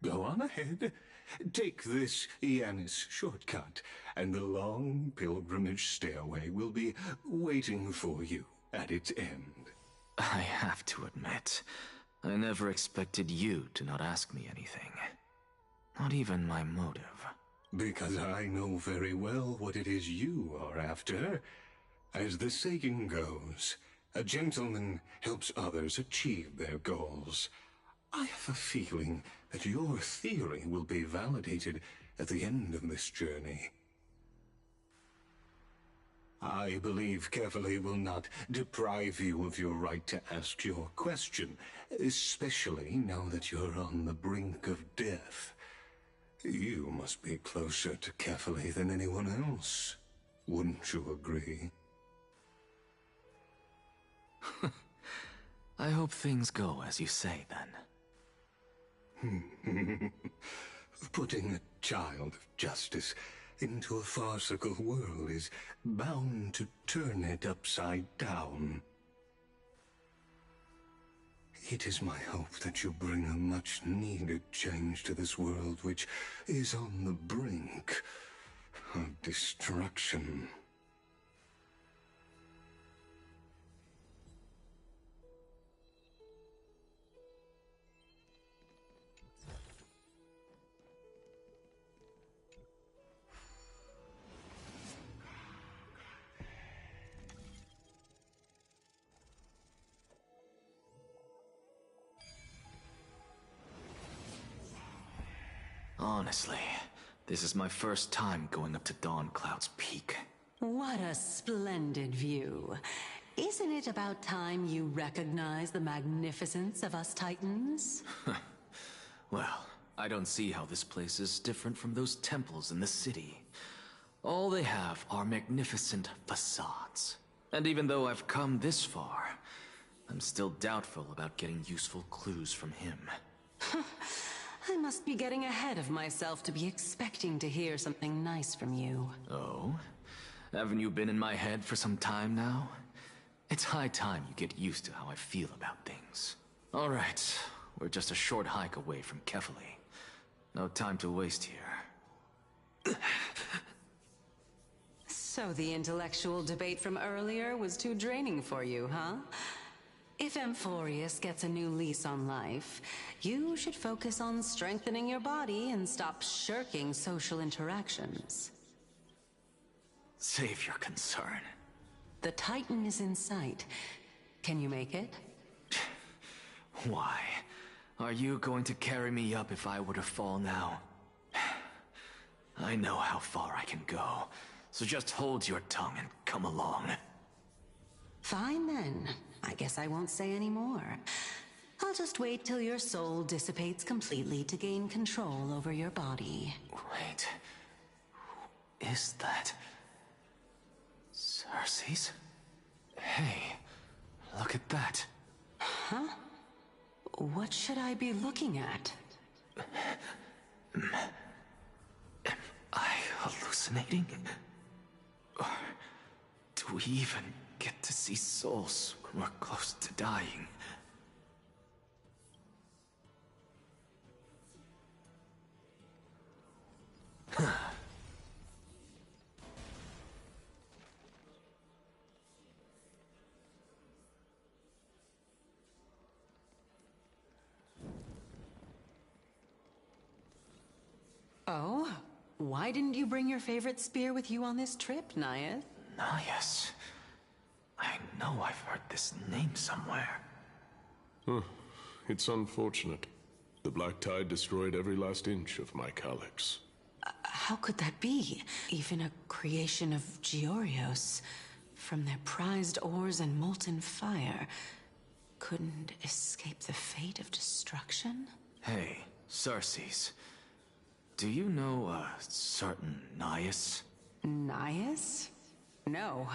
Go on ahead. Take this Yanis shortcut, and the long pilgrimage stairway will be waiting for you at its end. I have to admit, I never expected you to not ask me anything. Not even my motive. Because I know very well what it is you are after. As the saying goes, a gentleman helps others achieve their goals. I have a feeling that your theory will be validated at the end of this journey. I believe Kefali will not deprive you of your right to ask your question, especially now that you're on the brink of death. You must be closer to Kefali than anyone else. Wouldn't you agree? I hope things go as you say, then. Putting a child of justice into a farcical world is bound to turn it upside down. It is my hope that you bring a much-needed change to this world which is on the brink of destruction. Honestly, this is my first time going up to Dawn Cloud's peak. What a splendid view. Isn't it about time you recognize the magnificence of us Titans? Well, I don't see how this place is different from those temples in the city. All they have are magnificent facades. And even though I've come this far, I'm still doubtful about getting useful clues from him. I must be getting ahead of myself to be expecting to hear something nice from you. Oh? Haven't you been in my head for some time now? It's high time you get used to how I feel about things. Alright, we're just a short hike away from Kefali. No time to waste here. So the intellectual debate from earlier was too draining for you, huh? If Amphorius gets a new lease on life, you should focus on strengthening your body and stop shirking social interactions. Save your concern. The Titan is in sight. Can you make it? Why? Are you going to carry me up if I were to fall now? I know how far I can go, so just hold your tongue and come along. Fine then. I guess I won't say any more. I'll just wait till your soul dissipates completely to gain control over your body. Wait. Who is that? Cersei's? Hey, look at that. Huh? What should I be looking at? Am I hallucinating? Or do we even get to see souls when we're close to dying? Oh? Why didn't you bring your favorite spear with you on this trip, Naya? Nias. I know I've heard this name somewhere. It's unfortunate. The Black Tide destroyed every last inch of my calyx. How could that be? Even a creation of Georios, from their prized ores and molten fire, couldn't escape the fate of destruction? Hey, Cersei's. Do you know a certain Nias? Nias? No,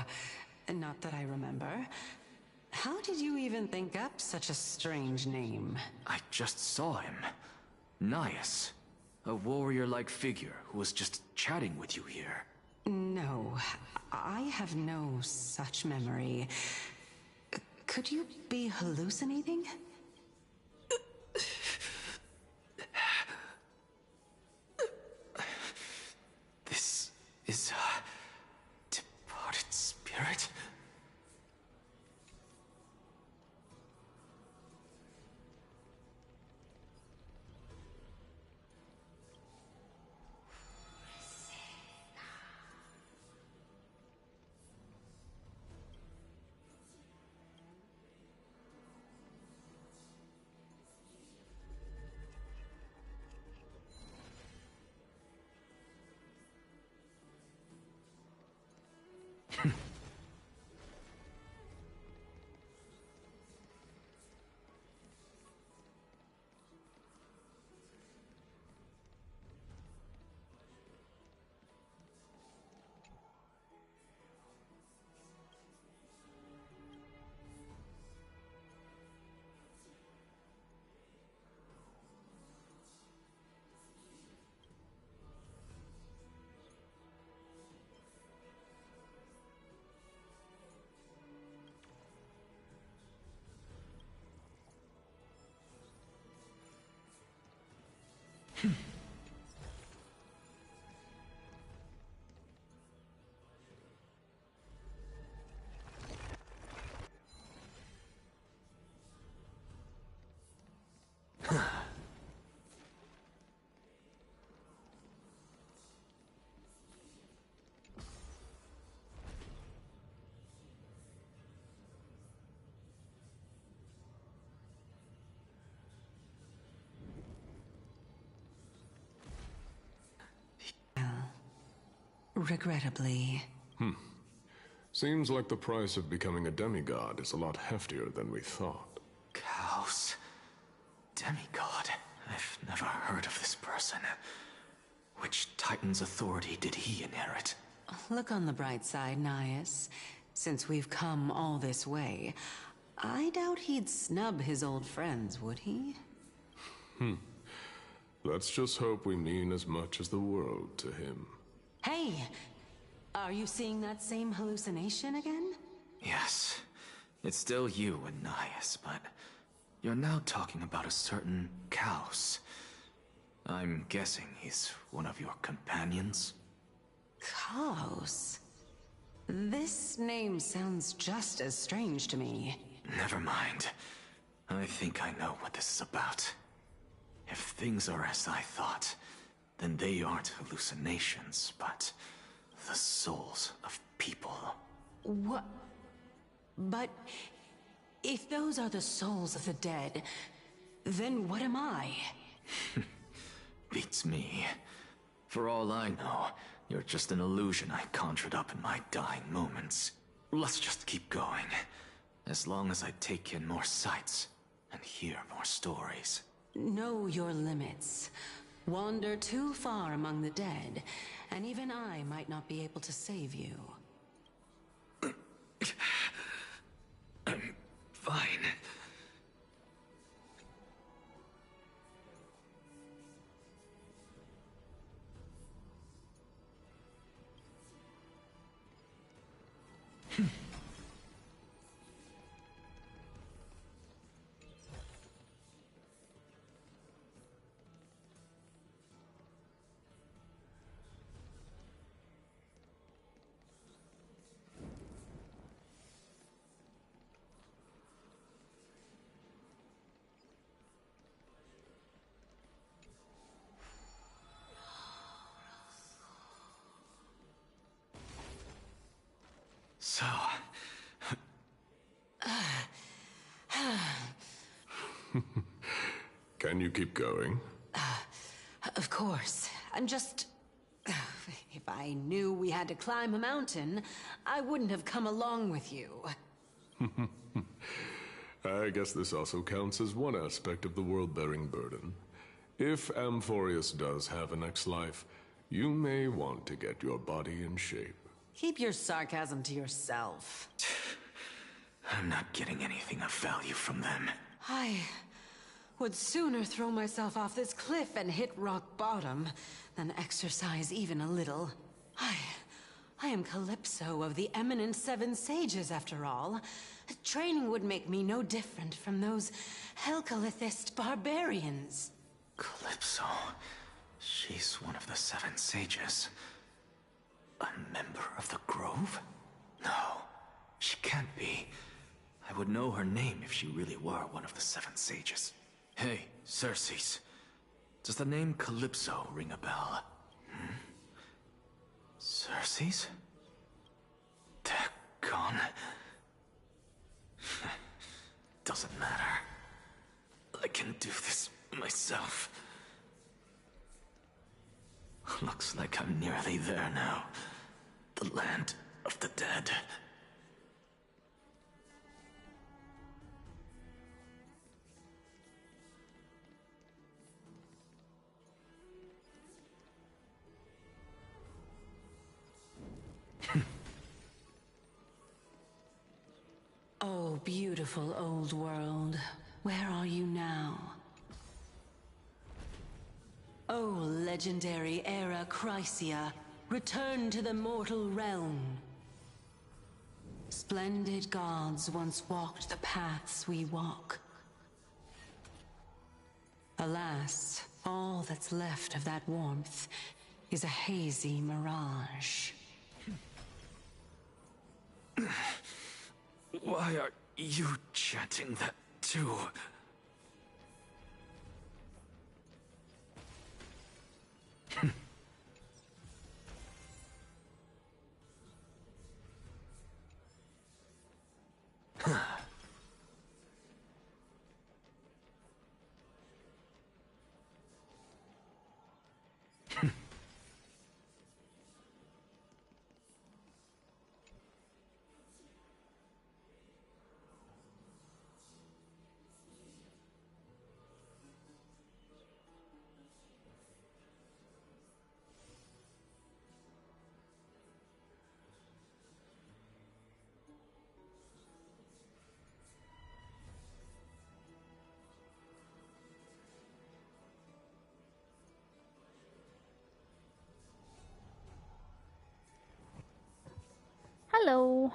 not that I remember. How did you even think up such a strange name? I just saw him. Nias. A warrior-like figure who was just chatting with you here. No, I have no such memory. Could you be hallucinating? Regrettably. Seems like the price of becoming a demigod is a lot heftier than we thought. Chaos. Demigod. I've never heard of this person. Which Titan's authority did he inherit? Look on the bright side, Nias. Since we've come all this way, I doubt he'd snub his old friends, would he? Let's just hope we mean as much as the world to him. Hey! Are you seeing that same hallucination again? Yes. It's still you and Nias, but you're now talking about a certain Chaos. I'm guessing he's one of your companions? Chaos? This name sounds just as strange to me. Never mind. I think I know what this is about. If things are as I thought, then they aren't hallucinations, but the souls of people. What? But if those are the souls of the dead, then what am I? Beats me. For all I know, you're just an illusion I conjured up in my dying moments. Let's just keep going. As long as I take in more sights and hear more stories. Know your limits. Wander too far among the dead, and even I might not be able to save you. I'm fine. So... Can you keep going? Of course. I'm just... If I knew we had to climb a mountain, I wouldn't have come along with you. I guess this also counts as one aspect of the world-bearing burden. If Amphorius does have a next life, you may want to get your body in shape. Keep your sarcasm to yourself. I'm not getting anything of value from them. I would sooner throw myself off this cliff and hit rock bottom than exercise even a little. I am Calypso of the eminent Seven Sages, after all. Training would make me no different from those Helcalithist barbarians. Calypso. She's one of the Seven Sages. A member of the Grove? No, she can't be. I would know her name if she really were one of the Seven Sages. Hey, Circes. Does the name Calypso ring a bell? Circes? They're gone. Doesn't matter. I can do this myself. Looks like I'm nearly there now. The land of the dead. Oh, beautiful old world. Where are you now? Oh, legendary era Chrysia, return to the mortal realm. Splendid gods once walked the paths we walk. Alas, all that's left of that warmth is a hazy mirage. Why are you chanting that too? Hello.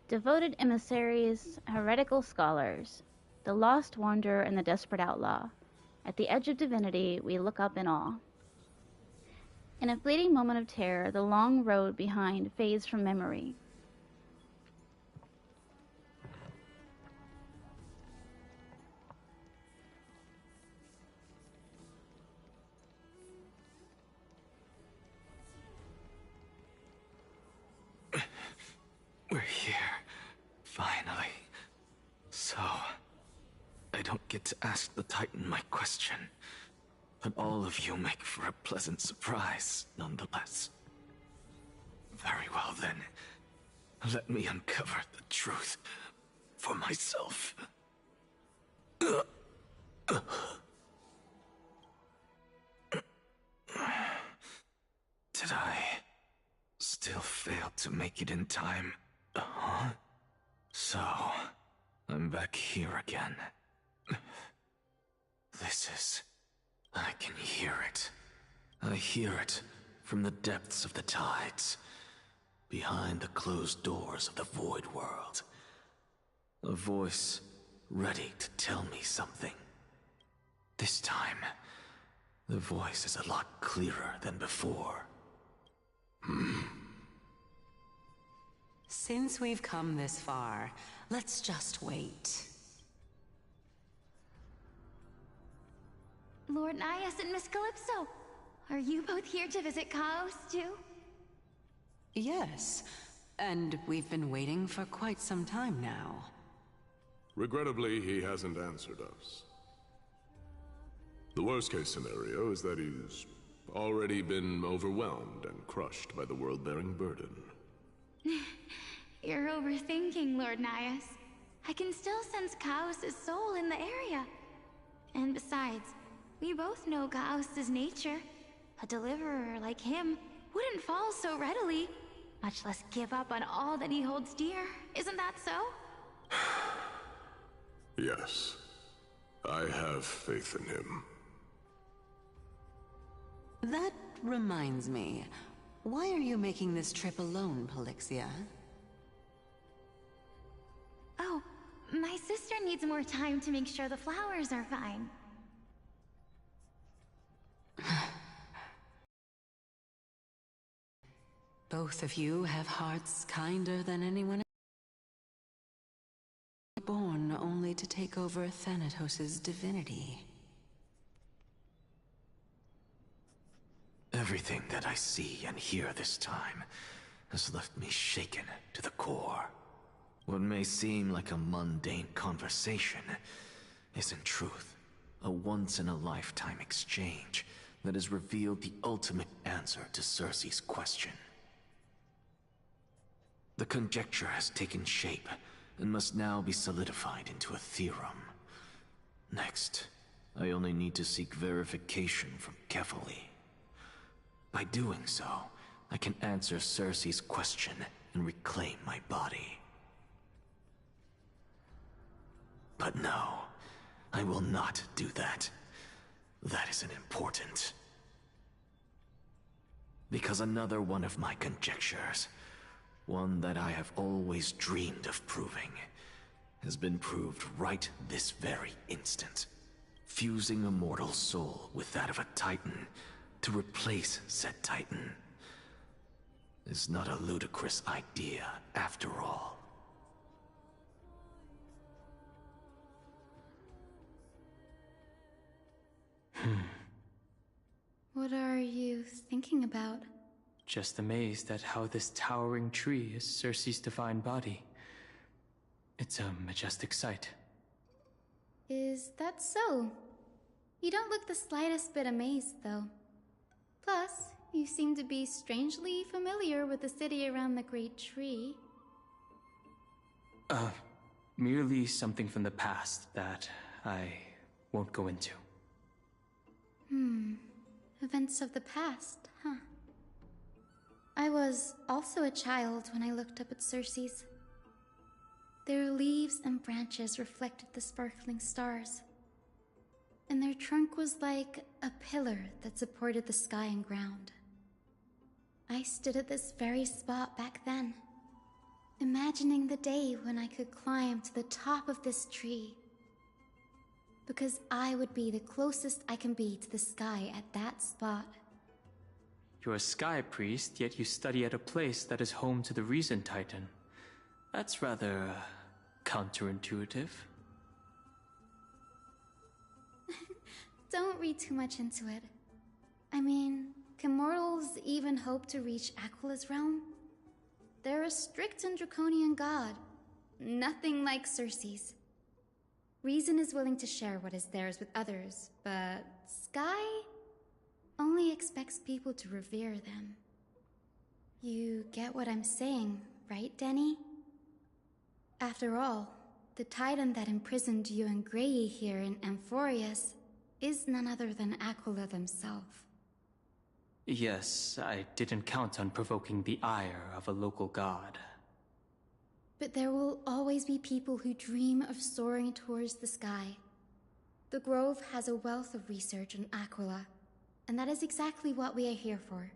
Devoted emissaries, heretical scholars, the lost wanderer and the desperate outlaw. At the edge of divinity, we look up in awe. In a fleeting moment of terror, the long road behind fades from memory. We're here. Finally. So, I don't get to ask the Titan my question, but all of you make for a pleasant surprise, nonetheless. Very well then. Let me uncover the truth for myself. Did I still fail to make it in time? Huh? So, I'm back here again. I can hear it. I hear it from the depths of the tides, behind the closed doors of the void world. A voice ready to tell me something. This time, the voice is a lot clearer than before. Since we've come this far, let's just wait. Lord Nias and Miss Calypso, are you both here to visit Chaos too? Yes, and we've been waiting for quite some time now. Regrettably, he hasn't answered us. The worst-case scenario is that he's already been overwhelmed and crushed by the world-bearing burden. You're overthinking, Lord Nias. I can still sense Chaos' soul in the area. And besides, we both know Chaos' nature. A deliverer like him wouldn't fall so readily, much less give up on all that he holds dear. Isn't that so? Yes. I have faith in him. That reminds me. Why are you making this trip alone, Polixia? Oh, my sister needs more time to make sure the flowers are fine. Both of you have hearts kinder than anyone else. Born only to take over Thanatos' divinity. Everything that I see and hear this time has left me shaken to the core. What may seem like a mundane conversation is in truth a once-in-a-lifetime exchange that has revealed the ultimate answer to Cersei's question. The conjecture has taken shape and must now be solidified into a theorem. Next, I only need to seek verification from Kefali. By doing so, I can answer Cersei's question and reclaim my body. But no, I will not do that. That isn't important. Because another one of my conjectures, one that I have always dreamed of proving, has been proved right this very instant. Fusing a mortal soul with that of a Titan to replace said Titan is not a ludicrous idea after all. What are you thinking about? Just amazed at how this towering tree is Cersei's divine body. It's a majestic sight. Is that so? You don't look the slightest bit amazed, though. Plus, you seem to be strangely familiar with the city around the Great Tree. Merely something from the past that I won't go into. Events of the past, huh? I was also a child when I looked up at Cersei's. Their leaves and branches reflected the sparkling stars, and their trunk was like a pillar that supported the sky and ground. I stood at this very spot back then, imagining the day when I could climb to the top of this tree, because I would be the closest I can be to the sky at that spot. You're a sky priest, yet you study at a place that is home to the Reason Titan. That's rather counterintuitive. Don't read too much into it. I mean, can mortals even hope to reach Aquila's realm? They're a strict and draconian god, nothing like Cersei's. Reason is willing to share what is theirs with others, but Sky only expects people to revere them. You get what I'm saying, right, Denny? After all, the Titan that imprisoned you and Grey here in Amphorius is none other than Aquila themselves. Yes, I didn't count on provoking the ire of a local god. But there will always be people who dream of soaring towards the sky. The Grove has a wealth of research on Aquila, and that is exactly what we are here for.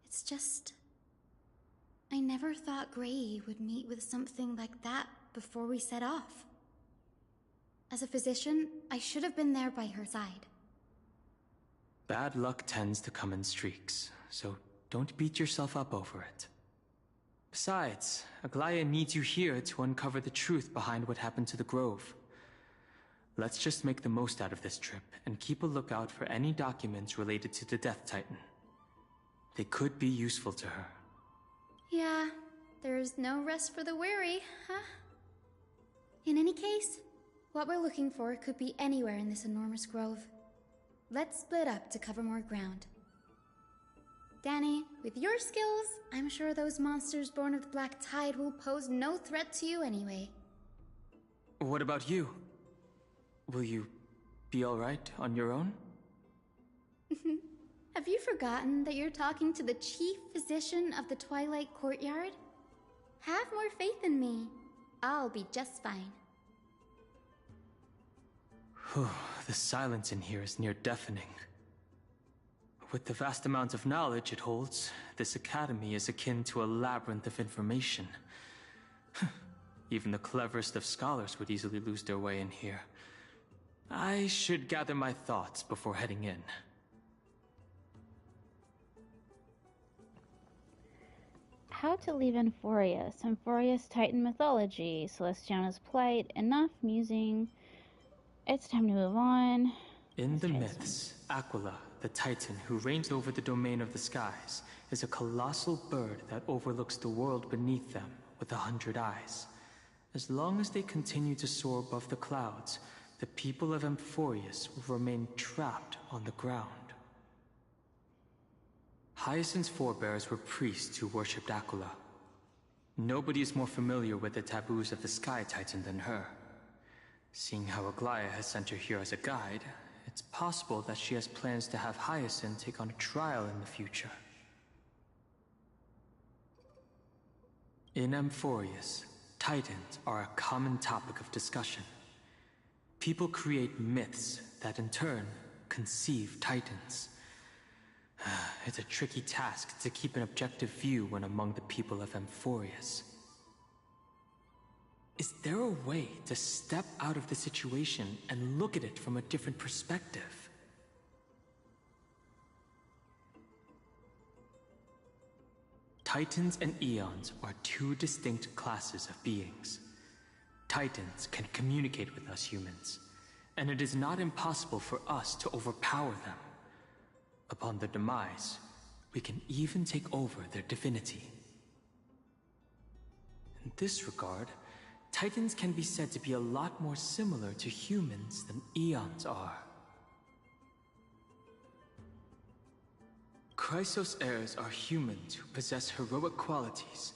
It's just, I never thought Grey would meet with something like that before we set off. As a physician, I should have been there by her side. Bad luck tends to come in streaks, so don't beat yourself up over it. Besides, Aglaya needs you here to uncover the truth behind what happened to the Grove. Let's just make the most out of this trip and keep a lookout for any documents related to the Death Titan. They could be useful to her. Yeah, there's no rest for the weary, huh? In any case, what we're looking for could be anywhere in this enormous grove. Let's split up to cover more ground. Danny, with your skills, I'm sure those monsters born of the Black Tide will pose no threat to you anyway. What about you? Will you be alright on your own? Have you forgotten that you're talking to the chief physician of the Twilight Courtyard? Have more faith in me. I'll be just fine. The silence in here is near deafening. With the vast amount of knowledge it holds, this academy is akin to a labyrinth of information. Even the cleverest of scholars would easily lose their way in here. I should gather my thoughts before heading in. How to leave Amphorius, Amphorius Titan mythology, Celestiana's plight, enough musing. It's time to move on. In the myths, Aquila, the Titan who reigns over the domain of the skies, is a colossal bird that overlooks the world beneath them with 100 eyes. As long as they continue to soar above the clouds, the people of Amphorius will remain trapped on the ground. Hyacinth's forebears were priests who worshipped Aquila. Nobody is more familiar with the taboos of the Sky Titan than her. Seeing how Aglaia has sent her here as a guide, it's possible that she has plans to have Hyacinth take on a trial in the future. In Amphorius, Titans are a common topic of discussion. People create myths that in turn conceive Titans. It's a tricky task to keep an objective view when among the people of Amphorius. Is there a way to step out of the situation and look at it from a different perspective? Titans and Eons are two distinct classes of beings. Titans can communicate with us humans, and it is not impossible for us to overpower them. Upon their demise, we can even take over their divinity. In this regard, Titans can be said to be a lot more similar to humans than Eons are. Chrysos heirs are humans who possess heroic qualities,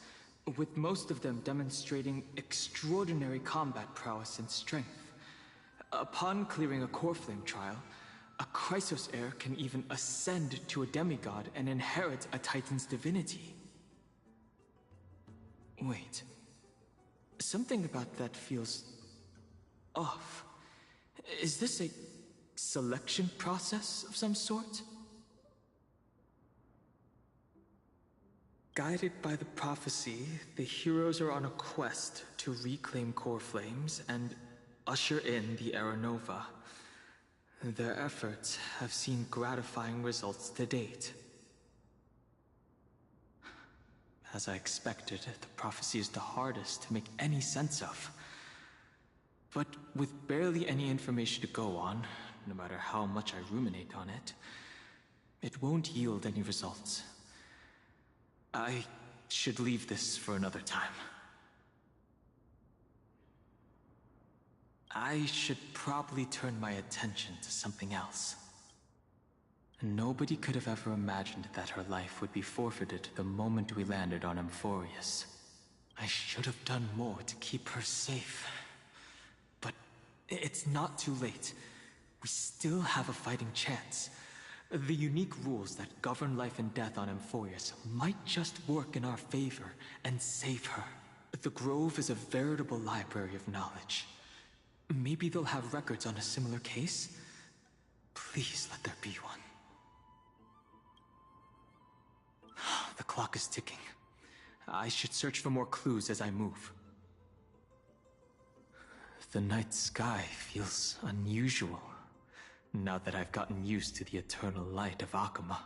with most of them demonstrating extraordinary combat prowess and strength. Upon clearing a core flame trial, a Chrysos heir can even ascend to a demigod and inherit a Titan's divinity. Wait. Something about that feels off. Is this a selection process of some sort? Guided by the prophecy, the heroes are on a quest to reclaim core flames and usher in the Era Nova. Their efforts have seen gratifying results to date. As I expected, the prophecy is the hardest to make any sense of. But with barely any information to go on, no matter how much I ruminate on it, it won't yield any results. I should leave this for another time. I should probably turn my attention to something else. Nobody could have ever imagined that her life would be forfeited the moment we landed on Amphorius. I should have done more to keep her safe. But it's not too late. We still have a fighting chance. The unique rules that govern life and death on Amphorius might just work in our favor and save her. The Grove is a veritable library of knowledge. Maybe they'll have records on a similar case? Please let there be one. The clock is ticking. I should search for more clues as I move. The night sky feels unusual, now that I've gotten used to the eternal light of Akama.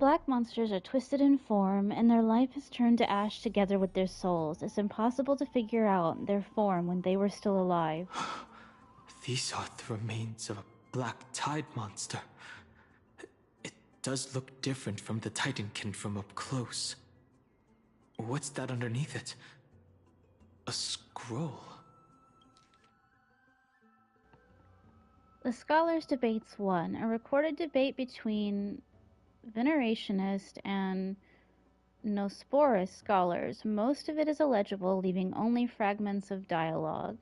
black monsters are twisted in form, and their life is turned to ash together with their souls. It's impossible to figure out their form when they were still alive. These are the remains of a black tide monster. It does look different from the Titankin from up close. What's that underneath it? A scroll. The Scholars Debates 1, a recorded debate between Venerationist and Nosporus scholars. Most of it is illegible, leaving only fragments of dialogue.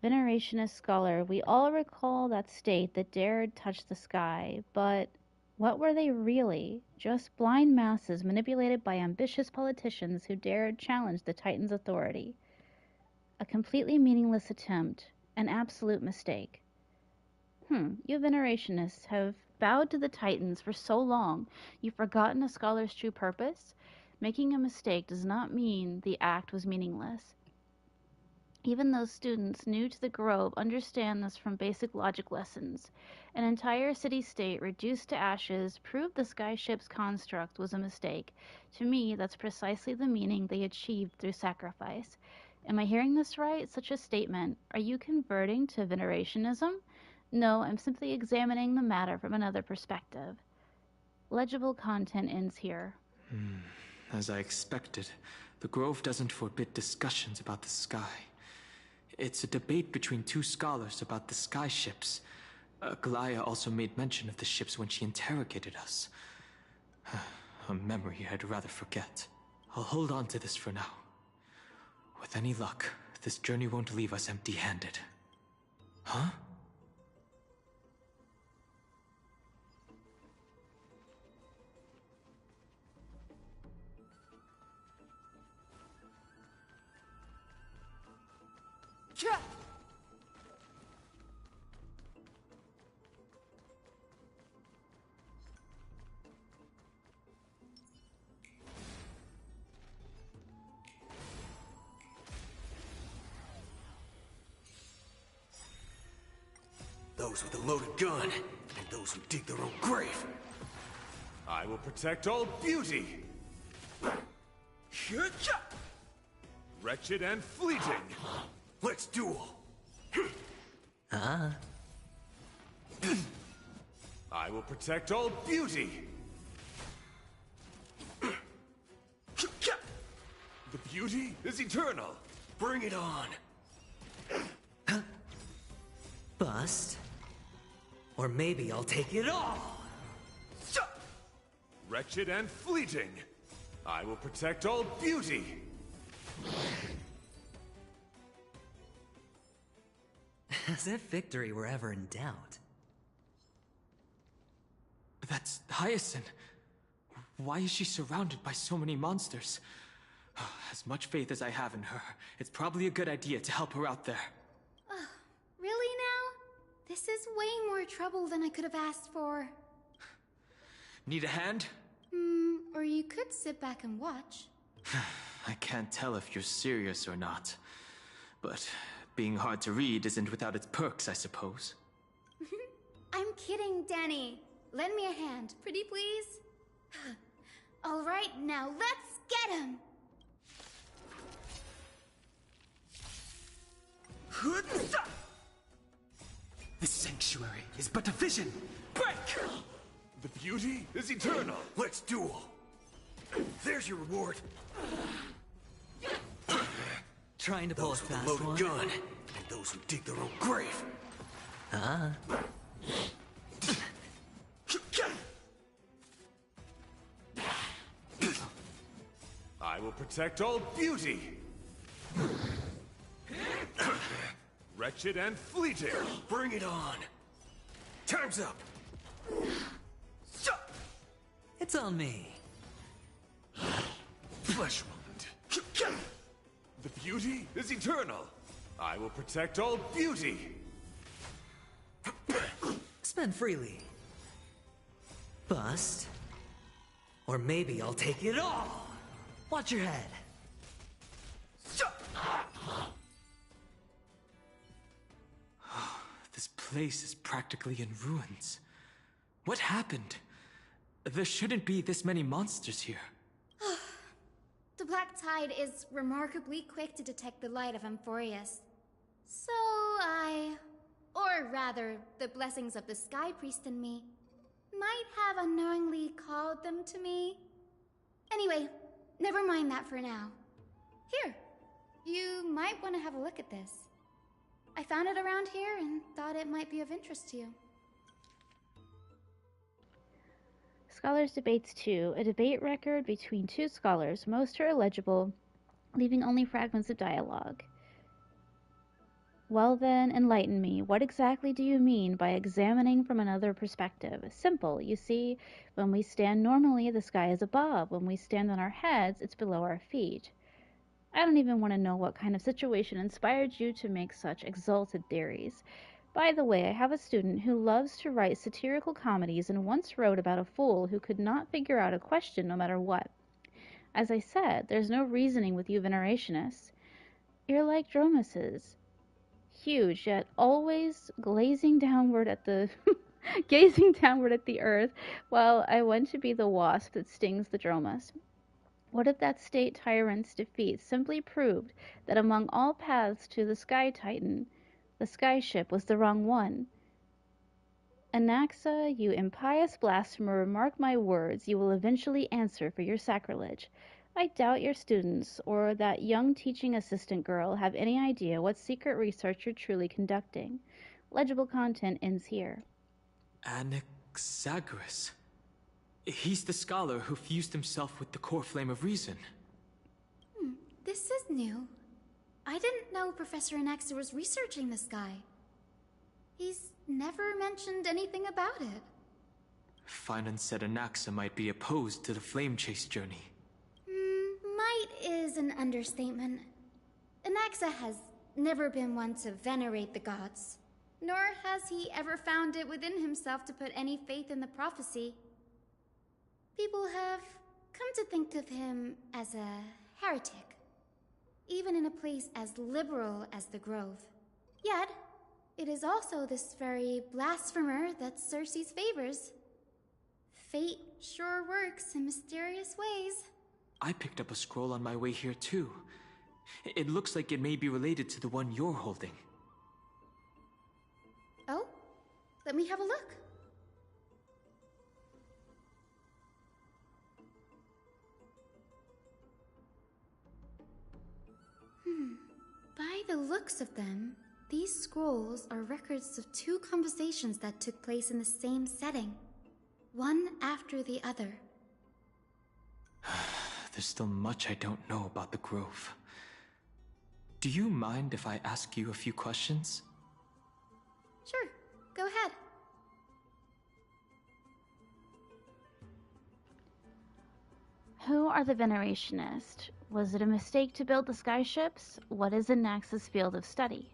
Venerationist scholar, we all recall that state that dared touch the sky, but what were they really? Just blind masses manipulated by ambitious politicians who dared challenge the Titan's authority. A completely meaningless attempt, an absolute mistake. You Venerationists have bowed to the Titans for so long, you've forgotten a scholar's true purpose? Making a mistake does not mean the act was meaningless. Even those students new to the Grove understand this from basic logic lessons. An entire city-state reduced to ashes proved the skyship's construct was a mistake. To me, that's precisely the meaning they achieved through sacrifice. Am I hearing this right? Such a statement. Are you converting to Venerationism? No, I'm simply examining the matter from another perspective. Legible content ends here. As I expected, the Grove doesn't forbid discussions about the sky. It's a debate between two scholars about the sky ships. Glaya also made mention of the ships when she interrogated us. A memory I'd rather forget. I'll hold on to this for now. With any luck, this journey won't leave us empty-handed. Huh? Those with a loaded gun, and those who dig their own grave. I will protect all beauty! Wretched and fleeting! Let's duel! I will protect all beauty! The beauty is eternal! Bring it on! Bust. Or maybe I'll take it all! Wretched and fleeting! I will protect all beauty! As if victory were ever in doubt. That's Hyacinth. Why is she surrounded by so many monsters? As much faith as I have in her, it's probably a good idea to help her out there. Really now? This is way more trouble than I could have asked for. Need a hand? Or you could sit back and watch. I can't tell if you're serious or not. But being hard to read isn't without its perks, I suppose. I'm kidding, Danny. Lend me a hand, pretty please? All right, now let's get him! This sanctuary is but a vision! Break! The beauty is eternal! Let's duel! There's your reward! Trying to pull a Those with a fast loaded one? gun, and those who dig their own grave. I will protect all beauty! Wretched and fleeting! Bring it on! Time's up! It's on me. Flesh wound. The beauty is eternal! I will protect all beauty! Spend freely. Bust. Or maybe I'll take it all! Watch your head. This place is practically in ruins. What happened? There shouldn't be this many monsters here. The Black Tide is remarkably quick to detect the light of Amphorius. So or rather, the blessings of the Sky Priest in me, might have unknowingly called them to me. Anyway, never mind that for now. Here, you might want to have a look at this. I found it around here and thought it might be of interest to you. Scholars Debates 2, a debate record between two scholars. Most are illegible, leaving only fragments of dialogue. Well then, enlighten me. What exactly do you mean by examining from another perspective? Simple. You see, when we stand normally, the sky is above. When we stand on our heads, it's below our feet. I don't even want to know what kind of situation inspired you to make such exalted theories. By the way, I have a student who loves to write satirical comedies and once wrote about a fool who could not figure out a question no matter what. As I said, there's no reasoning with you venerationists. You're like Dromuses. Huge, yet always gazing downward at the gazing downward at the earth, while I want to be the wasp that stings the Dromus. What if that state tyrant's defeat simply proved that among all paths to the Sky Titan, the sky ship was the wrong one? Anaxa, you impious blasphemer, mark my words, you will eventually answer for your sacrilege. I doubt your students, or that young teaching assistant girl, have any idea what secret research you're truly conducting. Legible content ends here. Anaxagoras. He's the scholar who fused himself with the core flame of reason. This is new. I didn't know Professor Anaxa was researching the sky. He's never mentioned anything about it. Finan said Anaxa might be opposed to the flame chase journey. Might is an understatement. Anaxa has never been one to venerate the gods, nor has he ever found it within himself to put any faith in the prophecy. People have come to think of him as a heretic, even in a place as liberal as the Grove. Yet, it is also this very blasphemer that Circe's favors. Fate sure works in mysterious ways. I picked up a scroll on my way here too. It looks like it may be related to the one you're holding. Oh? Let me have a look. By the looks of them, these scrolls are records of two conversations that took place in the same setting, one after the other. There's still much I don't know about the Grove. Do you mind if I ask you a few questions? Sure, go ahead. Who are the Venerationists? Was it a mistake to build the skyships? What is Anaxa's field of study?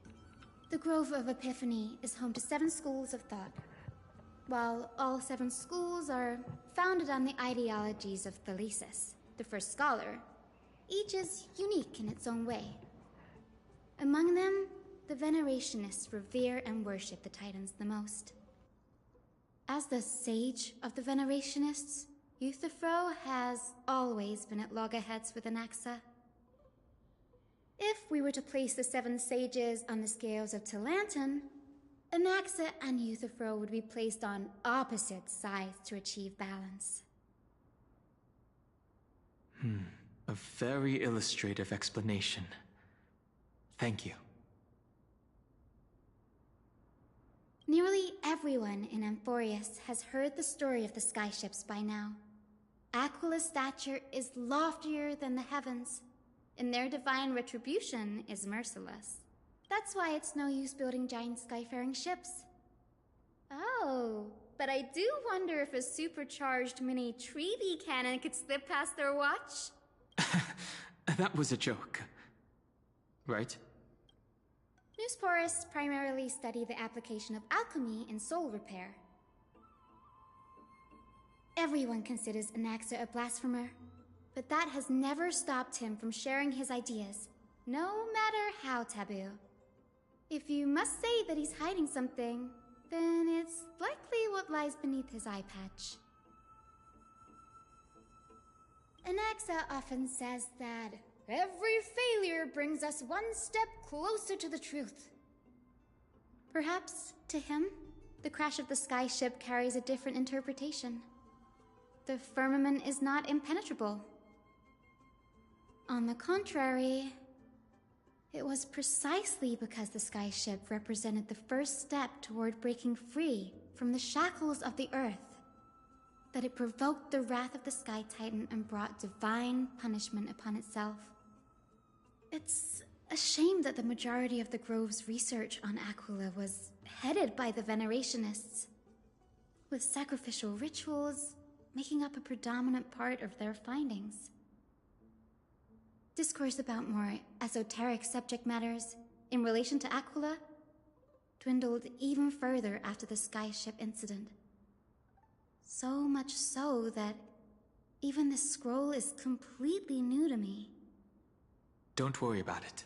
The Grove of Epiphany is home to 7 schools of thought. While all 7 schools are founded on the ideologies of Thalesis, the first scholar, each is unique in its own way. Among them, the Venerationists revere and worship the Titans the most. As the sage of the Venerationists, Euthyphro has always been at loggerheads with Anaxa. If we were to place the 7 sages on the scales of Talanton, Anaxa and Euthyphro would be placed on opposite sides to achieve balance. A very illustrative explanation. Thank you. Nearly everyone in Amphorius has heard the story of the skyships by now. Aquila's stature is loftier than the heavens, and their divine retribution is merciless. That's why it's no use building giant skyfaring ships. Oh, but I do wonder if a supercharged mini Trevi cannon could slip past their watch. That was a joke, right? Newsporists primarily study the application of alchemy in soul repair. Everyone considers Anaxa a blasphemer, but that has never stopped him from sharing his ideas, no matter how taboo. If you must say that he's hiding something, then it's likely what lies beneath his eye patch. Anaxa often says that every failure brings us one step closer to the truth. Perhaps, to him, the crash of the skyship carries a different interpretation. The firmament is not impenetrable. On the contrary, it was precisely because the skyship represented the first step toward breaking free from the shackles of the Earth that it provoked the wrath of the Sky Titan and brought divine punishment upon itself. It's a shame that the majority of the Grove's research on Aquila was headed by the Venerationists, with sacrificial rituals making up a predominant part of their findings. Discourse about more esoteric subject matters in relation to Aquila dwindled even further after the skyship incident. So much so that even this scroll is completely new to me. Don't worry about it.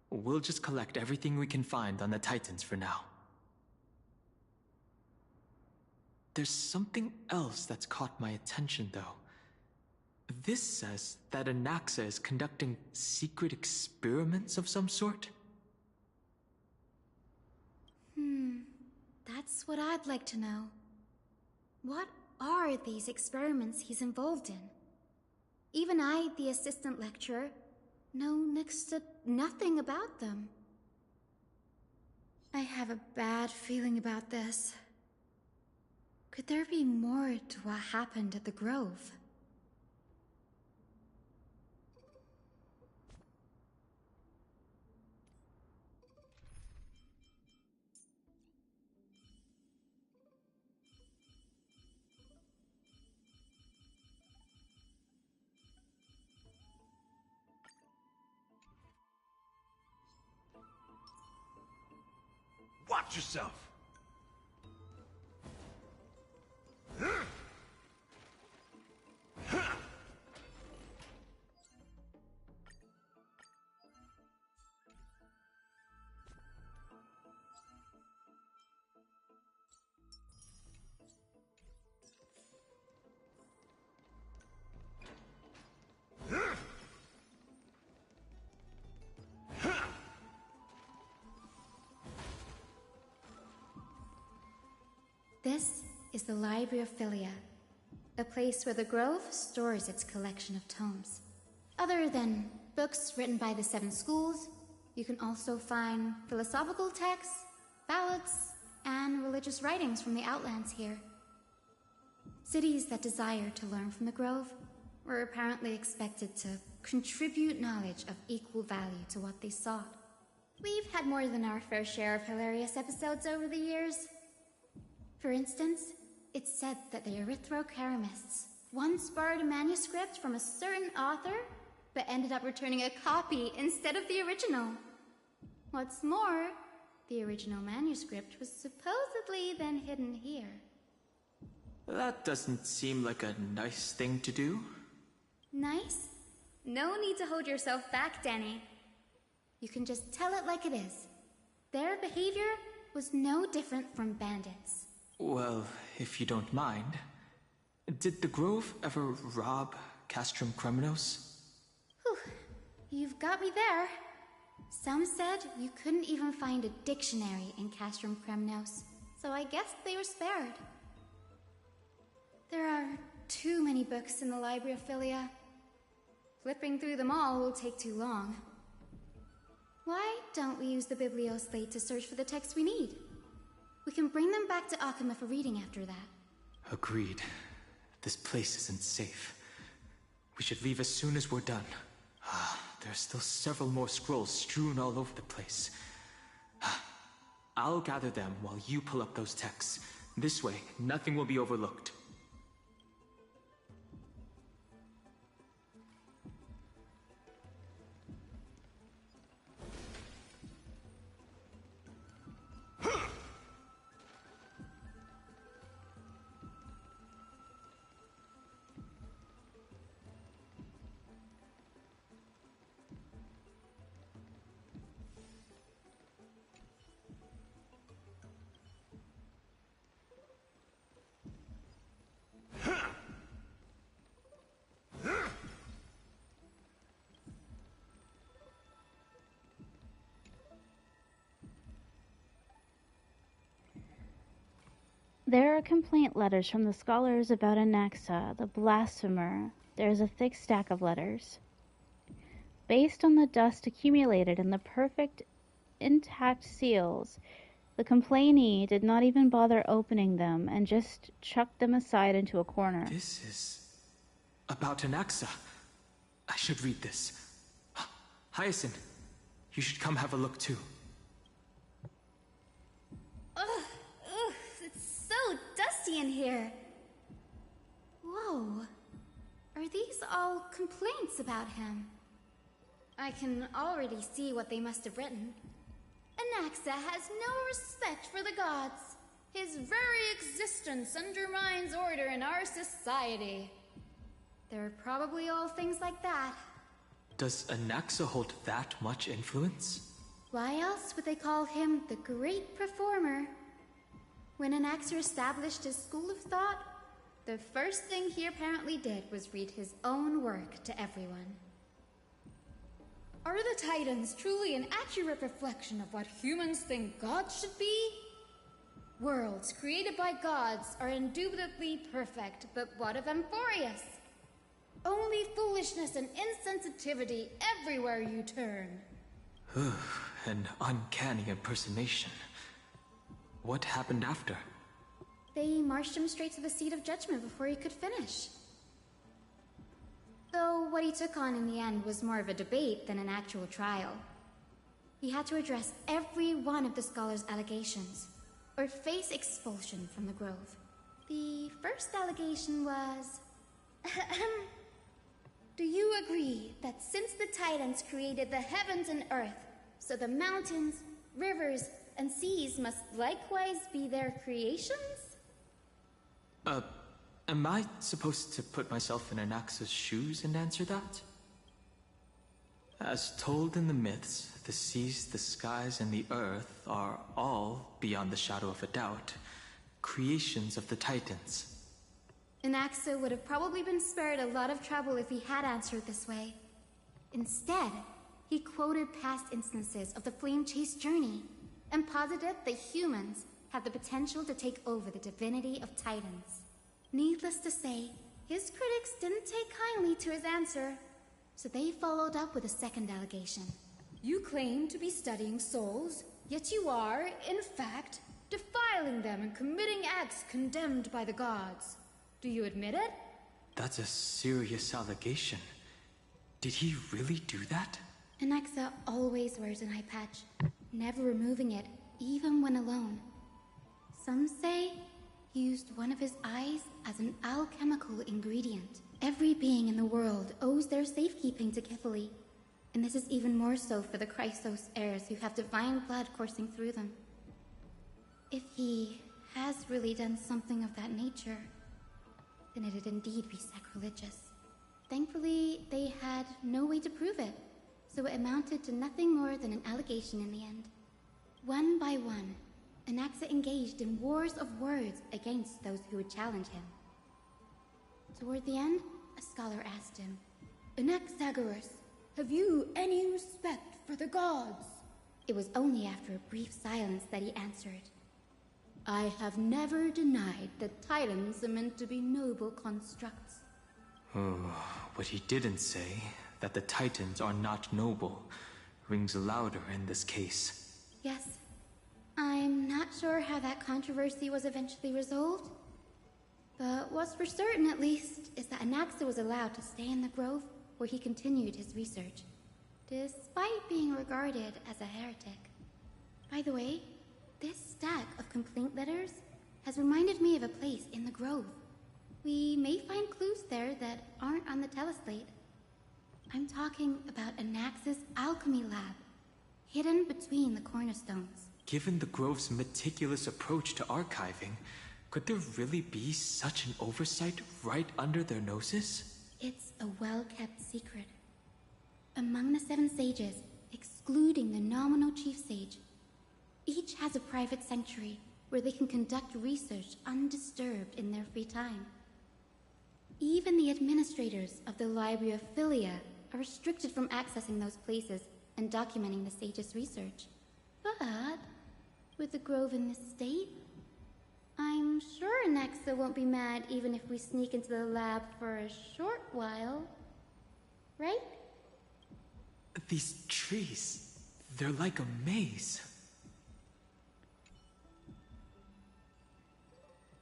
We'll just collect everything we can find on the Titans for now. There's something else that's caught my attention, though. This says that Anaxa is conducting secret experiments of some sort. That's what I'd like to know. What are these experiments he's involved in? Even I, the assistant lecturer, know next to nothing about them. I have a bad feeling about this. Could there be more to what happened at the Grove? Watch yourself! This is the Library of Philia, a place where the Grove stores its collection of tomes. Other than books written by the 7 schools, you can also find philosophical texts, ballads, and religious writings from the Outlands here. Cities that desire to learn from the Grove were apparently expected to contribute knowledge of equal value to what they sought. We've had more than our fair share of hilarious episodes over the years. For instance, it's said that the Erythrocheramists once borrowed a manuscript from a certain author, but ended up returning a copy instead of the original. What's more, the original manuscript was supposedly then hidden here. That doesn't seem like a nice thing to do. Nice? No need to hold yourself back, Danny. You can just tell it like it is. Their behavior was no different from bandits. Well, if you don't mind, did the Grove ever rob Castrum Kremnos? Whew, you've got me there. Some said you couldn't even find a dictionary in Castrum Kremnos, so I guess they were spared. There are too many books in the Library of Philia. Flipping through them all will take too long. Why don't we use the Biblioslate to search for the texts we need? We can bring them back to Akuma for reading after that. Agreed. This place isn't safe. We should leave as soon as we're done. There are still several more scrolls strewn all over the place. I'll gather them while you pull up those texts. This way, nothing will be overlooked. There are complaint letters from the scholars about Anaxa, the blasphemer. There is a thick stack of letters. Based on the dust accumulated in the perfect, intact seals, the complainee did not even bother opening them and just chucked them aside into a corner. This is about Anaxa. I should read this. Hyacinth, you should come have a look too. Ugh, it's so dusty in here. Whoa. Are these all complaints about him? I can already see what they must have written. Anaxa has no respect for the gods. His very existence undermines order in our society. They're probably all things like that. Does Anaxa hold that much influence? Why else would they call him the Great Performer? When Anaxa established his school of thought, the first thing he apparently did was read his own work to everyone. Are the Titans truly an accurate reflection of what humans think gods should be? Worlds created by gods are indubitably perfect, but what of Amphorius? Only foolishness and insensitivity everywhere you turn. An uncanny impersonation. What happened after? They marched him straight to the seat of judgment before he could finish. Though what he took on in the end was more of a debate than an actual trial. He had to address every one of the scholars' allegations, or face expulsion from the Grove. The first allegation was... Do you agree that since the Titans created the heavens and earth, so the mountains, rivers, and seas must likewise be their creations? Am I supposed to put myself in Anaxa's shoes and answer that? As told in the myths, the seas, the skies, and the earth are all, beyond the shadow of a doubt, creations of the Titans. Anaxa would have probably been spared a lot of trouble if he had answered this way. Instead, he quoted past instances of the flame-chased journey, and posited that humans have the potential to take over the divinity of Titans. Needless to say, his critics didn't take kindly to his answer, so they followed up with a second allegation. You claim to be studying souls, yet you are, in fact, defiling them and committing acts condemned by the gods. Do you admit it? That's a serious allegation. Did he really do that? Anaxa always wears an eye patch, never removing it, even when alone. Some say he used one of his eyes as an alchemical ingredient. Every being in the world owes their safekeeping to Kifili, and this is even more so for the Chrysos heirs who have divine blood coursing through them. If he has really done something of that nature, then it'd indeed be sacrilegious. Thankfully, they had no way to prove it, so it amounted to nothing more than an allegation in the end. One by one, Anaxa engaged in wars of words against those who would challenge him. Toward the end, a scholar asked him, Anaxagoras, have you any respect for the gods? It was only after a brief silence that he answered, I have never denied that Titans are meant to be noble constructs. What he didn't say, that the Titans are not noble, rings louder in this case. Yes. I'm not sure how that controversy was eventually resolved. But what's for certain, at least, is that Anaxa was allowed to stay in the Grove where he continued his research, despite being regarded as a heretic. By the way, this stack of complaint letters has reminded me of a place in the Grove. We may find clues there that aren't on the teleslate. I'm talking about Anaxa's alchemy lab, hidden between the cornerstones. Given the Grove's meticulous approach to archiving, could there really be such an oversight right under their noses? It's a well-kept secret. Among the 7 sages, excluding the nominal chief sage, each has a private sanctuary where they can conduct research undisturbed in their free time. Even the administrators of the Library of Philia are restricted from accessing those places and documenting the sage's research. But with the Grove in this state, I'm sure Nexa won't be mad even if we sneak into the lab for a short while. Right? These trees, they're like a maze.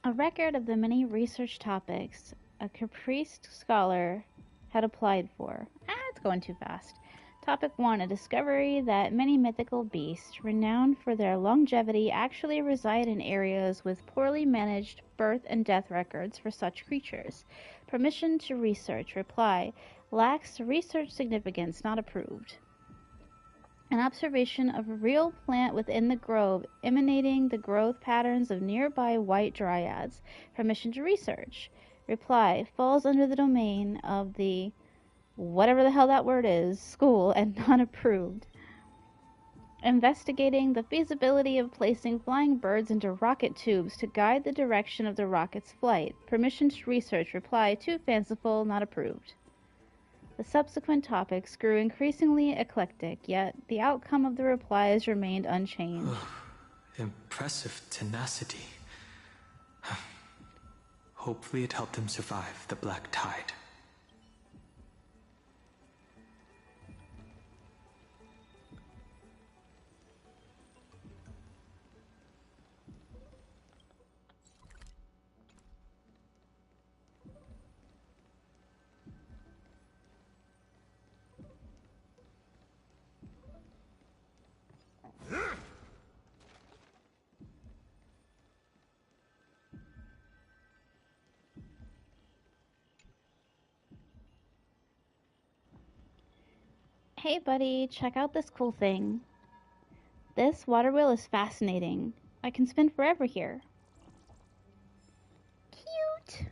A record of the many research topics a caprice scholar had applied for. It's going too fast. Topic 1. A discovery that many mythical beasts, renowned for their longevity, actually reside in areas with poorly managed birth and death records for such creatures. Permission to research. Reply. Lacks research significance. Not approved. An observation of a real plant within the grove, emanating the growth patterns of nearby white dryads. Permission to research. Reply. Falls under the domain of the whatever the hell that word is, school, and not approved. Investigating the feasibility of placing flying birds into rocket tubes to guide the direction of the rocket's flight. Permission to research. Reply. Too fanciful, not approved. The subsequent topics grew increasingly eclectic, yet the outcome of the replies remained unchanged. Impressive tenacity. Hopefully it helped him survive the Black Tide. Hey buddy, check out this cool thing. This water wheel is fascinating. I can spend forever here. Cute!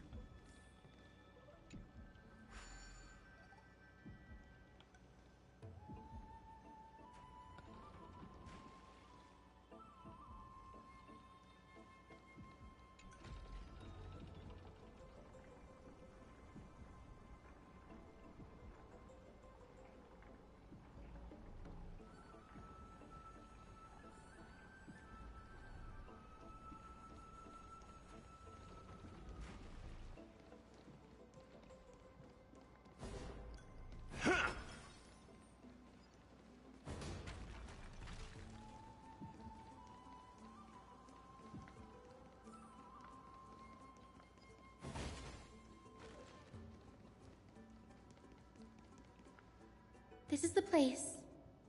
This is the place,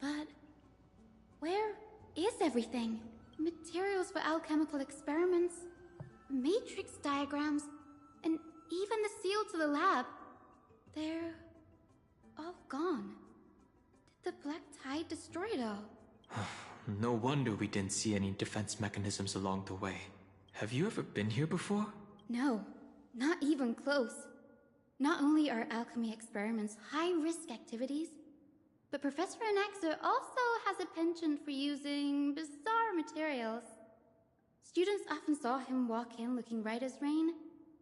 but where is everything? Materials for alchemical experiments, matrix diagrams, and even the seal to the lab. They're all gone. Did the Black Tide destroy it all? No wonder we didn't see any defense mechanisms along the way. Have you ever been here before? No, not even close. Not only are alchemy experiments high-risk activities, but Professor Anaxa also has a penchant for using bizarre materials. Students often saw him walk in looking right as rain,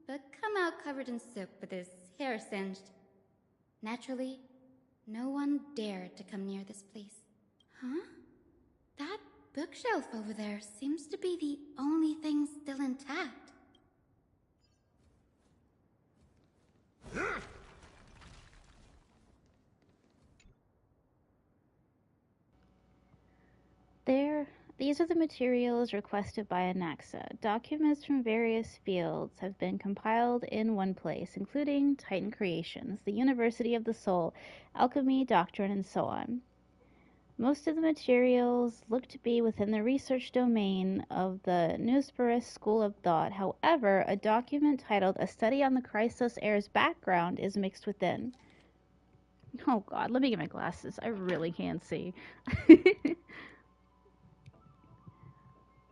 but come out covered in soot with his hair singed. Naturally, no one dared to come near this place. Huh? That bookshelf over there seems to be the only thing still intact. These are the materials requested by Anaxa. Documents from various fields have been compiled in one place, including Titan Creations, the University of the Soul, Alchemy, Doctrine, and so on. Most of the materials look to be within the research domain of the Newsparis School of Thought. However, a document titled A Study on the Chrysos Heir's Background is mixed within. Oh god, let me get my glasses. I really can't see.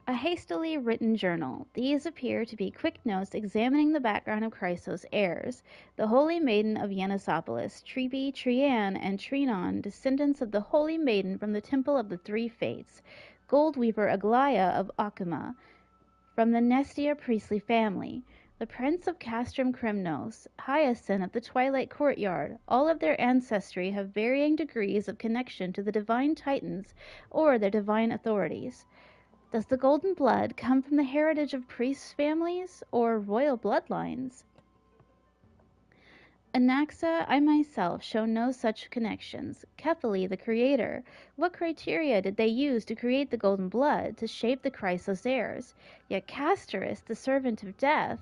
A hastily written journal. These appear to be quick notes examining the background of Chrysos' heirs, the Holy Maiden of Yanisopolis, Tribe, Trian, and Trinon, descendants of the Holy Maiden from the Temple of the Three Fates, Goldweaver Aglaya of Akuma, from the Nestia priestly family, the Prince of Castrum Kremnos, Hyacinth of the Twilight Courtyard. All of their ancestry have varying degrees of connection to the divine titans or their divine authorities. Does the golden blood come from the heritage of priests' families or royal bloodlines? Anaxa, I myself show no such connections. Kefali, the creator, what criteria did they use to create the golden blood, to shape the Chrysos heirs? Yet Castoris, the servant of death,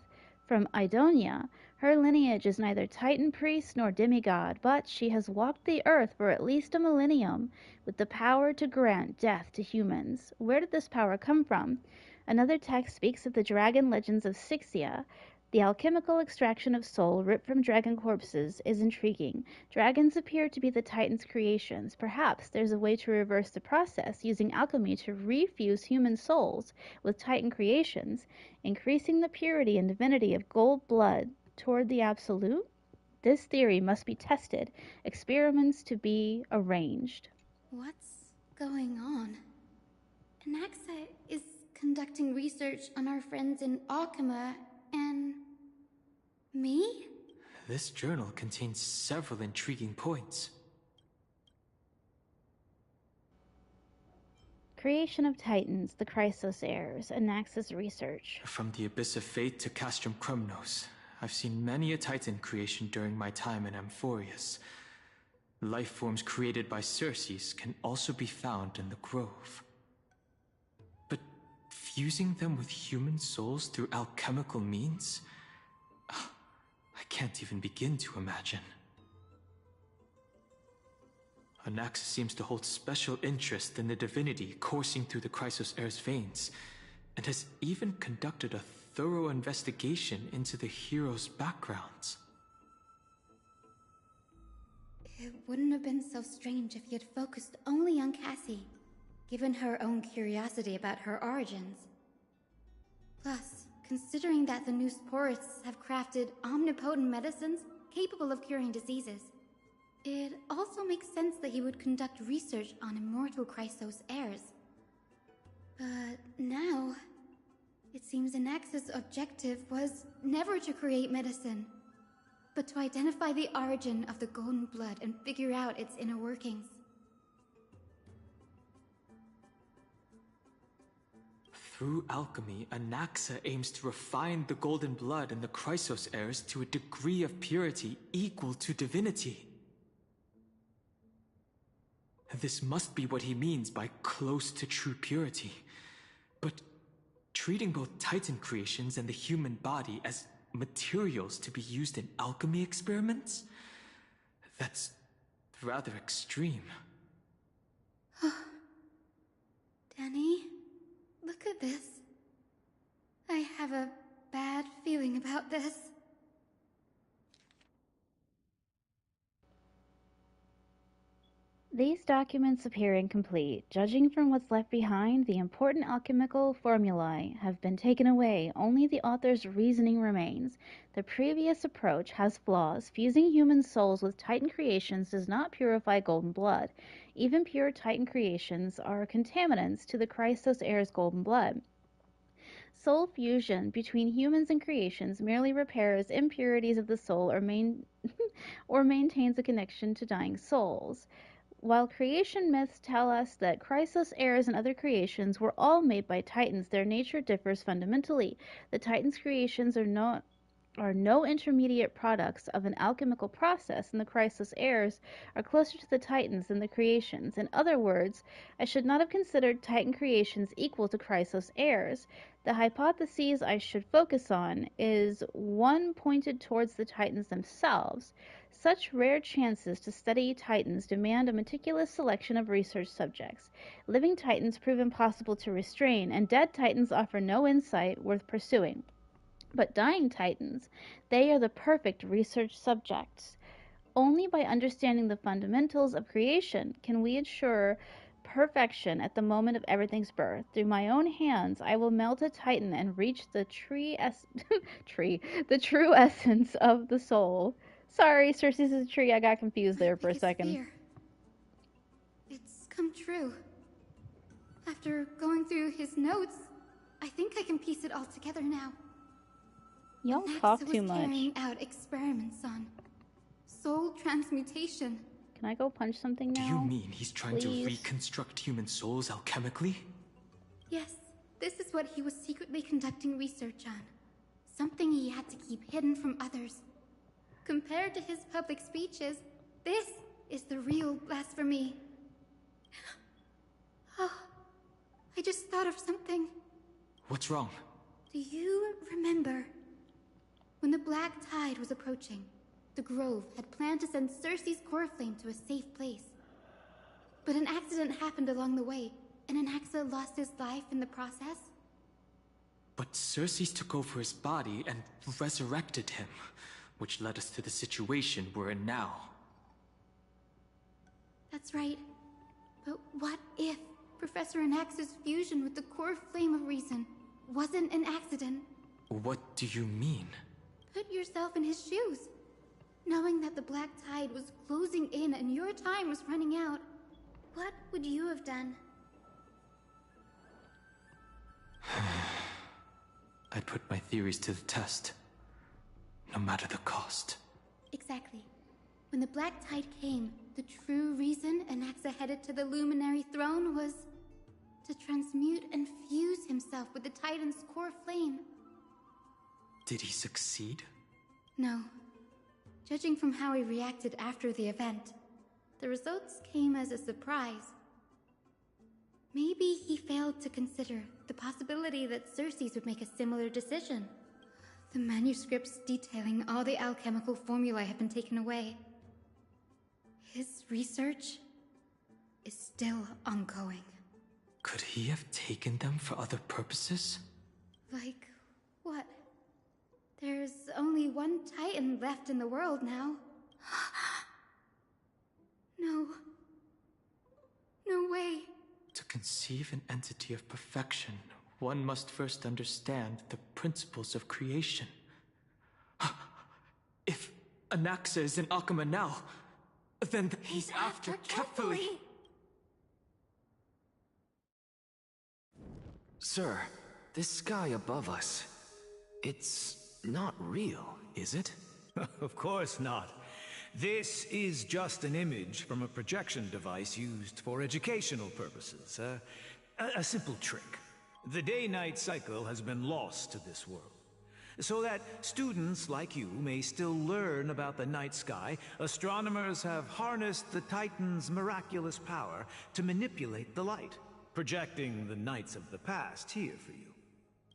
from Idonia, her lineage is neither Titan priest nor demigod, but she has walked the earth for at least a millennium, with the power to grant death to humans. Where did this power come from? Another text speaks of the dragon legends of Sixia. The alchemical extraction of soul ripped from dragon corpses is intriguing. Dragons appear to be the Titan's creations. Perhaps there's a way to reverse the process, using alchemy to refuse human souls with Titan creations, increasing the purity and divinity of gold blood toward the absolute? This theory must be tested, experiments to be arranged. What's going on? Anaxa is conducting research on our friends in Alchema and... me? This journal contains several intriguing points. Creation of Titans, the Chrysos heirs, Anaxa's research. From the Abyss of Fate to Castrum Krumnos, I've seen many a Titan creation during my time in Amphorius. Life forms created by Circes can also be found in the Grove. But fusing them with human souls through alchemical means? I can't even begin to imagine. Anaxa seems to hold special interest in the divinity coursing through the Chrysos heir's veins, and has even conducted a thorough investigation into the heroes' backgrounds. It wouldn't have been so strange if he had focused only on Cassie, given her own curiosity about her origins. Plus, considering that the new Sporists have crafted omnipotent medicines capable of curing diseases, it also makes sense that he would conduct research on immortal Chrysos heirs. But now, it seems Anaxa's objective was never to create medicine, but to identify the origin of the golden blood and figure out its inner workings. Through alchemy, Anaxa aims to refine the golden blood in the Chrysos heirs to a degree of purity equal to divinity. This must be what he means by close to true purity. But treating both Titan creations and the human body as materials to be used in alchemy experiments? That's rather extreme. Danny, look at this. I have a bad feeling about this. These documents appear incomplete. Judging from what's left behind, the important alchemical formulae have been taken away. Only the author's reasoning remains. The previous approach has flaws. Fusing human souls with Titan creations does not purify golden blood. Even pure Titan creations are contaminants to the Chrysos heir's golden blood. Soul fusion between humans and creations merely repairs impurities of the soul or maintains a connection to dying souls. While creation myths tell us that Chrysos heirs and other creations were all made by Titans, their nature differs fundamentally. The Titans' creations are no intermediate products of an alchemical process, and the Chrysos heirs are closer to the Titans than the creations. In other words, I should not have considered Titan creations equal to Chrysos heirs. The hypothesis I should focus on is one pointed towards the Titans themselves. Such rare chances to study Titans demand a meticulous selection of research subjects. Living Titans prove impossible to restrain, and dead Titans offer no insight worth pursuing. But dying Titans, they are the perfect research subjects. Only by understanding the fundamentals of creation can we ensure perfection at the moment of everything's birth. Through my own hands, I will melt a Titan and reach the the true essence of the soul. Sorry, Circes is a tree. I got confused there for a second. Fear. It's come true. After going through his notes, I think I can piece it all together now. You don't talk too much. Carrying out experiments on soul transmutation. Can I go punch something now? Do you mean he's trying Please? to reconstruct human souls alchemically? Yes, This is what he was secretly conducting research on. Something he had to keep hidden from others. Compared to his public speeches, this is the real blasphemy. Oh, I just thought of something. What's wrong? Do you remember? When the Black Tide was approaching, the Grove had planned to send Cersei's core flame to a safe place. But an accident happened along the way, and Anaxa lost his life in the process? But Cersei took over his body and resurrected him, which led us to the situation we're in now. That's right. But what if Professor Anaxa's fusion with the core flame of reason wasn't an accident? What do you mean? Put yourself in his shoes. Knowing that the Black Tide was closing in and your time was running out, what would you have done? I'd put my theories to the test, no matter the cost. Exactly. When the Black Tide came, the true reason Anaxa headed to the Luminary Throne was to transmute and fuse himself with the Titan's core flame. Did he succeed? No. Judging from how he reacted after the event, the results came as a surprise. Maybe he failed to consider the possibility that Cersei would make a similar decision. The manuscripts detailing all the alchemical formulae have been taken away. His research is still ongoing. Could he have taken them for other purposes? Like what? There's only one Titan left in the world now. No. No way. To conceive an entity of perfection, one must first understand the principles of creation. If Anaxa is in Akama now, then he's after Kefali. Sir, this sky above us, it's not real, is it? Of course not. This is just an image from a projection device used for educational purposes. A simple trick. The day-night cycle has been lost to this world. So that students like you may still learn about the night sky, astronomers have harnessed the Titan's miraculous power to manipulate the light, projecting the nights of the past here for you.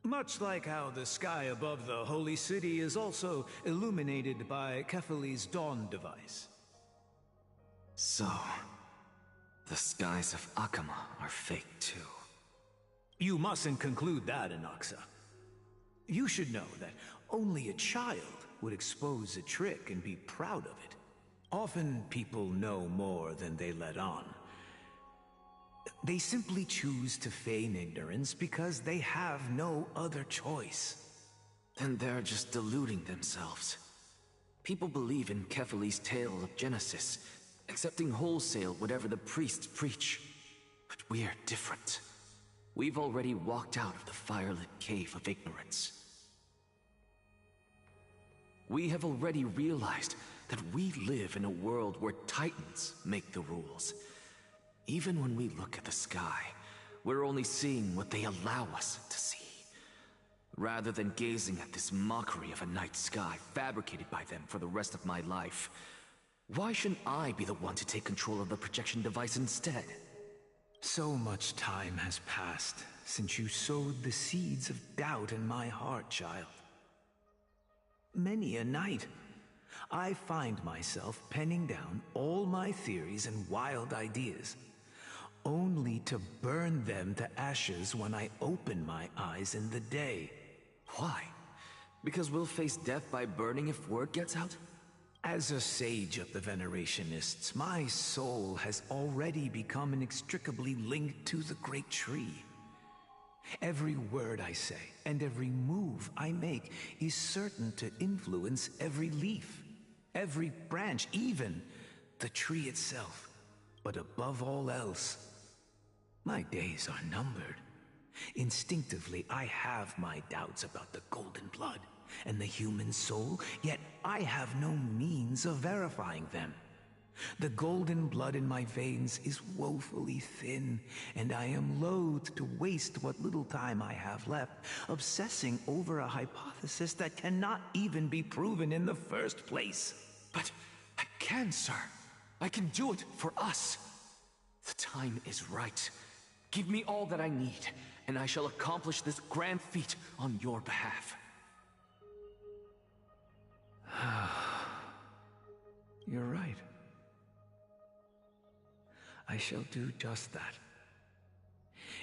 Much like how the sky above the Holy City is also illuminated by Kefali's dawn device. So, the skies of Akama are fake too. You mustn't conclude that, Anaxa. You should know that only a child would expose a trick and be proud of it. Often people know more than they let on. They simply choose to feign ignorance because they have no other choice. Then they're just deluding themselves. People believe in Kefali's tale of Genesis, accepting wholesale whatever the priests preach. But we're different. We've already walked out of the firelit cave of ignorance. We have already realized that we live in a world where Titans make the rules. Even when we look at the sky, we're only seeing what they allow us to see. Rather than gazing at this mockery of a night sky fabricated by them for the rest of my life, why shouldn't I be the one to take control of the projection device instead? So much time has passed since you sowed the seeds of doubt in my heart, child. Many a night, I find myself penning down all my theories and wild ideas, only to burn them to ashes when I open my eyes in the day. Why? Because we'll face death by burning if word gets out? As a sage of the Venerationists, my soul has already become inextricably linked to the great tree. Every word I say and every move I make is certain to influence every leaf, every branch, even the tree itself. But above all else, my days are numbered. Instinctively, I have my doubts about the golden blood and the human soul, yet I have no means of verifying them. The golden blood in my veins is woefully thin, and I am loath to waste what little time I have left obsessing over a hypothesis that cannot even be proven in the first place. But I can, sir. I can do it for us. The time is right. Give me all that I need, and I shall accomplish this grand feat on your behalf. You're right. I shall do just that.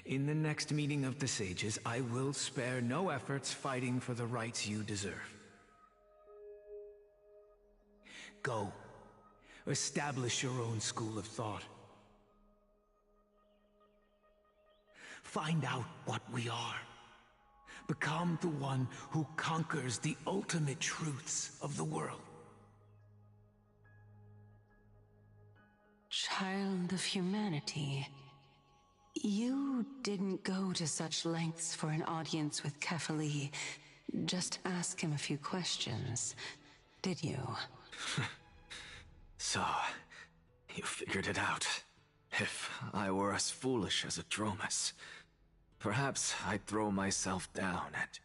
In the next meeting of the sages, I will spare no efforts fighting for the rights you deserve. Go. Establish your own school of thought. Find out what we are. Become the one who conquers the ultimate truths of the world. Child of humanity, you didn't go to such lengths for an audience with Kefali. Just ask him a few questions, did you? So, you figured it out. If I were as foolish as a Dromus, perhaps I'd throw myself down and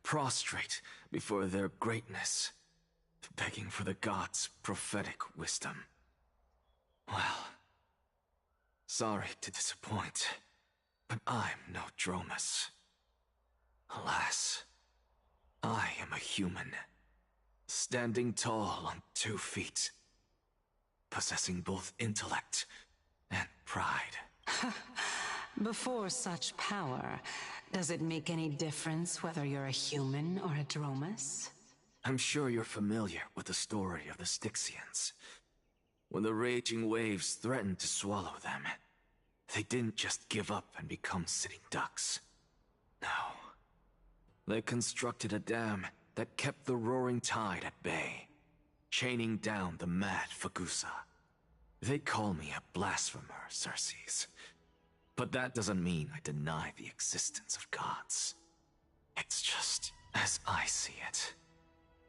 prostrate before their greatness, begging for the gods' prophetic wisdom. Well, sorry to disappoint, but I'm no Dromus. Alas, I am a human, standing tall on 2 feet, possessing both intellect and pride. Before such power, does it make any difference whether you're a human or a Dromus? I'm sure you're familiar with the story of the Styxians. When the raging waves threatened to swallow them, they didn't just give up and become sitting ducks. No. They constructed a dam that kept the roaring tide at bay, chaining down the mad Fagusa. They call me a blasphemer, Xerxes. But that doesn't mean I deny the existence of gods. It's just as I see it.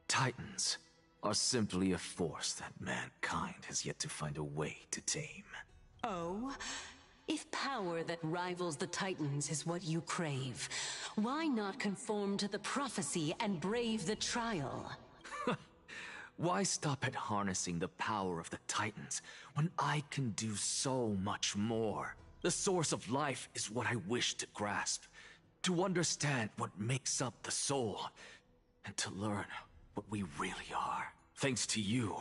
Titans are simply a force that mankind has yet to find a way to tame. Oh? If power that rivals the Titans is what you crave, why not conform to the prophecy and brave the trial? Why stop at harnessing the power of the Titans when I can do so much more? The source of life is what I wish to grasp, to understand what makes up the soul, and to learn what we really are. Thanks to you,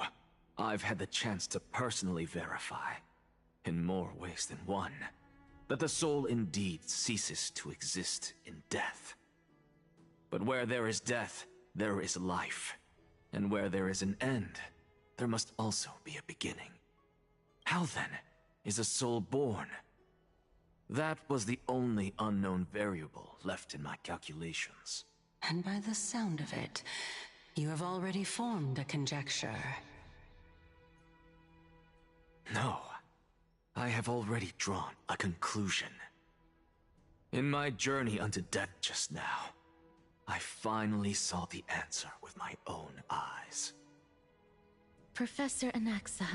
I've had the chance to personally verify, in more ways than one, that the soul indeed ceases to exist in death. But where there is death, there is life. And where there is an end, there must also be a beginning. How then is a soul born? That was the only unknown variable left in my calculations. And by the sound of it, you have already formed a conjecture. No, I have already drawn a conclusion. In my journey unto death just now, I finally saw the answer with my own eyes. Professor Anaxa,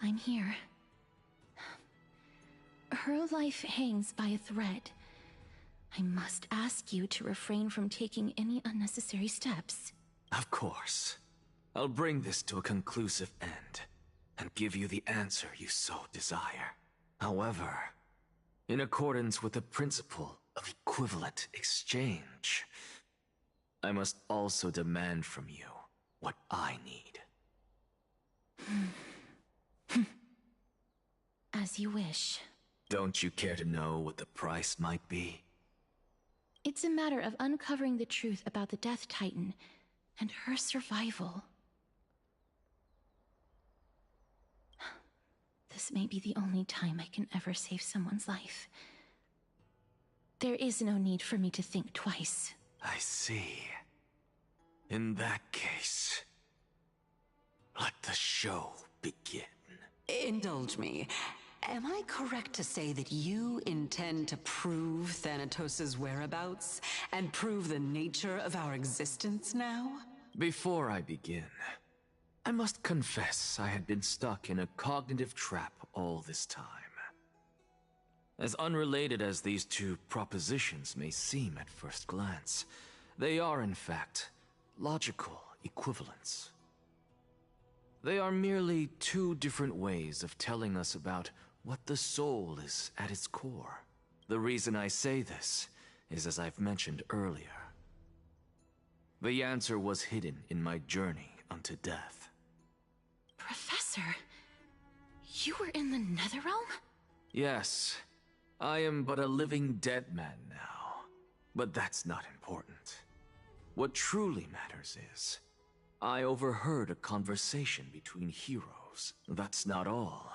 I'm here. Her life hangs by a thread. I must ask you to refrain from taking any unnecessary steps. Of course. I'll bring this to a conclusive end, and give you the answer you so desire. However, in accordance with the principle of equivalent exchange, I must also demand from you what I need. As you wish. Don't you care to know what the price might be? It's a matter of uncovering the truth about the Death Titan and her survival. This may be the only time I can ever save someone's life. There is no need for me to think twice. I see. In that case, let the show begin. Indulge me. Am I correct to say that you intend to prove Thanatos' whereabouts and prove the nature of our existence now? Before I begin, I must confess I had been stuck in a cognitive trap all this time. As unrelated as these two propositions may seem at first glance, they are in fact logical equivalents. They are merely two different ways of telling us about what the soul is at its core. The reason I say this is as I've mentioned earlier. The answer was hidden in my journey unto death. Professor, you were in the Netherrealm? Yes, I am but a living dead man now, but that's not important. What truly matters is, I overheard a conversation between heroes. That's not all.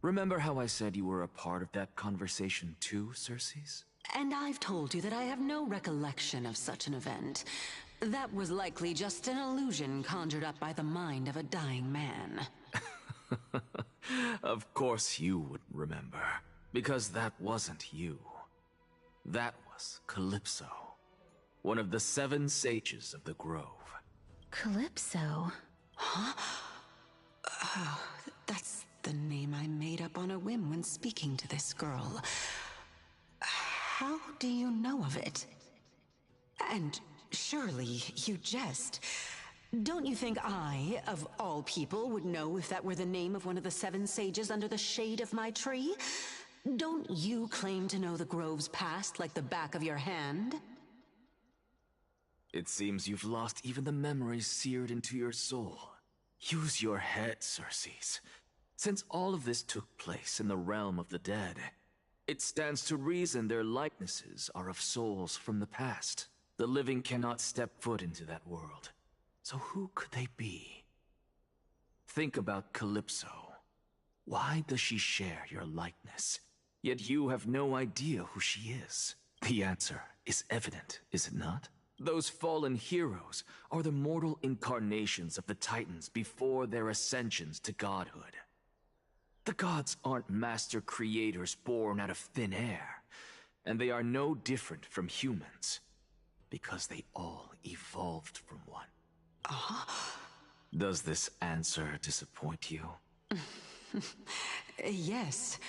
Remember how I said you were a part of that conversation too, Circes? And I've told you that I have no recollection of such an event. That was likely just an illusion conjured up by the mind of a dying man. Of course you would remember, because that wasn't you. That was Calypso, one of the 7 sages of the Grove. Calypso? Huh? Oh, that's the name I made up on a whim when speaking to this girl. How do you know of it? And surely you jest. Don't you think I, of all people, would know if that were the name of one of the 7 sages under the shade of my tree? Don't you claim to know the Grove's past like the back of your hand? It seems you've lost even the memories seared into your soul. Use your head, Circes. Since all of this took place in the realm of the dead, it stands to reason their likenesses are of souls from the past. The living cannot step foot into that world. So who could they be? Think about Calypso. Why does she share your likeness? Yet you have no idea who she is. The answer is evident, is it not? Those fallen heroes are the mortal incarnations of the Titans before their ascensions to godhood. The gods aren't master creators born out of thin air, and they are no different from humans, because they all evolved from one. Does this answer disappoint you? Yes,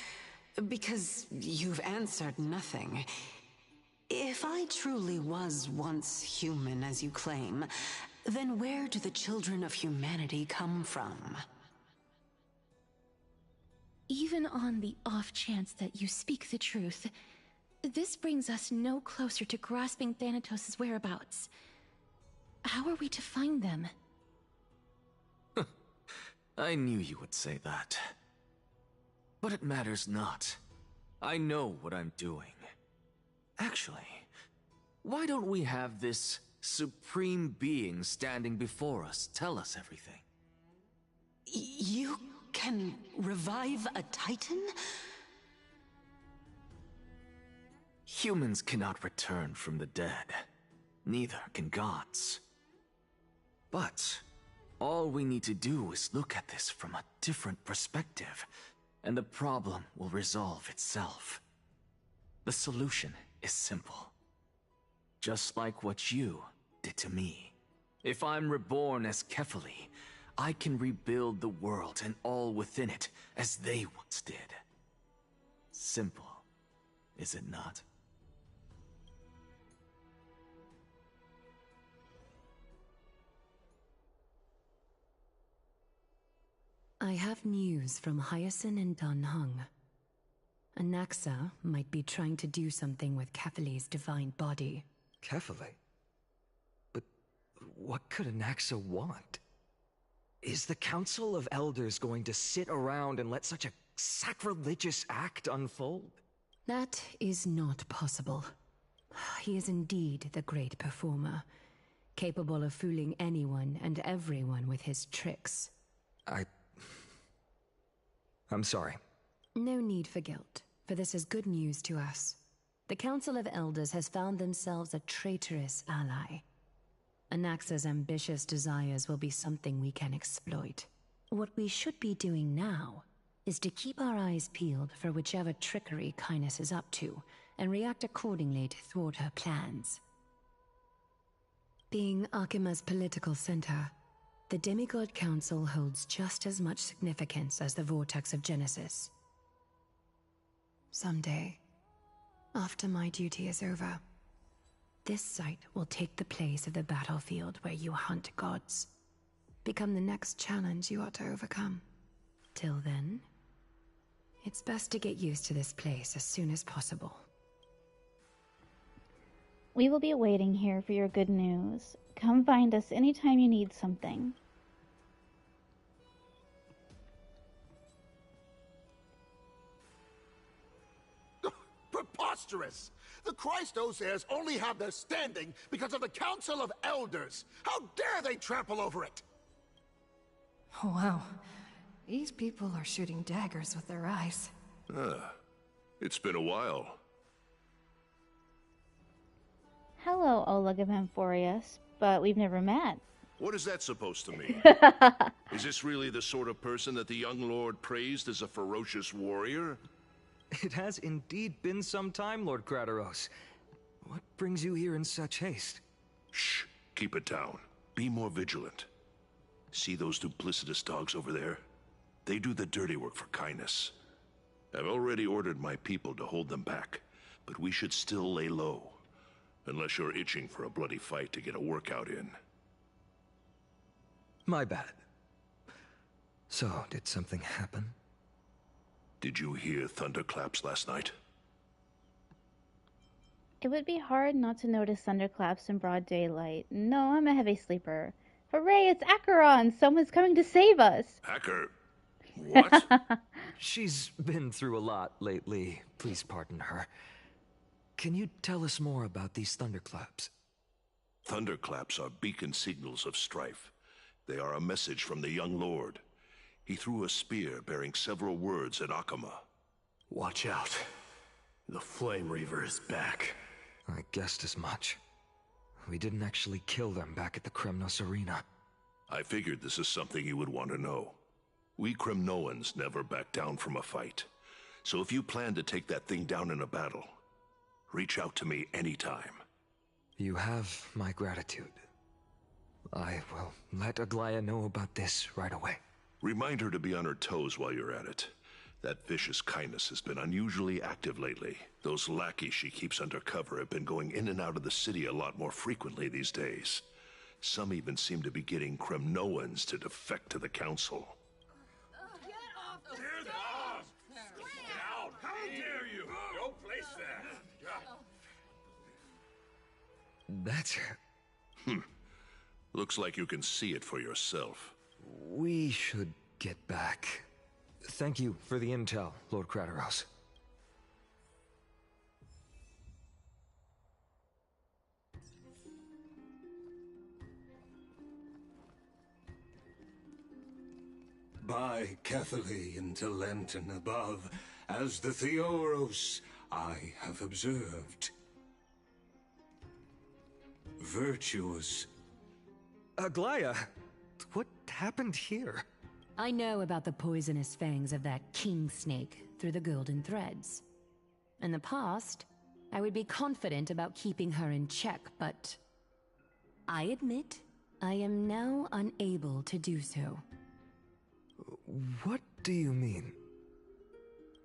because you've answered nothing. If I truly was once human, as you claim, then where do the children of humanity come from? Even on the off chance that you speak the truth, this brings us no closer to grasping Thanatos' whereabouts. How are we to find them? I knew you would say that. But it matters not. I know what I'm doing. Actually, why don't we have this supreme being standing before us tell us everything? You can revive a Titan? Humans cannot return from the dead. Neither can gods. But all we need to do is look at this from a different perspective, and the problem will resolve itself. The solution is simple. Just like what you did to me. If I'm reborn as Kefali, I can rebuild the world and all within it as they once did. Simple, is it not? I have news from Hyacinth and Dan Heng. Anaxa might be trying to do something with Kefali's divine body. Kefali? But what could Anaxa want? Is the Council of Elders going to sit around and let such a sacrilegious act unfold? That is not possible. He is indeed the great performer, capable of fooling anyone and everyone with his tricks. I'm sorry. No need for guilt, for this is good news to us. The Council of Elders has found themselves a traitorous ally. Anaxa's ambitious desires will be something we can exploit. What we should be doing now is to keep our eyes peeled for whichever trickery Kynus is up to, and react accordingly to thwart her plans. Being Akima's political center, The Demigod Council holds just as much significance as the Vortex of Genesis. Someday, after my duty is over, this site will take the place of the battlefield where you hunt gods. Become the next challenge you ought to overcome. Till then, it's best to get used to this place as soon as possible. We will be waiting here for your good news. Come find us anytime you need something. Preposterous! The Christos only have their standing because of the Council of Elders. How dare they trample over it? Oh, wow. These people are shooting daggers with their eyes. It's been a while. Hello, Oleg of Amphorius, but we've never met. What is that supposed to mean? Is this really the sort of person that the young lord praised as a ferocious warrior? It has indeed been some time, Lord Crateros. What brings you here in such haste? Shh, keep it down. Be more vigilant. See those duplicitous dogs over there? They do the dirty work for kindness. I've already ordered my people to hold them back, but we should still lay low. Unless you're itching for a bloody fight to get a workout in. My bad. So, did something happen? Did you hear thunderclaps last night? It would be hard not to notice thunderclaps in broad daylight. No, I'm a heavy sleeper. Hooray, it's Acheron! Someone's coming to save us! Hacker? What? She's been through a lot lately. Please pardon her. Can you tell us more about these thunderclaps? Thunderclaps are beacon signals of strife. They are a message from the young lord. He threw a spear bearing several words at Akama. Watch out. The Flame Reaver is back. I guessed as much. We didn't actually kill them back at the Kremnos Arena. I figured this is something you would want to know. We Kremnoans never back down from a fight. So if you plan to take that thing down in a battle, reach out to me anytime. You have my gratitude. I will let Aglaya know about this right away. Remind her to be on her toes while you're at it. That vicious kindness has been unusually active lately. Those lackeys she keeps under cover have been going in and out of the city a lot more frequently these days. Some even seem to be getting Kremnoans to defect to the council. Get off! Down! How dare you! Don't place that! That's... Looks like you can see it for yourself. We should get back. Thank you for the intel, Lord Crateros. By Catholic into Lenten above, as the Theoros I have observed. Virtuous. Aglaya, what happened here? I know about the poisonous fangs of that king snake through the golden threads. In the past, I would be confident about keeping her in check, but I admit I am now unable to do so. What do you mean?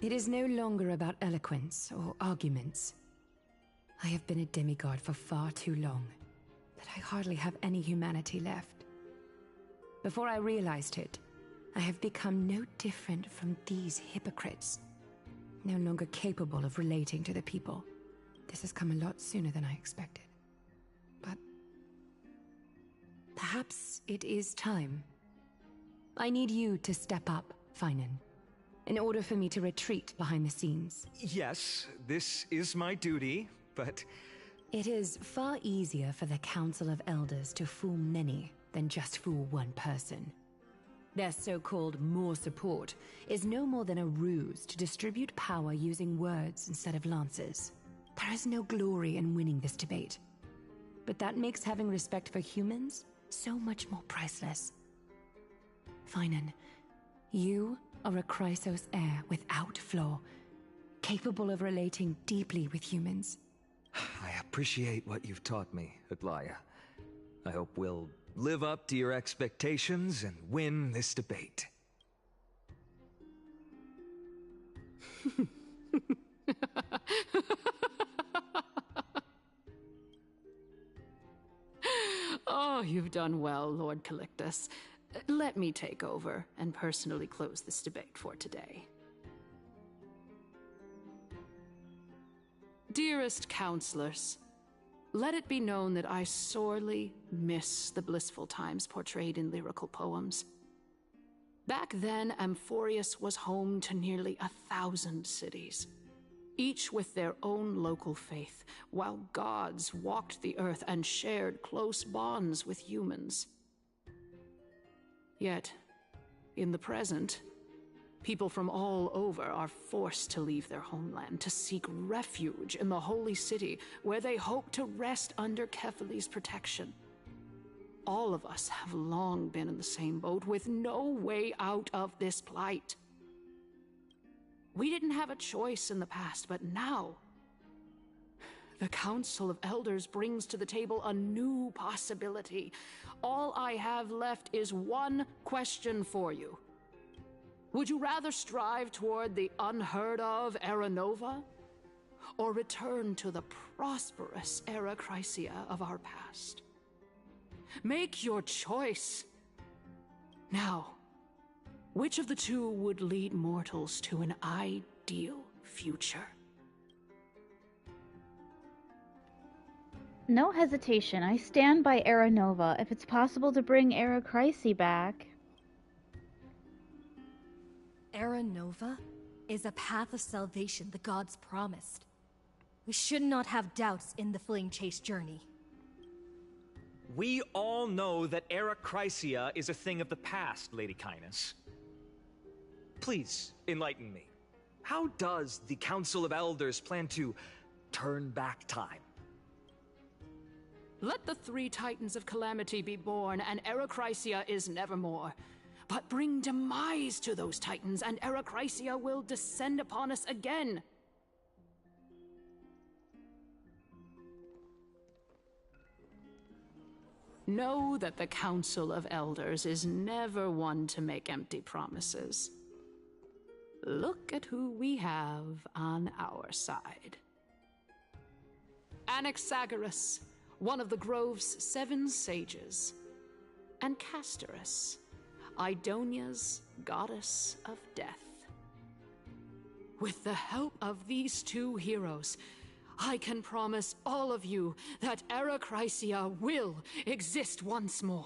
It is no longer about eloquence or arguments. I have been a demigod for far too long that I hardly have any humanity left. Before I realized it, I have become no different from these hypocrites, no longer capable of relating to the people. This has come a lot sooner than I expected. But perhaps it is time. I need you to step up, Finan, in order for me to retreat behind the scenes. Yes, this is my duty, but... It is far easier for the Council of Elders to fool many than just fool one person. Their so-called more support is no more than a ruse to distribute power using words instead of lances. There is no glory in winning this debate. But that makes having respect for humans so much more priceless. Finan, you are a Chrysos heir without flaw, capable of relating deeply with humans. I appreciate what you've taught me, Aglaya. I hope we'll live up to your expectations and win this debate. Oh, you've done well, Lord Calictus. Let me take over and personally close this debate for today. Dearest counselors, let it be known that I sorely miss the blissful times portrayed in lyrical poems. Back then, Amphorius was home to nearly 1,000 cities, each with their own local faith, while gods walked the earth and shared close bonds with humans. Yet, in the present, people from all over are forced to leave their homeland to seek refuge in the holy city, where they hope to rest under Kephali's protection. All of us have long been in the same boat, with no way out of this plight. We didn't have a choice in the past, but now, the Council of Elders brings to the table a new possibility. All I have left is one question for you. Would you rather strive toward the unheard of Era Nova, or return to the prosperous Era Chrysia of our past? Make your choice. Now, which of the two would lead mortals to an ideal future? No hesitation. I stand by Era Nova. If it's possible to bring Era Chrysi back. Era Nova is a path of salvation the gods promised. We should not have doubts in the Flame Chase journey. We all know that Era Chrysia is a thing of the past, Lady Kynus. Please, enlighten me. How does the Council of Elders plan to turn back time? Let the 3 Titans of Calamity be born, and Era Chrysia is nevermore. But bring demise to those Titans, and Era Chrysia will descend upon us again. Know that the Council of Elders is never one to make empty promises. Look at who we have on our side. Anaxagoras, one of the Grove's 7 sages, and Castorus, Idonia's goddess of death. With the help of these 2 heroes, I can promise all of you that Era Chrysia will exist once more.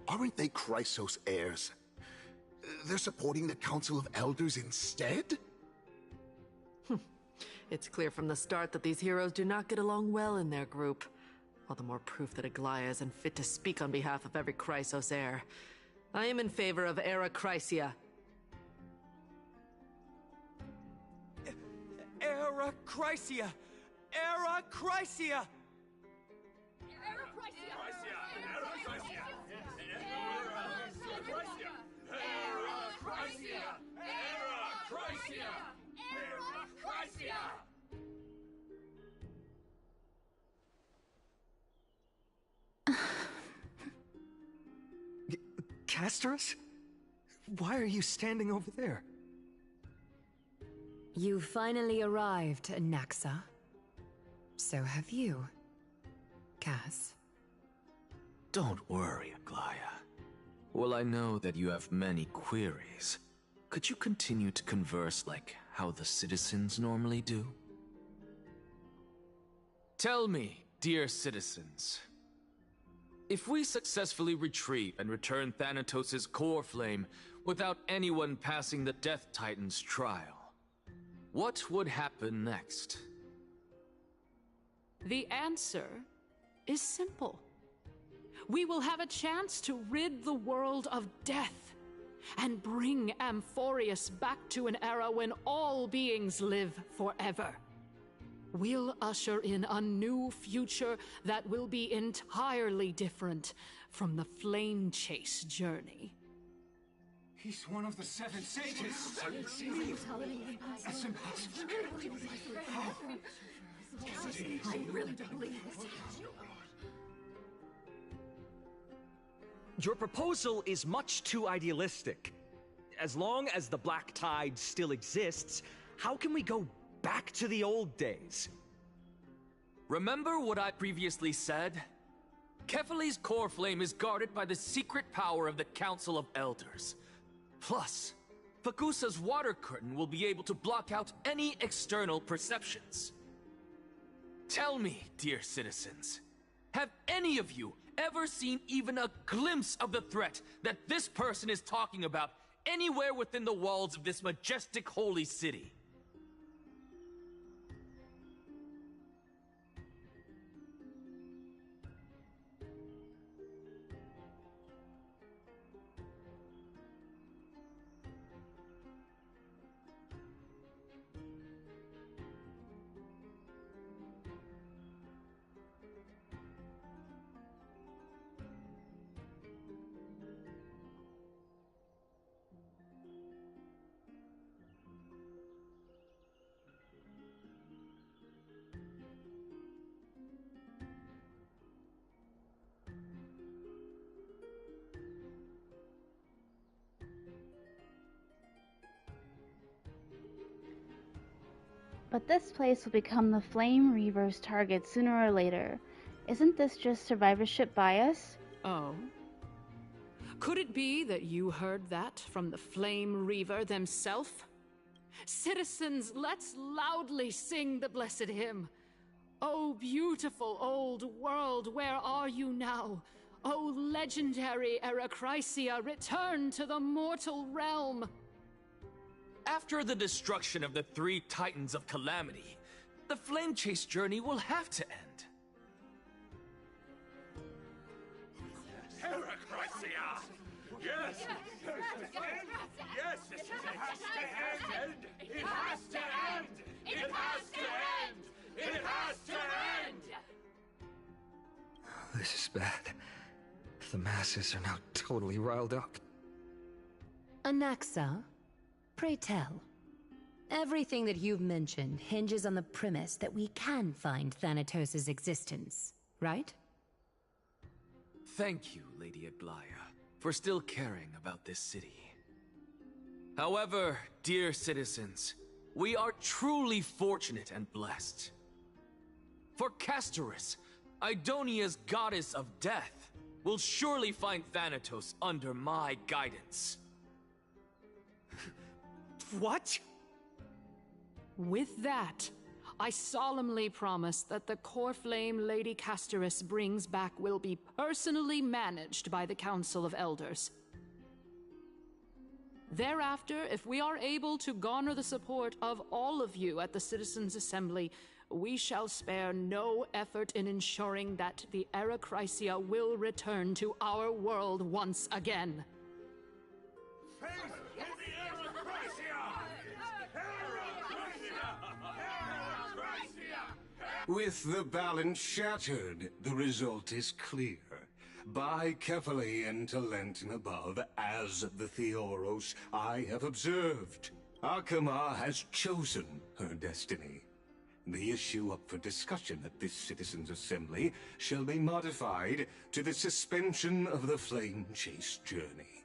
Aren't they Chrysos heirs? They're supporting the Council of Elders instead? It's clear from the start that these heroes do not get along well in their group. All the more proof that Aglaya isn't fit to speak on behalf of every Chrysos heir. I am in favor of Era Chrysia. Era Chrysia! Era Chrysia! Era Chrysia! Era Chrysia! Era Chrysia! Era Chrysia! Era Chrysia! Castorus? Why are you standing over there? You finally arrived, Naxa. So have you, Cass. Don't worry, Aglaya. Well, I know that you have many queries. Could you continue to converse like how the citizens normally do? Tell me, dear citizens, if we successfully retreat and return Thanatos' core flame without anyone passing the Death Titan's trial, what would happen next? The answer is simple. We will have a chance to rid the world of death and bring Amphorius back to an era when all beings live forever. We'll usher in a new future that will be entirely different from the Flame Chase journey. He's one of the 7 sages. 7 sages? That's impossible. I really don't believe it. Your proposal is much too idealistic. As long as the Black Tide still exists, how can we go back to the old days? Remember what I previously said? Kefali's core flame is guarded by the secret power of the Council of Elders. Plus, Fagusa's water curtain will be able to block out any external perceptions. Tell me, dear citizens, have any of you ever seen even a glimpse of the threat that this person is talking about anywhere within the walls of this majestic holy city? But this place will become the Flame Reaver's target sooner or later. Isn't this just survivorship bias? Oh? Could it be that you heard that from the Flame Reaver themselves? Citizens, let's loudly sing the blessed hymn. Oh, beautiful old world, where are you now? Oh, legendary Erechrysia, return to the mortal realm! After the destruction of the 3 Titans of Calamity, the Flame Chase journey will have to end. Erechrysia! Yes! Yes! It has to end! It has to end! It has to end! It has to end! This is bad. The masses are now totally riled up. Anaxa, pray tell. Everything that you've mentioned hinges on the premise that we can find Thanatos' existence, right? Thank you, Lady Aglaya, for still caring about this city. However, dear citizens, we are truly fortunate and blessed. For Castorus, Idonia's goddess of death, will surely find Thanatos under my guidance. What? With that, I solemnly promise that the core flame Lady Castorus brings back will be personally managed by the Council of Elders. Thereafter, if we are able to garner the support of all of you at the Citizens' Assembly, we shall spare no effort in ensuring that the Erechrysia will return to our world once again. With the balance shattered, the result is clear. By Kefali and Talent above, as the Theoros I have observed, Akama has chosen her destiny. The issue up for discussion at this Citizens' Assembly shall be modified to the suspension of the Flame Chase journey.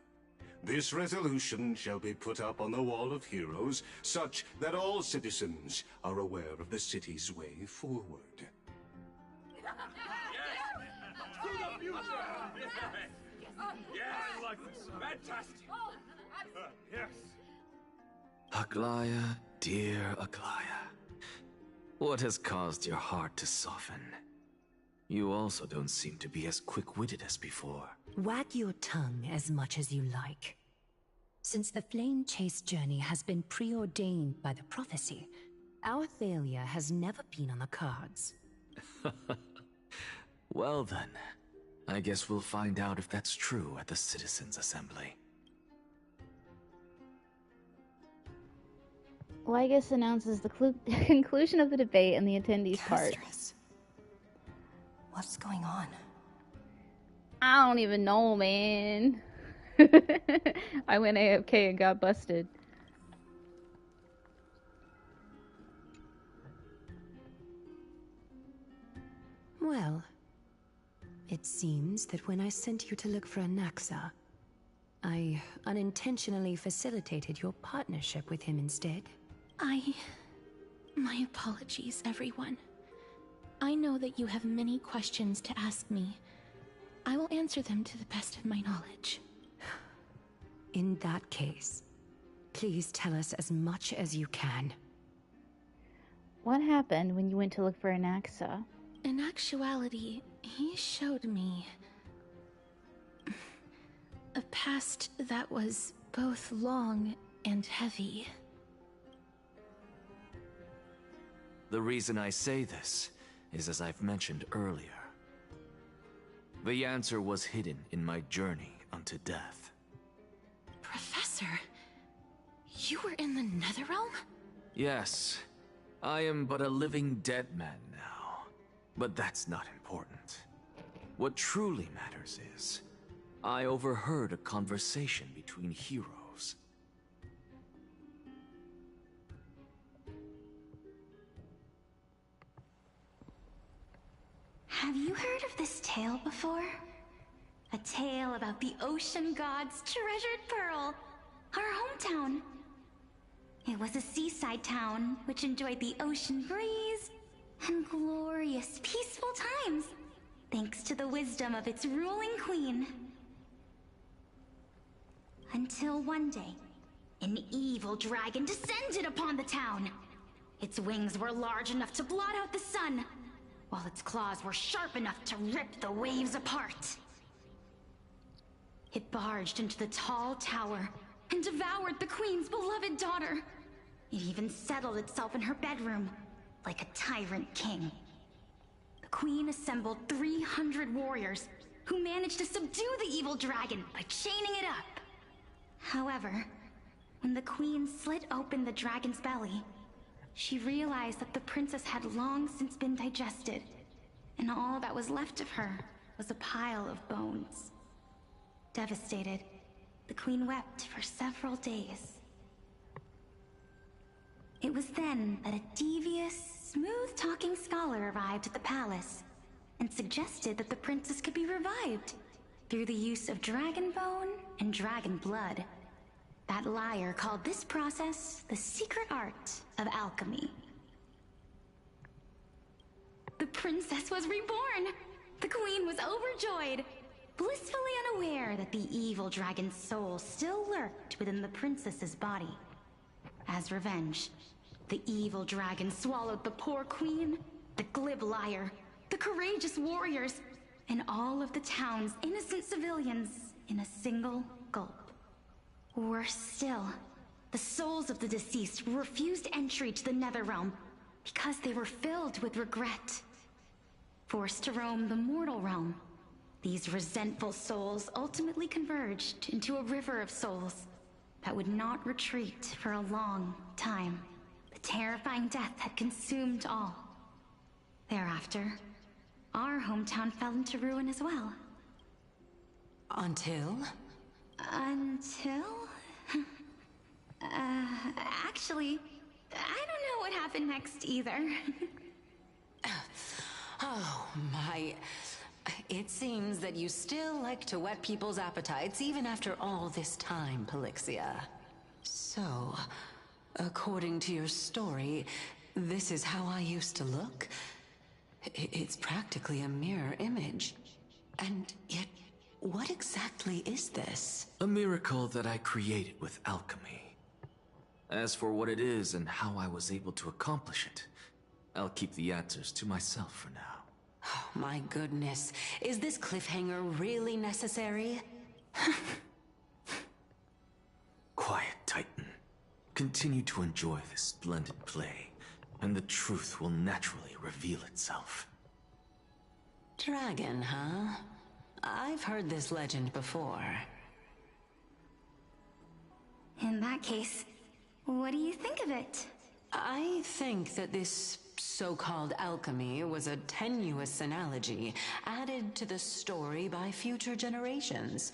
This resolution shall be put up on the Wall of Heroes, such that all citizens are aware of the city's way forward. Yeah, I like this. Fantastic. Yes. Aglaya, dear Aglaya, what has caused your heart to soften? You also don't seem to be as quick-witted as before. Wag your tongue as much as you like. Since the Flame Chase journey has been preordained by the prophecy, our failure has never been on the cards. Well then, I guess we'll find out if that's true at the Citizens' Assembly. Lygus announces the conclusion of the debate and the attendees part. What's going on? I don't even know, man. I went AFK and got busted. Well, it seems that when I sent you to look for Anaxa, I unintentionally facilitated your partnership with him instead. My apologies, everyone. I know that you have many questions to ask me. I will answer them to the best of my knowledge. In that case, please tell us as much as you can. What happened when you went to look for Anaxa? In actuality, he showed me a past that was both long and heavy. The reason I say this is as I've mentioned earlier. The answer was hidden in my journey unto death. Professor, you were in the Netherrealm? Yes, I am but a living dead man now. But that's not important. What truly matters is, I overheard a conversation between heroes. Have you heard of this tale before? A tale about the ocean god's treasured pearl, our hometown. It was a seaside town which enjoyed the ocean breeze and glorious, peaceful times, thanks to the wisdom of its ruling queen. Until one day, an evil dragon descended upon the town. Its wings were large enough to blot out the sun, while its claws were sharp enough to rip the waves apart. It barged into the tall tower and devoured the queen's beloved daughter. It even settled itself in her bedroom, like a tyrant king. The queen assembled 300 warriors who managed to subdue the evil dragon by chaining it up. However, when the queen slit open the dragon's belly, she realized that the princess had long since been digested, and all that was left of her was a pile of bones. Devastated, the queen wept for several days. It was then that a devious, smooth-talking scholar arrived at the palace and suggested that the princess could be revived through the use of dragon bone and dragon blood. That liar called this process the secret art of alchemy. The princess was reborn! The queen was overjoyed, blissfully unaware that the evil dragon's soul still lurked within the princess's body. As revenge, the evil dragon swallowed the poor queen, the glib liar, the courageous warriors, and all of the town's innocent civilians in a single gulp. Worse still, the souls of the deceased refused entry to the Netherrealm because they were filled with regret. Forced to roam the mortal realm, these resentful souls ultimately converged into a river of souls that would not retreat for a long time. The terrifying death had consumed all. Thereafter, our hometown fell into ruin as well. Until? Actually, I don't know what happened next either. Oh, my... It seems that you still like to whet people's appetites even after all this time, Pelixia. So, according to your story, this is how I used to look? It's practically a mirror image. And yet, what exactly is this? A miracle that I created with alchemy. As for what it is and how I was able to accomplish it, I'll keep the answers to myself for now. Oh, my goodness. Is this cliffhanger really necessary? Quiet, Titan. Continue to enjoy this splendid play, and the truth will naturally reveal itself. Dragon, huh? I've heard this legend before. In that case, what do you think of it? I think that this so-called alchemy was a tenuous analogy added to the story by future generations.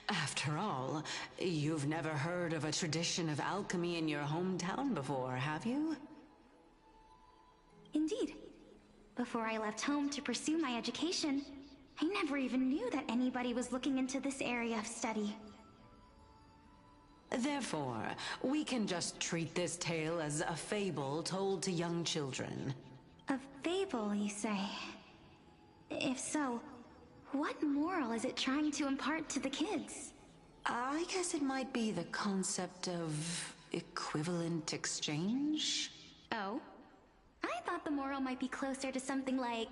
After all, you've never heard of a tradition of alchemy in your hometown before, have you? Indeed. Before I left home to pursue my education, I never even knew that anybody was looking into this area of study. Therefore, we can just treat this tale as a fable told to young children. A fable, you say? If so, what moral is it trying to impart to the kids? I guess it might be the concept of equivalent exchange? Oh? I thought the moral might be closer to something like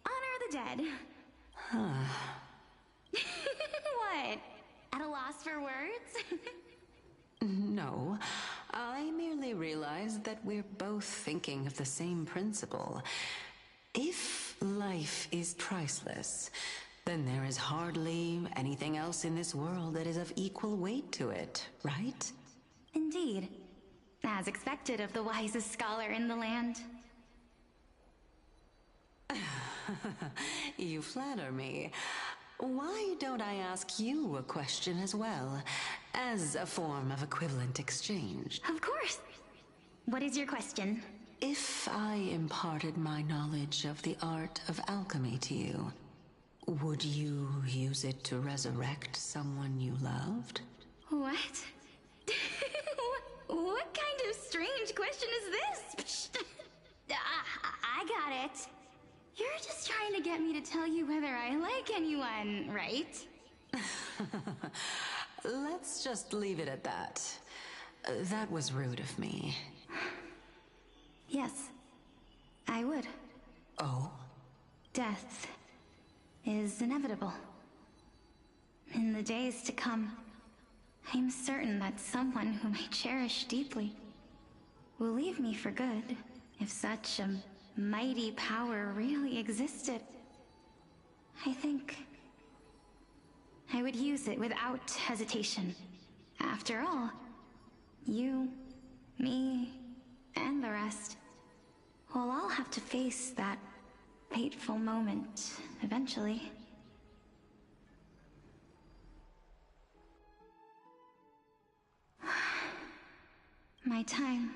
honor the dead. Huh. What? At a loss for words? No, I merely realized that we're both thinking of the same principle. If life is priceless, then there is hardly anything else in this world that is of equal weight to it, right? Indeed. As expected of the wisest scholar in the land. You flatter me. Why don't I ask you a question as well, as a form of equivalent exchange? Of course. What is your question? If I imparted my knowledge of the art of alchemy to you, would you use it to resurrect someone you loved? What? What kind of strange question is this? I got it. You're just trying to get me to tell you whether I like anyone, right? Let's just leave it at that. That was rude of me. Yes, I would. Oh? Death is inevitable. In the days to come, I'm certain that someone whom I cherish deeply will leave me for good, if such a mighty power really existed. I think I would use it without hesitation. After all, you, me, and the rest will all have to face that fateful moment eventually. My time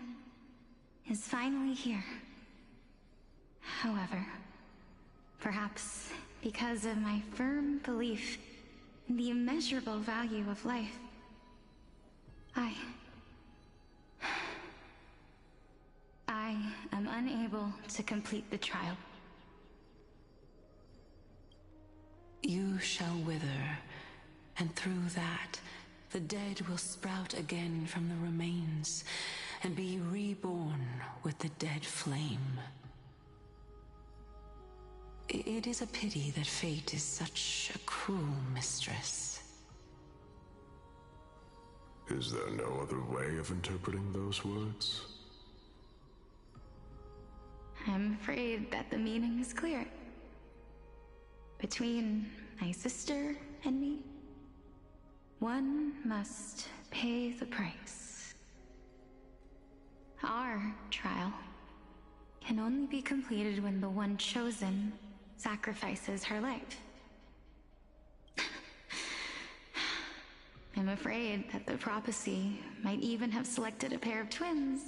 is finally here. However, perhaps because of my firm belief in the immeasurable value of life, I am unable to complete the trial. You shall wither, and through that, the dead will sprout again from the remains, and be reborn with the dead flame. It is a pity that fate is such a cruel mistress. Is there no other way of interpreting those words? I'm afraid that the meaning is clear. Between my sister and me, one must pay the price. Our trial can only be completed when the one chosen sacrifices her life. I'm afraid that the prophecy might even have selected a pair of twins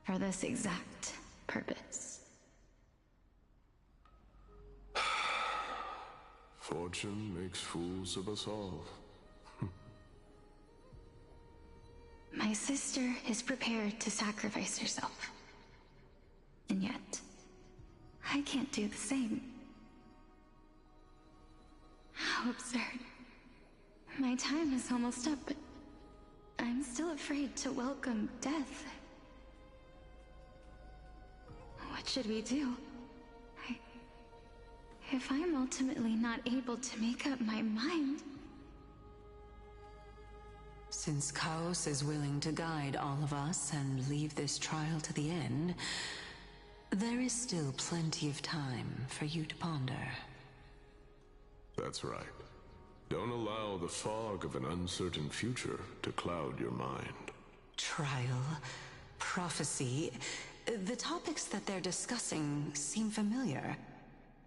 for this exact purpose. Fortune makes fools of us all. My sister is prepared to sacrifice herself. And yet, I can't do the same. How absurd. My time is almost up, but I'm still afraid to welcome death. What should we do? If I'm ultimately not able to make up my mind... Since Chaos is willing to guide all of us and leave this trial to the end, there is still plenty of time for you to ponder. That's right. Don't allow the fog of an uncertain future to cloud your mind. Trial, prophecy, the topics that they're discussing seem familiar.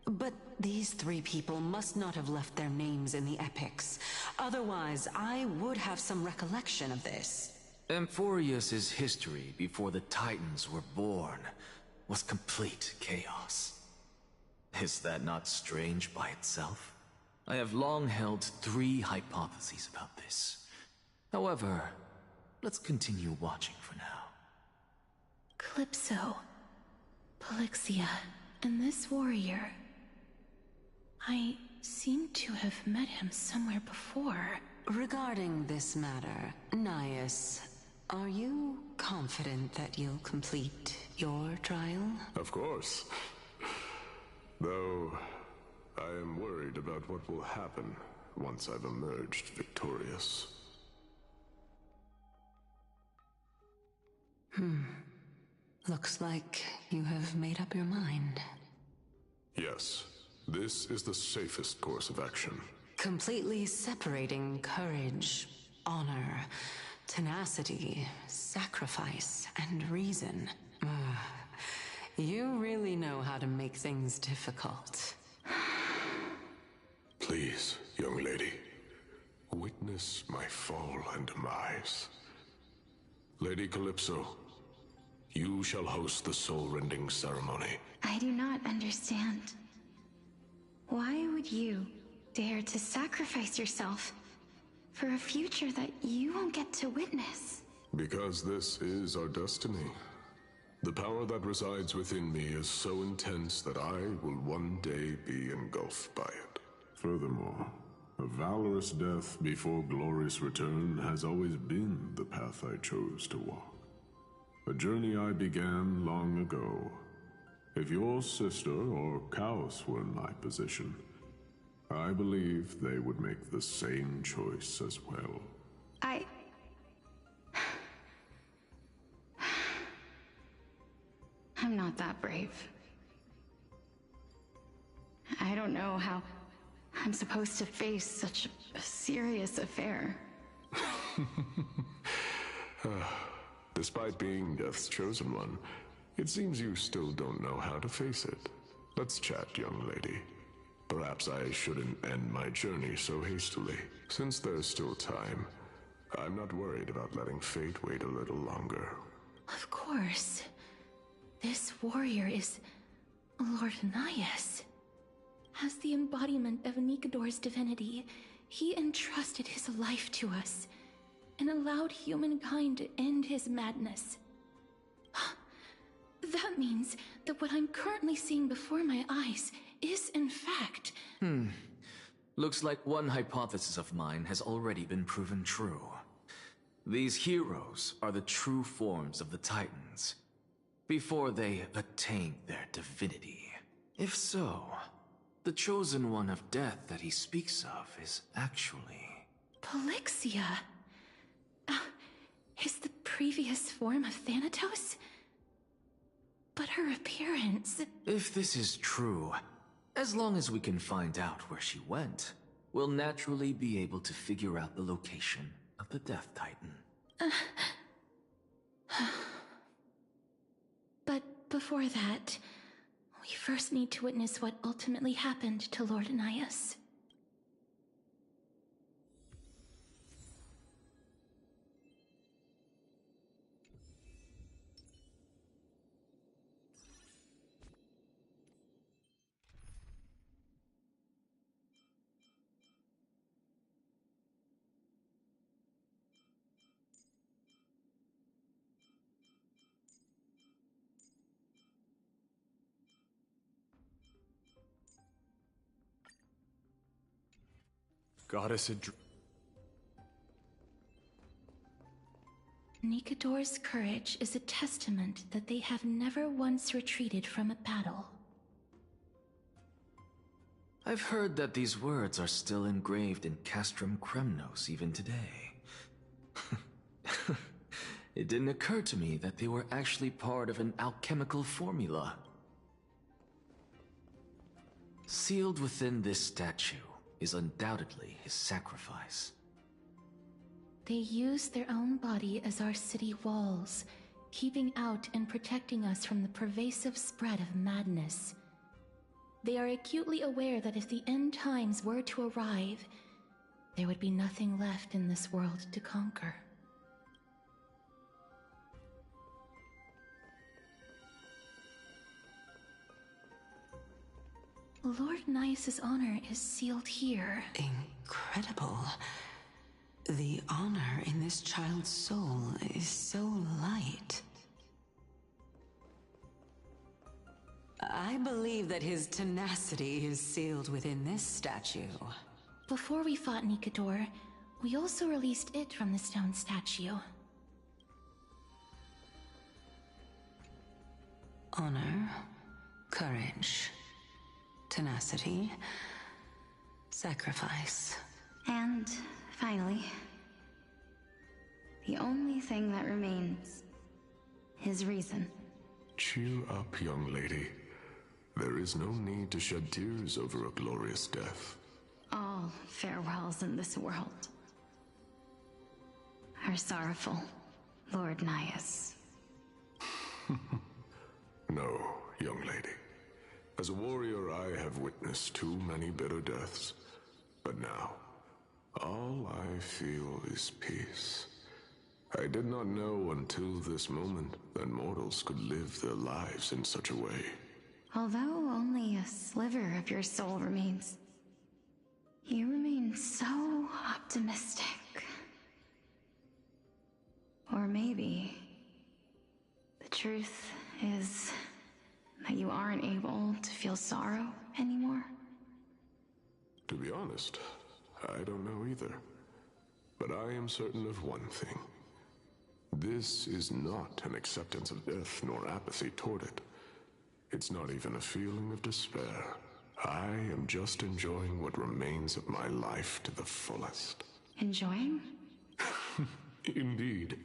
But these three people must not have left their names in the epics. Otherwise, I would have some recollection of this. Amphorius is history before the Titans were born. was complete chaos. Is that not strange by itself? I have long held 3 hypotheses about this. However, let's continue watching for now. Calypso, Polixia, and this warrior. I seem to have met him somewhere before. Regarding this matter, Nias, are you confident that you'll complete your trial? Of course. Though, I am worried about what will happen once I've emerged victorious. Looks like you have made up your mind. Yes, this is the safest course of action. Completely separating courage, honor, tenacity, sacrifice, and reason. You really know how to make things difficult. Please, young lady, witness my fall and demise. Lady Calypso, you shall host the soul-rending ceremony. I do not understand. Why would you dare to sacrifice yourself for a future that you won't get to witness? Because this is our destiny. The power that resides within me is so intense that I will one day be engulfed by it. Furthermore, a valorous death before glorious return has always been the path I chose to walk. A journey I began long ago. If your sister or Kaos were in my position, I believe they would make the same choice as well. I'm not that brave. I don't know how I'm supposed to face such a serious affair. Despite being Death's chosen one, it seems you still don't know how to face it. Let's chat, young lady. Perhaps I shouldn't end my journey so hastily. Since there's still time, I'm not worried about letting fate wait a little longer. Of course. This warrior is Lord Nias. As the embodiment of Nikador's divinity, he entrusted his life to us and allowed humankind to end his madness. That means that what I'm currently seeing before my eyes is in fact... Looks like one hypothesis of mine has already been proven true. These heroes are the true forms of the Titans, before they attained their divinity. If so, the chosen one of death that he speaks of is actually... Polixia? Is the previous form of Thanatos? But her appearance... If this is true, as long as we can find out where she went, we'll naturally be able to figure out the location of the Death Titan. But before that, we first need to witness what ultimately happened to Lord Nias. Goddess Nikador's courage is a testament that they have never once retreated from a battle. I've heard that these words are still engraved in Castrum Kremnos even today. It didn't occur to me that they were actually part of an alchemical formula. Sealed within this statue is undoubtedly his sacrifice. They use their own body as our city walls, keeping out and protecting us from the pervasive spread of madness. They are acutely aware that if the end times were to arrive, there would be nothing left in this world to conquer. Lord Nias's honor is sealed here. Incredible. The honor in this child's soul is so light. I believe that his tenacity is sealed within this statue. Before we fought Nikador, we also released it from the stone statue. Honor, courage, tenacity, sacrifice. And finally, the only thing that remains is reason. Cheer up, young lady. There is no need to shed tears over a glorious death. All farewells in this world are sorrowful, Lord Nias. No, young lady. As a warrior, I have witnessed too many bitter deaths. But now, all I feel is peace. I did not know until this moment that mortals could live their lives in such a way. Although only a sliver of your soul remains, you remain so optimistic. Or maybe the truth is that you aren't able to feel sorrow anymore. To be honest, I don't know either. But I am certain of one thing. This is not an acceptance of death nor apathy toward it. It's not even a feeling of despair. I am just enjoying what remains of my life to the fullest. Enjoying? Indeed.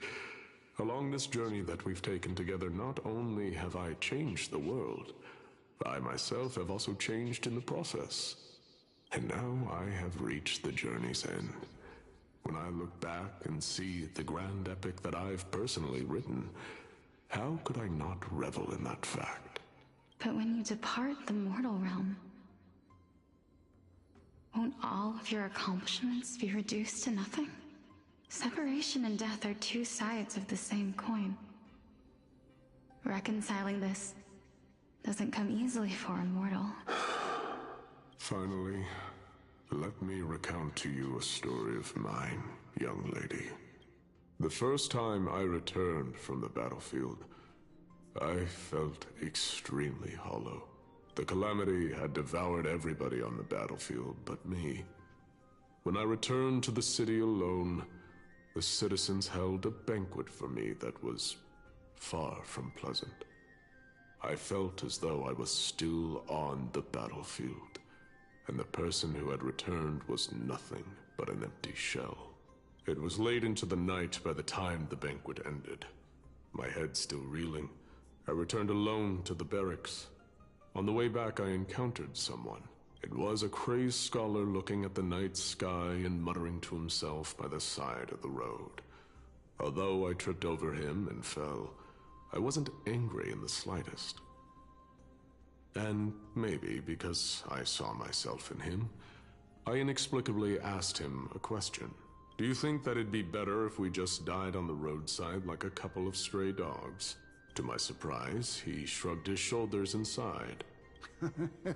Along this journey that we've taken together, not only have I changed the world, I myself have also changed in the process. And now I have reached the journey's end. When I look back and see the grand epic that I've personally written, how could I not revel in that fact? But when you depart the mortal realm, won't all of your accomplishments be reduced to nothing? Separation and death are two sides of the same coin. Reconciling this doesn't come easily for a mortal. Finally, let me recount to you a story of mine, young lady. The first time I returned from the battlefield, I felt extremely hollow. The calamity had devoured everybody on the battlefield but me. When I returned to the city alone, the citizens held a banquet for me that was far from pleasant. I felt as though I was still on the battlefield, and the person who had returned was nothing but an empty shell. It was late into the night by the time the banquet ended. My head still reeling, I returned alone to the barracks. On the way back, I encountered someone. It was a crazed scholar looking at the night sky and muttering to himself by the side of the road. Although I tripped over him and fell, I wasn't angry in the slightest. And maybe because I saw myself in him, I inexplicably asked him a question. Do you think that it'd be better if we just died on the roadside like a couple of stray dogs? To my surprise, he shrugged his shoulders and sighed.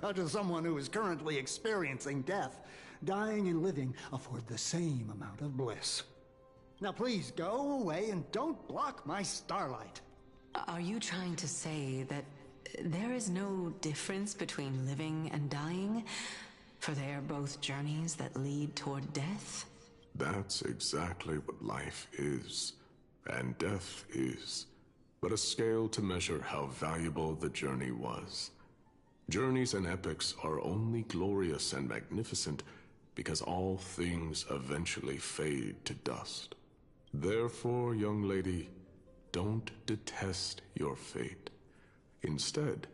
How does someone who is currently experiencing death, dying and living, afford the same amount of bliss? Now please go away and don't block my starlight. Are you trying to say that there is no difference between living and dying? For they are both journeys that lead toward death? That's exactly what life is, and death is, but a scale to measure how valuable the journey was. Journeys and epics are only glorious and magnificent because all things eventually fade to dust. Therefore, young lady, don't detest your fate. Instead,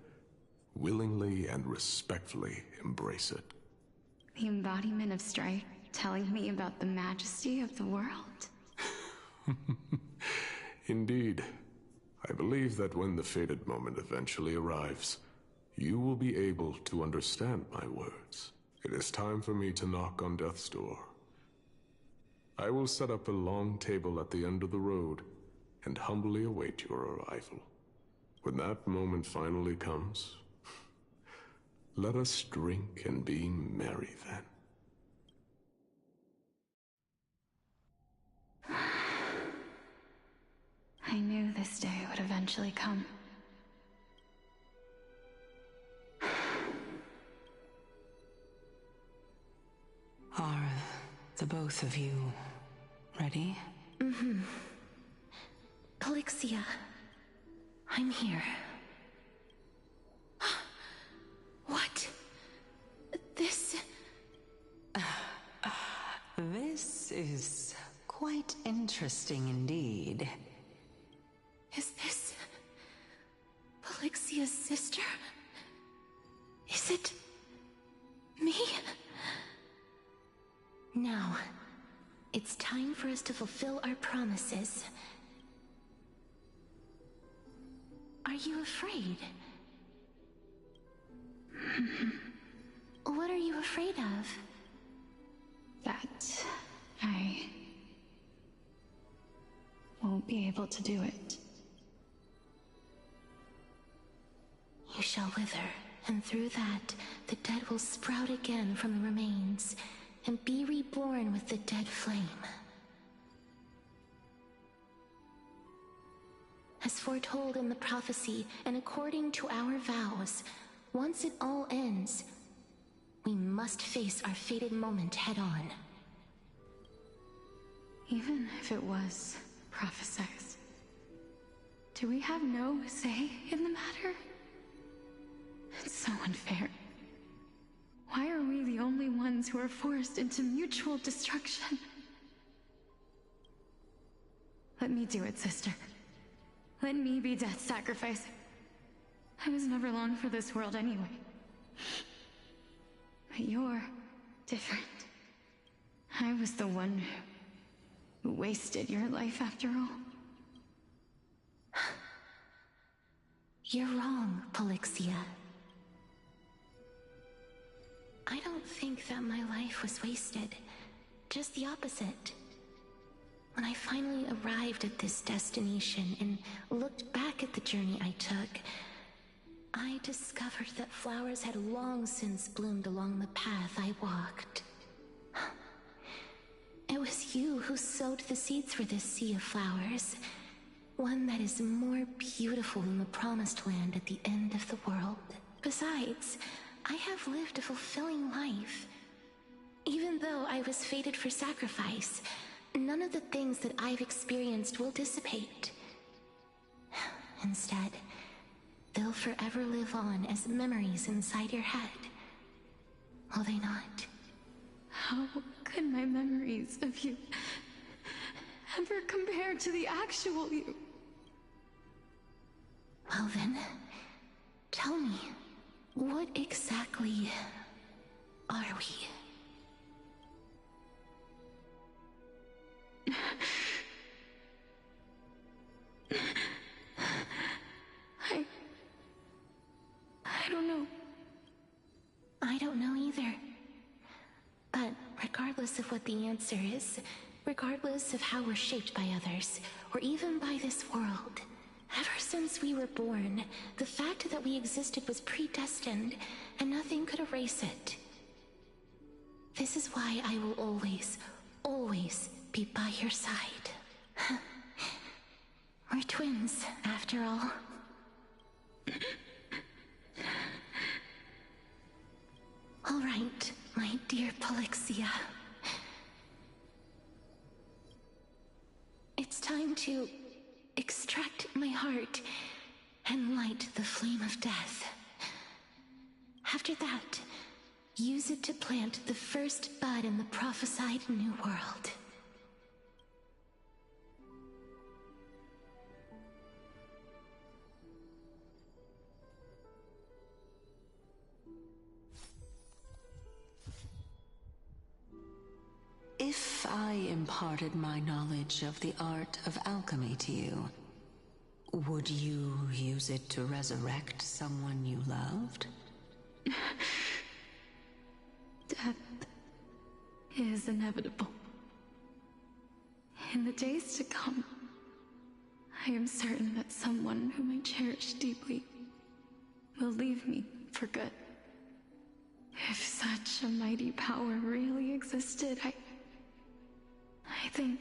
willingly and respectfully embrace it. The embodiment of strife telling me about the majesty of the world. Indeed. I believe that when the fated moment eventually arrives, you will be able to understand my words. It is time for me to knock on death's door. I will set up a long table at the end of the road and humbly await your arrival. When that moment finally comes, Let us drink and be merry then. I knew this day would eventually come. Are the both of you ready? Mm-hmm. Polixia, I'm here. What? This... This is quite interesting indeed. Is this... Polixia's sister? Is it... me? Now, it's time for us to fulfill our promises. Are you afraid? What are you afraid of? That I won't be able to do it. You shall wither, and through that, the dead will sprout again from the remains, and be reborn with the dead flame. As foretold in the prophecy, and according to our vows, once it all ends, we must face our fated moment head-on. Even if it was prophesized, do we have no say in the matter? It's so unfair. Why are we the only ones who are forced into mutual destruction? Let me do it, sister. Let me be death's sacrifice. I was never long for this world anyway. But you're different. I was the one who wasted your life after all. You're wrong, Polixia. I don't think that my life was wasted. Just the opposite. When I finally arrived at this destination and looked back at the journey I took, I discovered that flowers had long since bloomed along the path I walked. It was you who sowed the seeds for this sea of flowers, one that is more beautiful than the promised land at the end of the world. Besides, I have lived a fulfilling life. Even though I was fated for sacrifice, none of the things that I've experienced will dissipate. Instead, they'll forever live on as memories inside your head. Will they not? How could my memories of you ever compare to the actual you? Well then, tell me, what exactly are we? I don't know. I don't know either. But regardless of what the answer is, regardless of how we're shaped by others, or even by this world, ever since we were born, the fact that we existed was predestined, and nothing could erase it. This is why I will always, always be by your side. We're twins, after all. All right, my dear Polixia. It's time to extract my heart and light the flame of death. After that, use it to plant the first bud in the prophesied new world. If I imparted my knowledge of the art of alchemy to you, would you use it to resurrect someone you loved? Death is inevitable. In the days to come, I am certain that someone whom I cherish deeply will leave me for good. If such a mighty power really existed, I think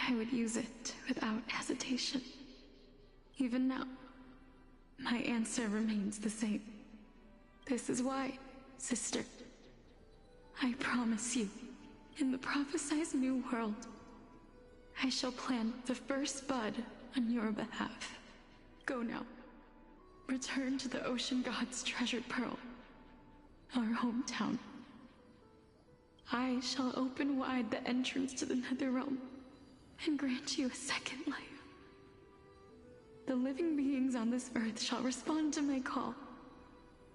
I would use it without hesitation. Even now, my answer remains the same. This is why, sister, I promise you, in the prophesized new world, I shall plant the first bud on your behalf. Go now. Return to the ocean god's treasured pearl, our hometown. I shall open wide the entrance to the Netherrealm and grant you a second life. The living beings on this earth shall respond to my call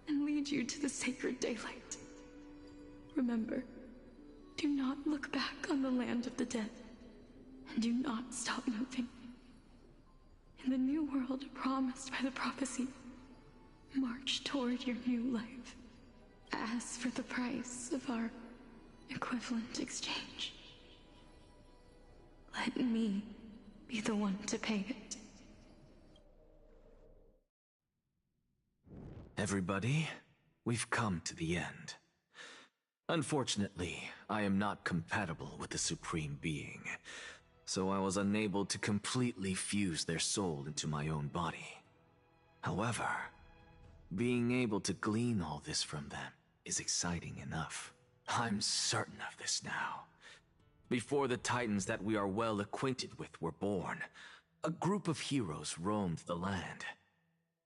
and lead you to the sacred daylight. Remember, do not look back on the land of the dead, and do not stop moving. In the new world promised by the prophecy, march toward your new life. As for the price of our equivalent exchange, let me be the one to pay it. Everybody, we've come to the end. Unfortunately, I am not compatible with the Supreme Being, so I was unable to completely fuse their soul into my own body. However, being able to glean all this from them is exciting enough. I'm certain of this now. Before the Titans that we are well acquainted with were born, a group of heroes roamed the land.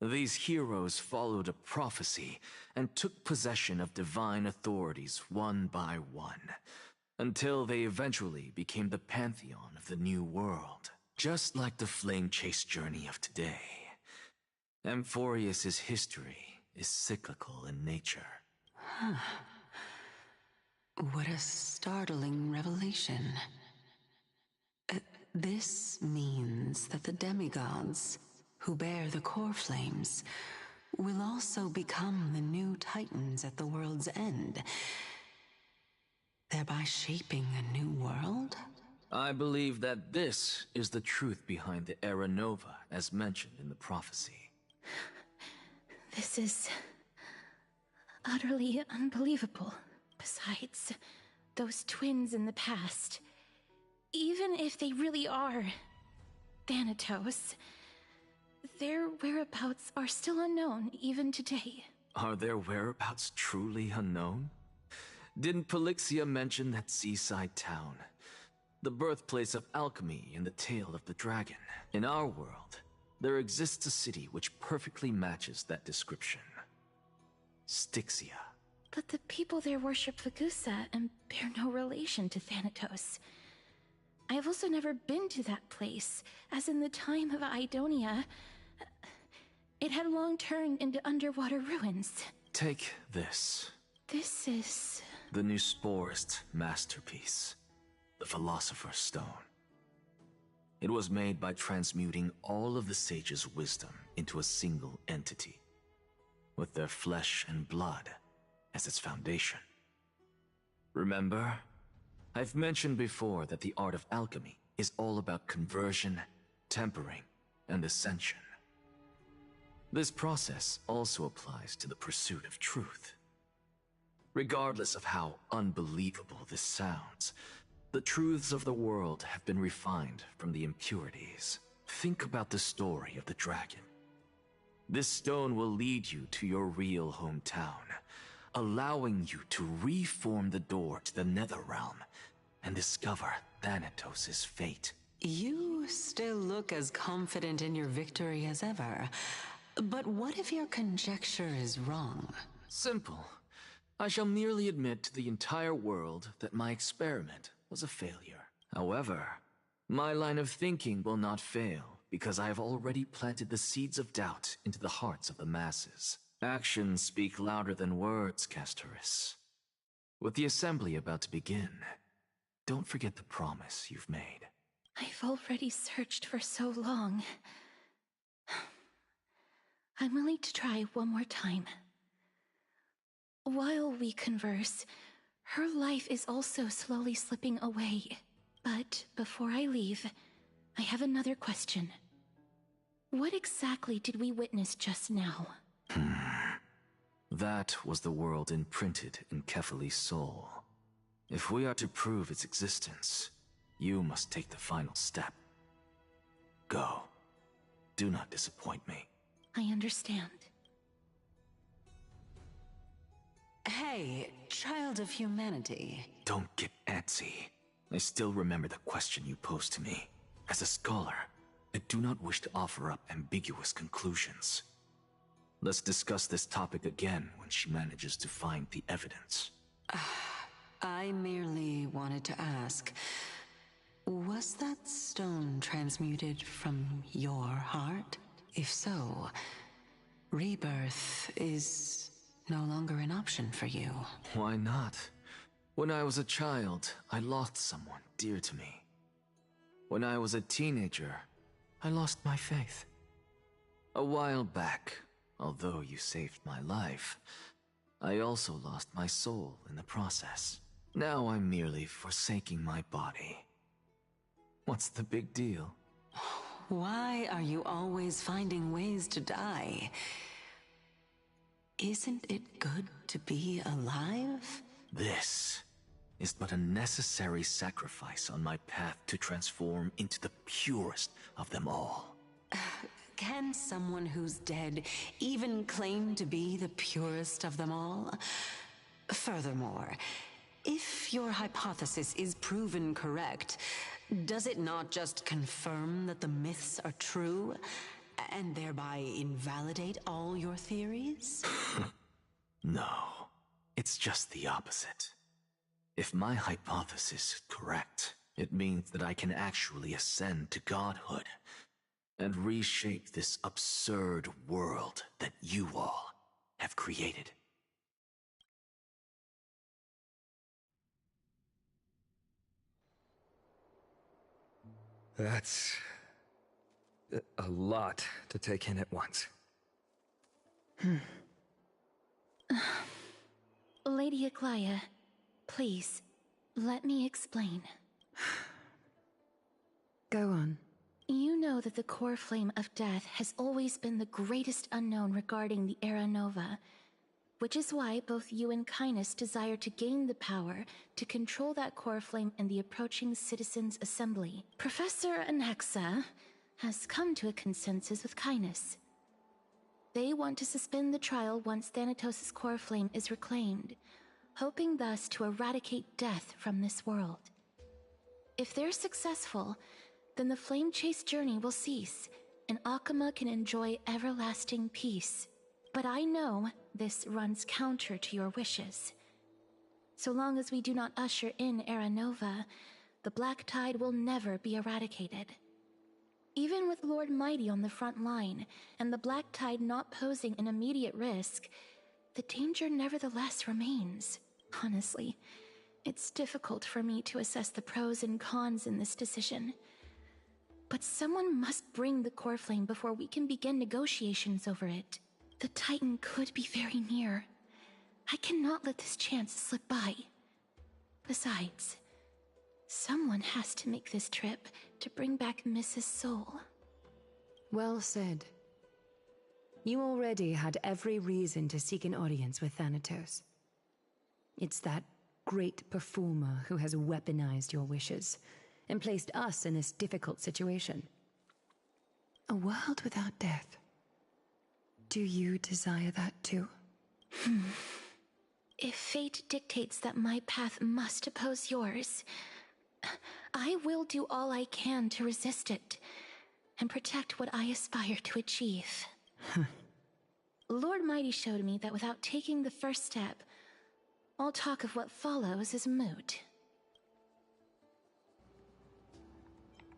These heroes followed a prophecy and took possession of divine authorities one by one, until they eventually became the pantheon of the new world. Just like the flame chase journey of today, Amphorius's history is cyclical in nature. What a startling revelation. This means that the demigods, who bear the core flames, will also become the new Titans at the world's end, thereby shaping a new world? I believe that this is the truth behind the Era Nova, as mentioned in the prophecy. This is utterly unbelievable. Besides, those twins in the past, even if they really are Thanatos, their whereabouts are still unknown even today. Are their whereabouts truly unknown? Didn't Polixia mention that seaside town? The birthplace of alchemy and the tale of the dragon. In our world, there exists a city which perfectly matches that description. Styxia. But the people there worship Vagusa and bear no relation to Thanatos. I have also never been to that place, as in the time of Idonia, it had long turned into underwater ruins. Take this. This is... the new Sporist masterpiece, the Philosopher's Stone. It was made by transmuting all of the sages' wisdom into a single entity, with their flesh and blood as its foundation. Remember, I've mentioned before that the art of alchemy is all about conversion, tempering, and ascension. This process also applies to the pursuit of truth. Regardless of how unbelievable this sounds, the truths of the world have been refined from the impurities. Think about the story of the dragon. This stone will lead you to your real hometown, allowing you to reform the door to the Netherrealm and discover Thanatos' fate. You still look as confident in your victory as ever. But what if your conjecture is wrong? Simple. I shall merely admit to the entire world that my experiment was a failure. However, my line of thinking will not fail because I have already planted the seeds of doubt into the hearts of the masses. Actions speak louder than words, Castoris. With the assembly about to begin, don't forget the promise you've made. I've already searched for so long. I'm willing to try one more time. While we converse, her life is also slowly slipping away. But before I leave, I have another question. What exactly did we witness just now? That was the world imprinted in Kefali's soul. If we are to prove its existence, you must take the final step. Go. Do not disappoint me. I understand. Hey, child of humanity. Don't get antsy. I still remember the question you posed to me. As a scholar, I do not wish to offer up ambiguous conclusions. Let's discuss this topic again when she manages to find the evidence. I merely wanted to ask, was that stone transmuted from your heart? If so, rebirth is no longer an option for you. Why not? When I was a child, I lost someone dear to me. When I was a teenager, I lost my faith. A while back, although you saved my life, I also lost my soul in the process. Now I'm merely forsaking my body. What's the big deal? Why are you always finding ways to die? Isn't it good to be alive? This is but a necessary sacrifice on my path to transform into the purest of them all. Can someone who's dead even claim to be the purest of them all? Furthermore, if your hypothesis is proven correct, does it not just confirm that the myths are true, and thereby invalidate all your theories? No, it's just the opposite. If my hypothesis is correct, it means that I can actually ascend to godhood and reshape this absurd world that you all have created. That's a lot to take in at once. Lady Aglaya, please, let me explain. Go on. You know that the core flame of death has always been the greatest unknown regarding the Era Nova, which is why both you and Kindness desire to gain the power to control that core flame in the approaching Citizens' Assembly. Professor Anaxa has come to a consensus with Kindness. They want to suspend the trial once Thanatos' core flame is reclaimed, hoping thus to eradicate death from this world. If they're successful, then the flame chase journey will cease, and Akama can enjoy everlasting peace. But I know this runs counter to your wishes. So long as we do not usher in Era Nova, the Black Tide will never be eradicated. Even with Lord Mighty on the front line, and the Black Tide not posing an immediate risk, the danger nevertheless remains. Honestly, it's difficult for me to assess the pros and cons in this decision. But someone must bring the core flame before we can begin negotiations over it. The Titan could be very near. I cannot let this chance slip by. Besides, someone has to make this trip to bring back Mrs. Soul. Well said. You already had every reason to seek an audience with Thanatos. It's that great performer who has weaponized your wishes and placed us in this difficult situation. A world without death. Do you desire that too? If fate dictates that my path must oppose yours, I will do all I can to resist it and protect what I aspire to achieve. Lord Mighty showed me that without taking the first step, all talk of what follows is moot.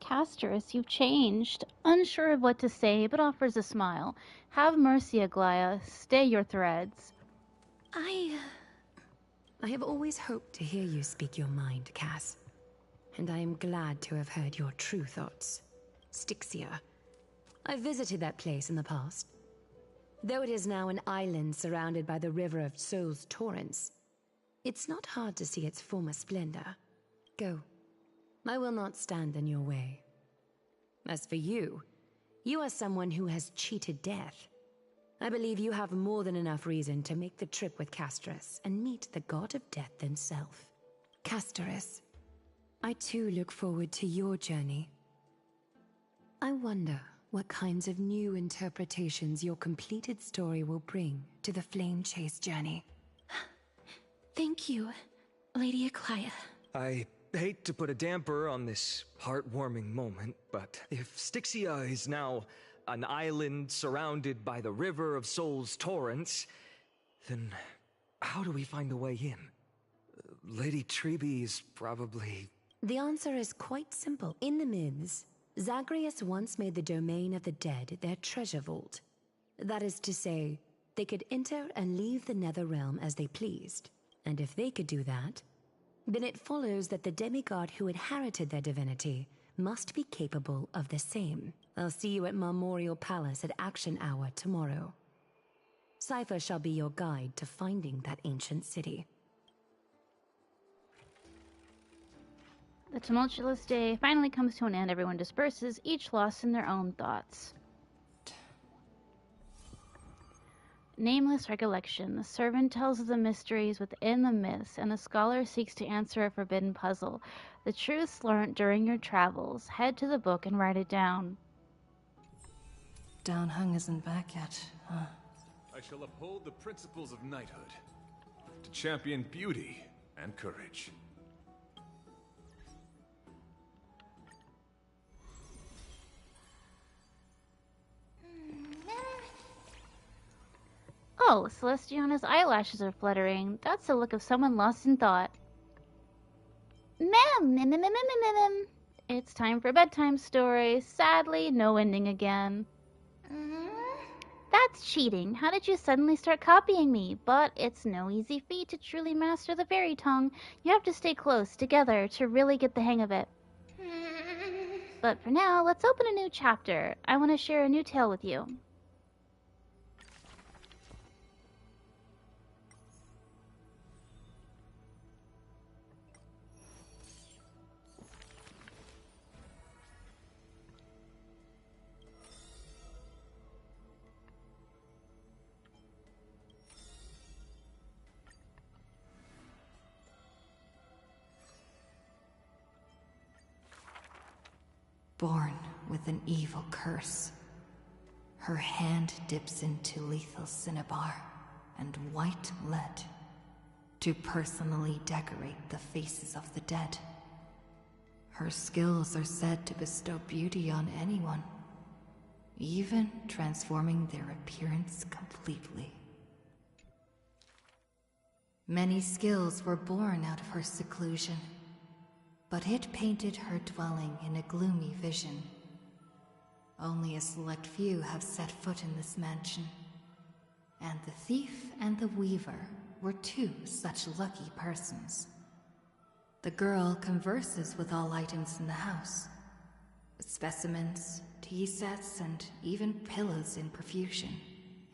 Casterus, you've changed. Unsure of what to say, but offers a smile. Have mercy, Aglaya. Stay your threads. I have always hoped to hear you speak your mind, Cass. And I am glad to have heard your true thoughts. Styxia. I visited that place in the past. Though it is now an island surrounded by the river of Soul's torrents, it's not hard to see its former splendor. Go. I will not stand in your way. As for you, you are someone who has cheated death. I believe you have more than enough reason to make the trip with Casterus and meet the god of death himself. Casterus, I too look forward to your journey. I wonder what kinds of new interpretations your completed story will bring to the Flame Chase journey. Thank you, Lady Aklaya. I hate to put a damper on this heartwarming moment, but if Styxia is now an island surrounded by the River of Souls torrents, then how do we find a way in? Lady Trebe is probably... The answer is quite simple. In the myths, Zagreus once made the domain of the dead their treasure vault. That is to say, they could enter and leave the nether realm as they pleased. And if they could do that, then it follows that the demigod who inherited their divinity must be capable of the same. I'll see you at Memorial Palace at Action Hour tomorrow. Cypher shall be your guide to finding that ancient city. The tumultuous day finally comes to an end. Everyone disperses, each lost in their own thoughts. Nameless recollection. The servant tells of the mysteries within the myths, and the scholar seeks to answer a forbidden puzzle. The truths learnt during your travels. Head to the book and write it down. Downhung isn't back yet, huh? I shall uphold the principles of knighthood, to champion beauty and courage. Oh, Celestiana's eyelashes are fluttering. That's the look of someone lost in thought. Mem. It's time for bedtime story. Sadly, no ending again. That's cheating. How did you suddenly start copying me? But it's no easy feat to truly master the fairy tongue. You have to stay close together to really get the hang of it. But for now, let's open a new chapter. I want to share a new tale with you. Born with an evil curse. Her hand dips into lethal cinnabar and white lead to personally decorate the faces of the dead. Her skills are said to bestow beauty on anyone, even transforming their appearance completely. Many skills were born out of her seclusion, but it painted her dwelling in a gloomy vision. Only a select few have set foot in this mansion, and the thief and the weaver were two such lucky persons. The girl converses with all items in the house, with specimens, tea sets, and even pillows in profusion,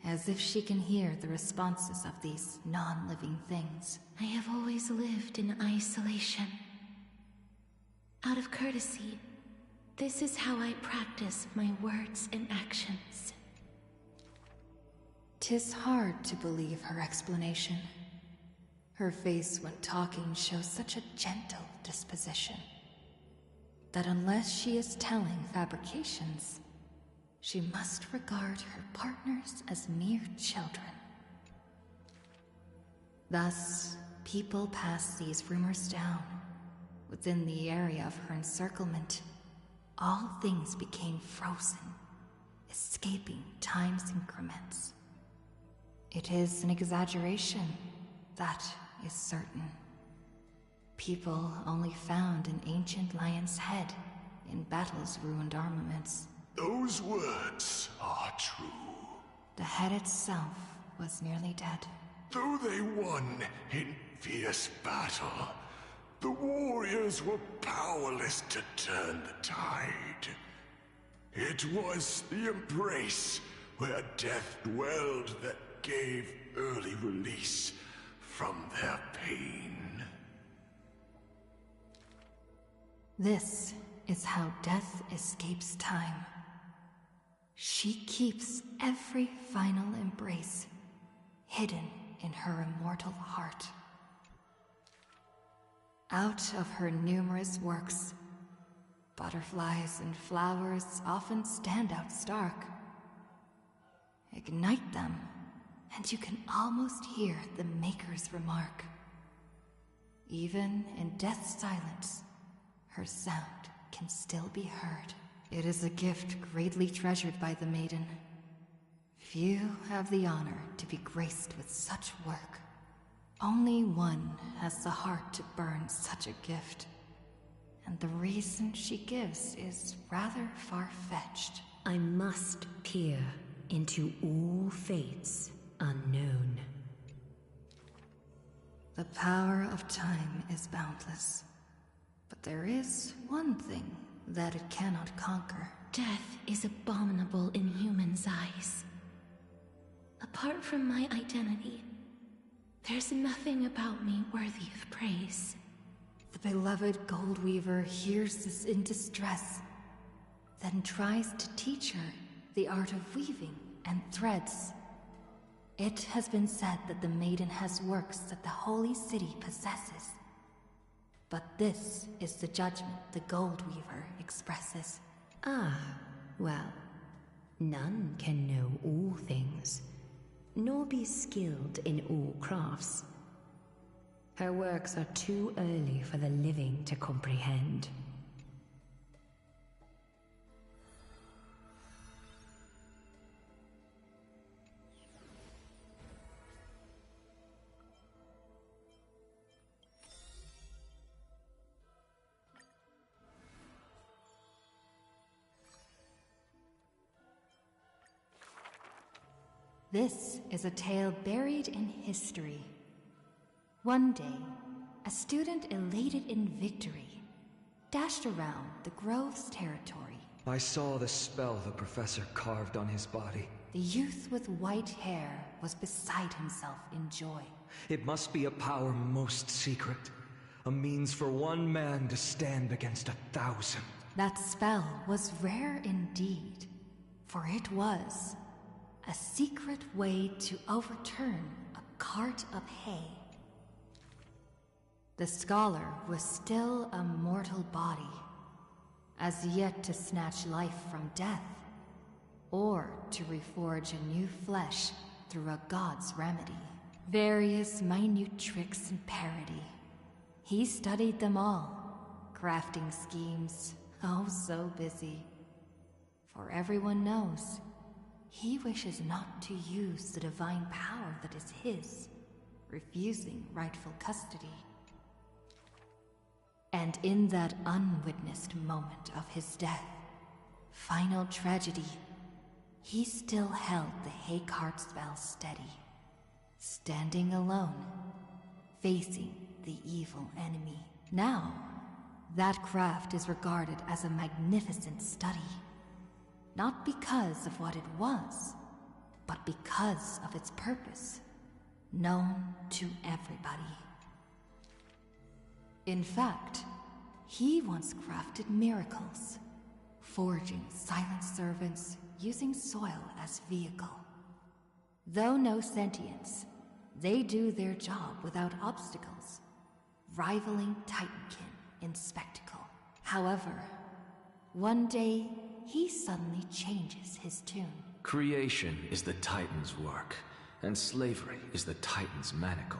as if she can hear the responses of these non-living things. I have always lived in isolation. Out of courtesy, this is how I practice my words and actions. 'Tis hard to believe her explanation. Her face when talking shows such a gentle disposition that unless she is telling fabrications, she must regard her partners as mere children. Thus, people pass these rumors down. Within the area of her encirclement, all things became frozen, escaping time's increments. It is an exaggeration, that is certain. People only found an ancient lion's head in battle's ruined armaments. Those words are true. The head itself was nearly dead. Though they won in fierce battle, the warriors were powerless to turn the tide. It was the embrace where death dwelled that gave early release from their pain. This is how death escapes time. She keeps every final embrace hidden in her immortal heart. Out of her numerous works, butterflies and flowers often stand out stark. Ignite them, and you can almost hear the Maker's remark. Even in death's silence, her sound can still be heard. It is a gift greatly treasured by the maiden. Few have the honor to be graced with such work. Only one has the heart to burn such a gift. And the reason she gives is rather far-fetched. I must peer into all fates unknown. The power of time is boundless. But there is one thing that it cannot conquer. Death is abominable in humans' eyes. Apart from my identity, there's nothing about me worthy of praise. The beloved Goldweaver hears this in distress, then tries to teach her the art of weaving and threads. It has been said that the maiden has works that the holy city possesses. But this is the judgment the Goldweaver expresses. Ah, well, none can know all things, nor be skilled in all crafts. Her works are too early for the living to comprehend. This is a tale buried in history. One day, a student elated in victory dashed around the Grove's territory. I saw the spell the professor carved on his body. The youth with white hair was beside himself in joy. It must be a power most secret. A means for one man to stand against 1,000. That spell was rare indeed, for it was a secret way to overturn a cart of hay. The scholar was still a mortal body, as yet to snatch life from death, or to reforge a new flesh through a god's remedy. Various minute tricks and parody. He studied them all, crafting schemes, oh so busy. For everyone knows, he wishes not to use the divine power that is his, refusing rightful custody. And in that unwitnessed moment of his death, final tragedy, he still held the hay cart spell steady, standing alone, facing the evil enemy. Now, that craft is regarded as a magnificent study. Not because of what it was, but because of its purpose, known to everybody. In fact, he once crafted miracles, forging silent servants using soil as vehicle. Though no sentience, they do their job without obstacles, rivaling Titankin in spectacle. However, one day, he suddenly changes his tune. Creation is the Titan's work, and slavery is the Titan's manacle.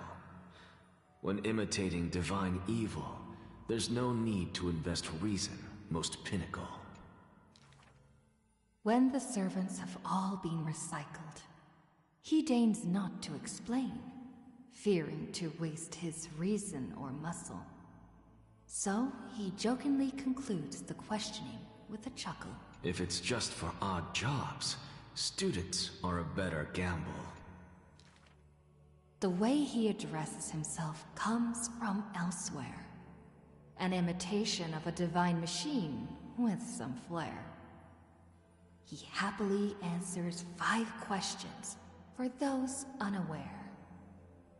When imitating divine evil, there's no need to invest reason, most pinnacle. When the servants have all been recycled, he deigns not to explain, fearing to waste his reason or muscle. So he jokingly concludes the questioning with a chuckle. If it's just for odd jobs, students are a better gamble. The way he addresses himself comes from elsewhere. An imitation of a divine machine with some flair. He happily answers 5 questions for those unaware.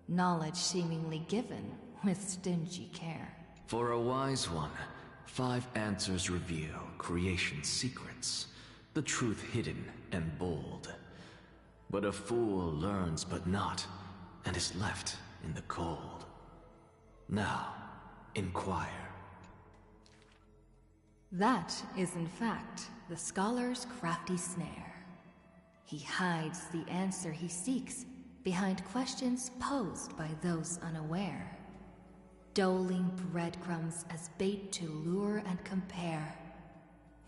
Knowledge seemingly given with stingy care. For a wise one, 5 answers reveal creation's secrets. the truth hidden and bold. But a fool learns but not, and is left in the cold. Now, inquire. That is in fact the scholar's crafty snare. He hides the answer he seeks behind questions posed by those unaware, doling breadcrumbs as bait to lure and compare,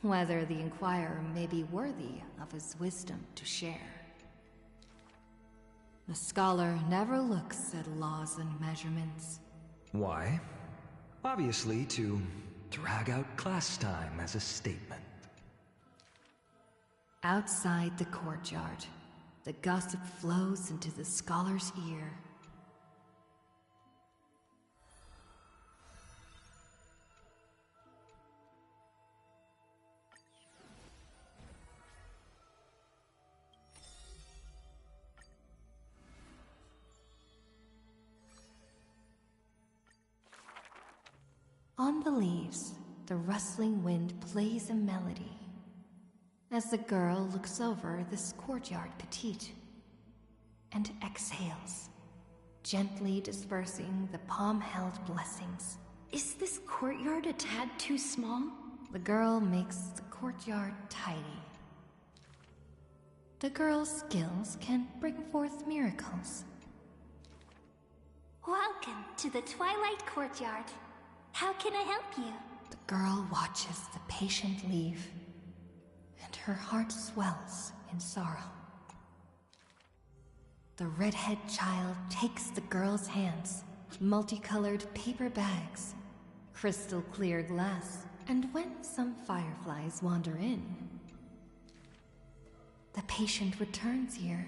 whether the inquirer may be worthy of his wisdom to share. The scholar never looks at laws and measurements. Why? Obviously to drag out class time as a statement. Outside the courtyard, the gossip flows into the scholar's ear. On the leaves, the rustling wind plays a melody as the girl looks over this courtyard petite and exhales, gently dispersing the palm-held blessings. Is this courtyard a tad too small? The girl makes the courtyard tidy. The girl's skills can bring forth miracles. Welcome to the Twilight Courtyard. How can I help you? The girl watches the patient leave, and her heart swells in sorrow. The redhead child takes the girl's hands, multicolored paper bags, crystal clear glass, and when some fireflies wander in, the patient returns here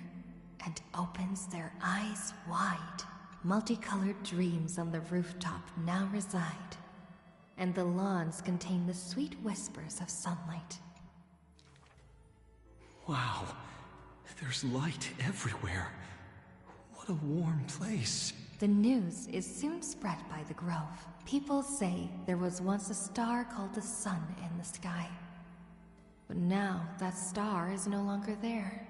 and opens their eyes wide. Multicolored dreams on the rooftop now reside, and the lawns contain the sweet whispers of sunlight. Wow, there's light everywhere. What a warm place. The news is soon spread by the grove. People say there was once a star called the sun in the sky. But now that star is no longer there.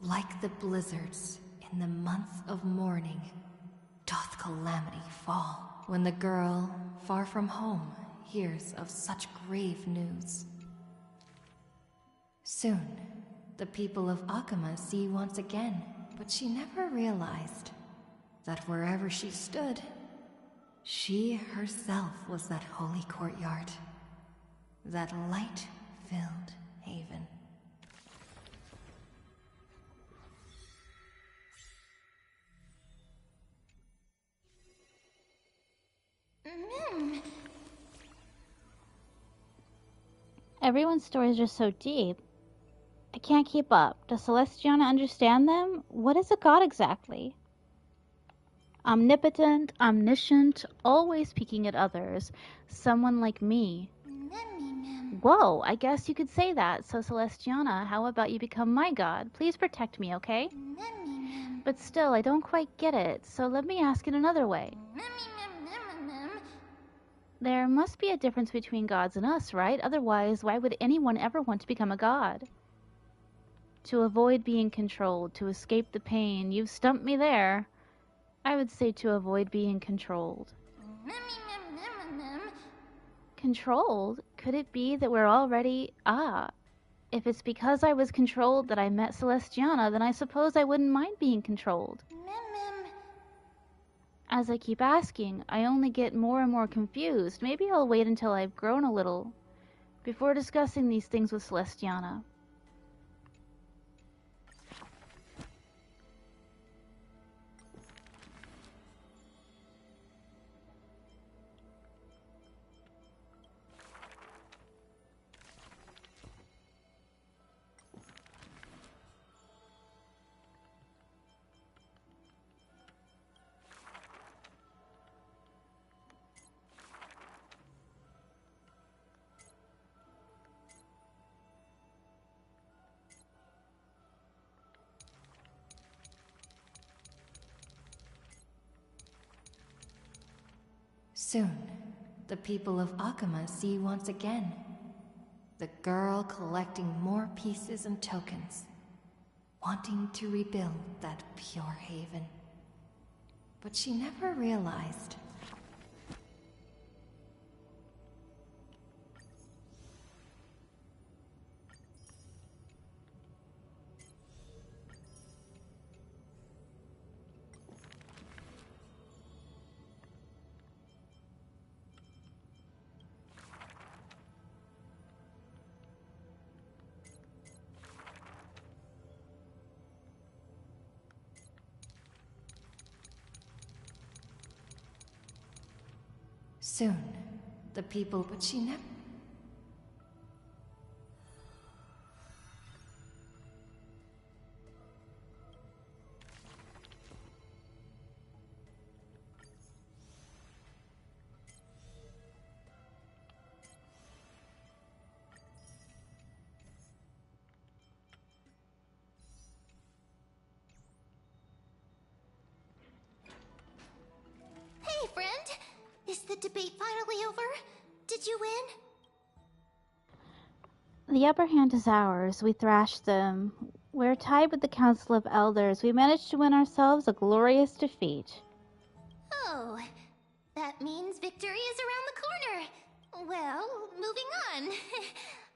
Like the blizzards in the month of mourning, doth calamity fall when the girl, far from home, hears of such grave news. Soon, the people of Akama see once again, but she never realized that wherever she stood, she herself was that holy courtyard, that light-filled haven. Everyone's stories are so deep. I can't keep up. Does Celestiana understand them? What is a god exactly? Omnipotent, omniscient, always peeking at others. Someone like me. Whoa, I guess you could say that. So Celestiana, how about you become my god? Please protect me, okay? But still, I don't quite get it, so let me ask it another way. There must be a difference between gods and us, right? Otherwise, why would anyone ever want to become a god? To avoid being controlled, to escape the pain. You've stumped me there. I would say to avoid being controlled. Controlled? Could it be that we're already... if it's because I was controlled that I met Celestiana, then I suppose I wouldn't mind being controlled. As I keep asking, I only get more and more confused. Maybe I'll wait until I've grown a little before discussing these things with Celestiana. Soon, the people of Akama see once again, The girl collecting more pieces and tokens, wanting to rebuild that pure haven. But she never realized. Soon, the people, but she never... Hey, friend! Is the debate finally over? Did you win? The upper hand is ours. We thrashed them. We're tied with the Council of Elders. We managed to win ourselves a glorious defeat. Oh, that means victory is around the corner. Well, moving on.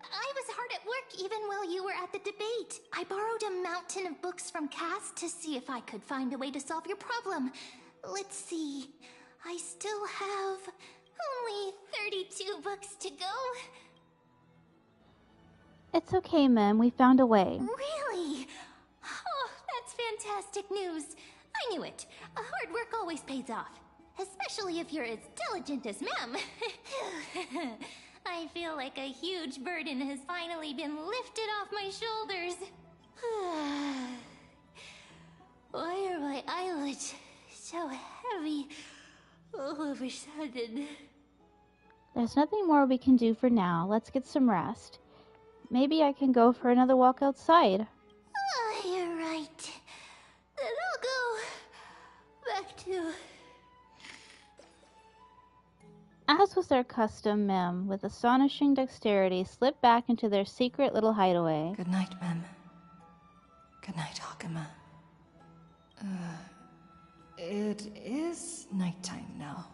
I was hard at work even while you were at the debate. I borrowed a mountain of books from Cass to see if I could find a way to solve your problem. Let's see. I still have only 32 books to go. It's okay, Mem. We found a way. Really? Oh, that's fantastic news. I knew it. Hard work always pays off. Especially if you're as diligent as Mem. I feel like a huge burden has finally been lifted off my shoulders. Why are my eyelids so heavy all of a sudden? There's nothing more we can do for now. Let's get some rest. Maybe I can go for another walk outside. Oh, you're right. Then I'll go back to... As was their custom, Mem, with astonishing dexterity, slipped back into their secret little hideaway. Good night, Mem. Good night, Hakama. It is nighttime now,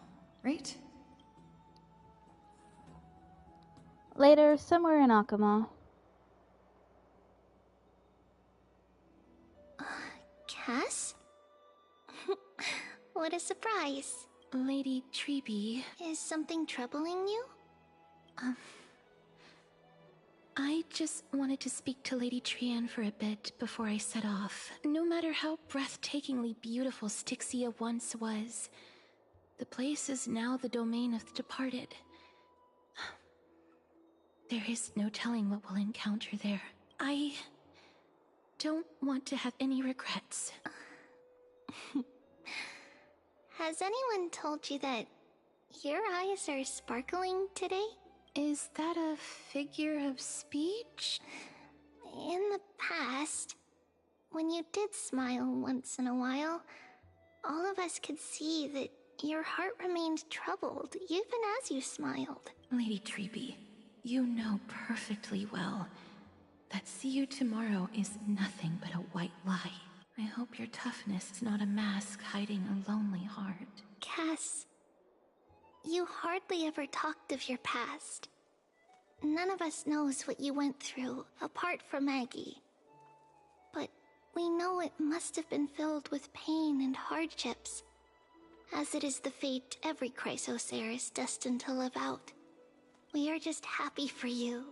right? Later, somewhere in Akama. Cass? What a surprise. Lady Treeby. Is something troubling you? I just wanted to speak to Lady Trian for a bit before I set off. No matter how breathtakingly beautiful Styxia once was, the place is now the domain of the departed. There is no telling what we'll encounter there. I don't want to have any regrets. Has anyone told you that your eyes are sparkling today? Is that a figure of speech? In the past, when you did smile once in a while, all of us could see that your heart remained troubled even as you smiled. Lady Treeby, you know perfectly well that see you tomorrow is nothing but a white lie. I hope your toughness is not a mask hiding a lonely heart. Cass, you hardly ever talked of your past. None of us knows what you went through, apart from Maggie. But we know it must have been filled with pain and hardships, as it is the fate every Chrysosaur is destined to live out. We are just happy for you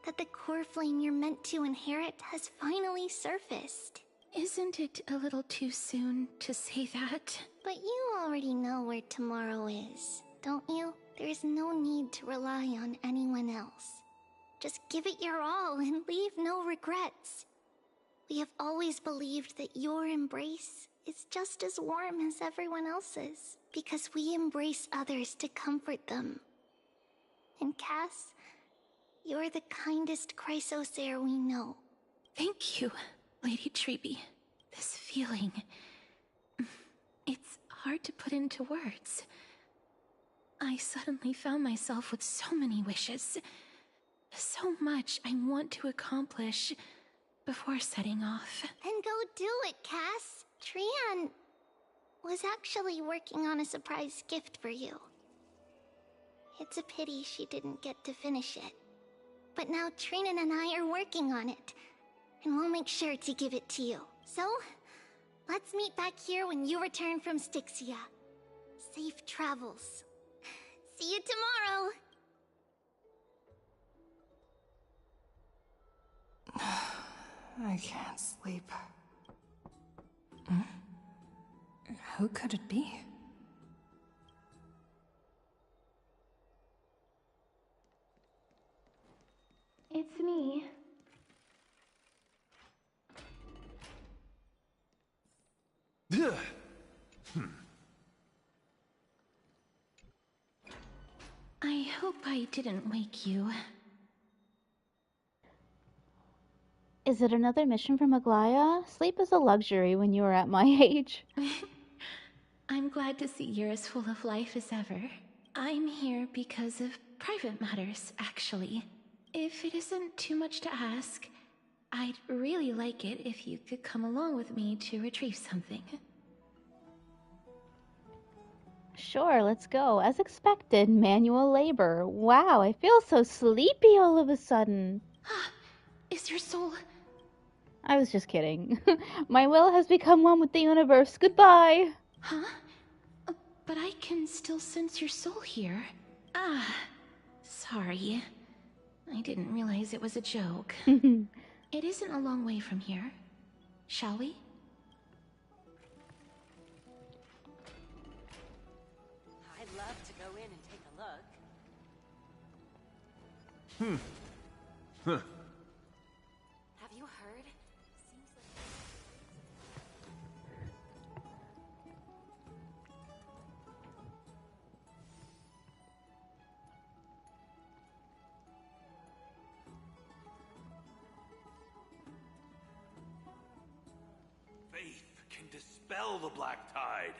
that the core flame you're meant to inherit has finally surfaced. Isn't it a little too soon to say that? But you already know where tomorrow is, don't you? There's no need to rely on anyone else. Just give it your all and leave no regrets. We have always believed that your embrace is just as warm as everyone else's, because we embrace others to comfort them. And Cass, you're the kindest Chrysosaur we know. Thank you, Lady Treeby. This feeling... it's hard to put into words. I suddenly found myself with so many wishes. so much I want to accomplish before setting off. Then go do it, Cass. Trian was actually working on a surprise gift for you. It's a pity she didn't get to finish it. But now Trinan and I are working on it, and we'll make sure to give it to you. So, let's meet back here when you return from Styxia. Safe travels. See you tomorrow! I can't sleep. Who could it be? It's me. I hope I didn't wake you. Is it another mission from Aglaya? Sleep is a luxury when you are at my age. I'm glad to see you're as full of life as ever. I'm here because of private matters, actually. If it isn't too much to ask, I'd really like it if you could come along with me to retrieve something. Sure, let's go. As expected, manual labor. Wow, I feel so sleepy all of a sudden. Is your soul... I was just kidding. My will has become one with the universe. Goodbye. Huh? But I can still sense your soul here. Ah, sorry. I didn't realize it was a joke. It isn't a long way from here. Shall we? I'd love to go in and take a look. Huh. Have you heard? Seems like... Faith can dispel the black tide.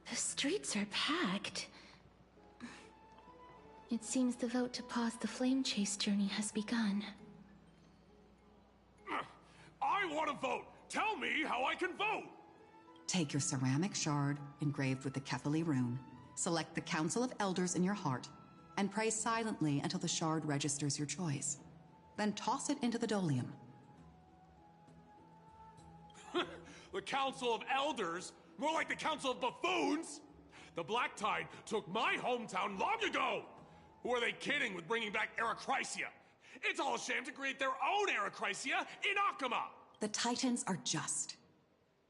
The streets are packed. It seems the vote to pause the flame chase journey has begun. I want to vote! Tell me how I can vote! Take your ceramic shard engraved with the Kefali rune, select the Council of Elders in your heart, and pray silently until the shard registers your choice. Then toss it into the Dolium. The Council of Elders? More like the Council of Buffoons! The Black Tide took my hometown long ago! Who are they kidding with bringing back Eracrysia? It's all a sham to create their own Eracrysia in Akama! The Titans are just.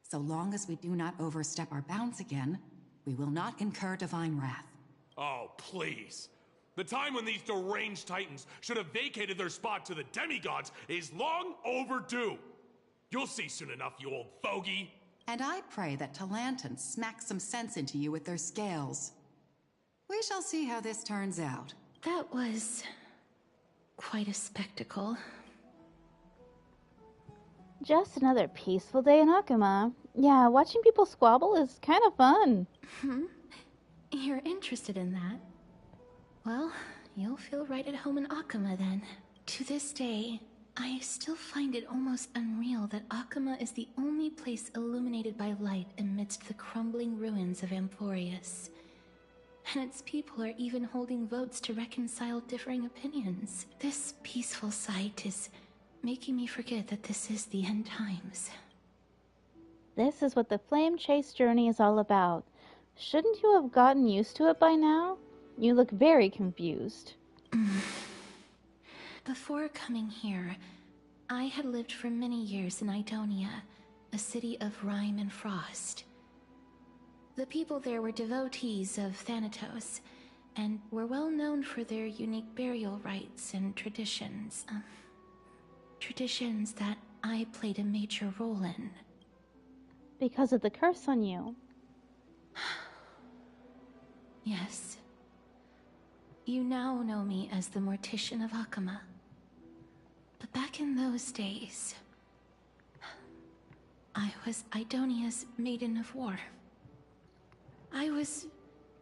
So long as we do not overstep our bounds again, we will not incur divine wrath. Oh, please. The time when these deranged Titans should have vacated their spot to the demigods is long overdue. You'll see soon enough, you old fogey. And I pray that Talanton smacks some sense into you with their scales. We shall see how this turns out. That was... quite a spectacle. Just another peaceful day in Akuma. Yeah, watching people squabble is kind of fun. You're interested in that? Well, you'll feel right at home in Akuma then. To this day, I still find it almost unreal that Akuma is the only place illuminated by light amidst the crumbling ruins of Amphorius. And its people are even holding votes to reconcile differing opinions. This peaceful sight is making me forget that this is the end times. This is what the Flame Chase journey is all about. Shouldn't you have gotten used to it by now? You look very confused. Before coming here, I had lived for many years in Idonia, a city of rime and frost. The people there were devotees of Thanatos, and were well known for their unique burial rites and traditions. Traditions that I played a major role in. Because of the curse on you. Yes. You now know me as the Mortician of Akama. But back in those days, I was Idonia's maiden of war. I was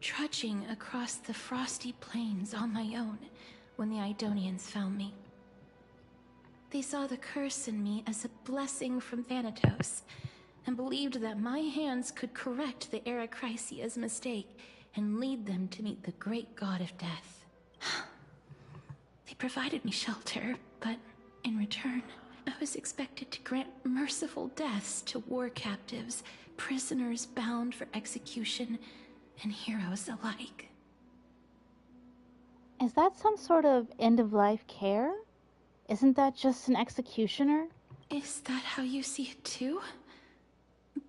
trudging across the frosty plains on my own when the Idonians found me. They saw the curse in me as a blessing from Thanatos, and believed that my hands could correct the Eracrisia's mistake and lead them to meet the great god of death. They provided me shelter, but in return, I was expected to grant merciful deaths to war captives, prisoners bound for execution, and heroes alike. Is that some sort of end-of-life care? Isn't that just an executioner? Is that how you see it too?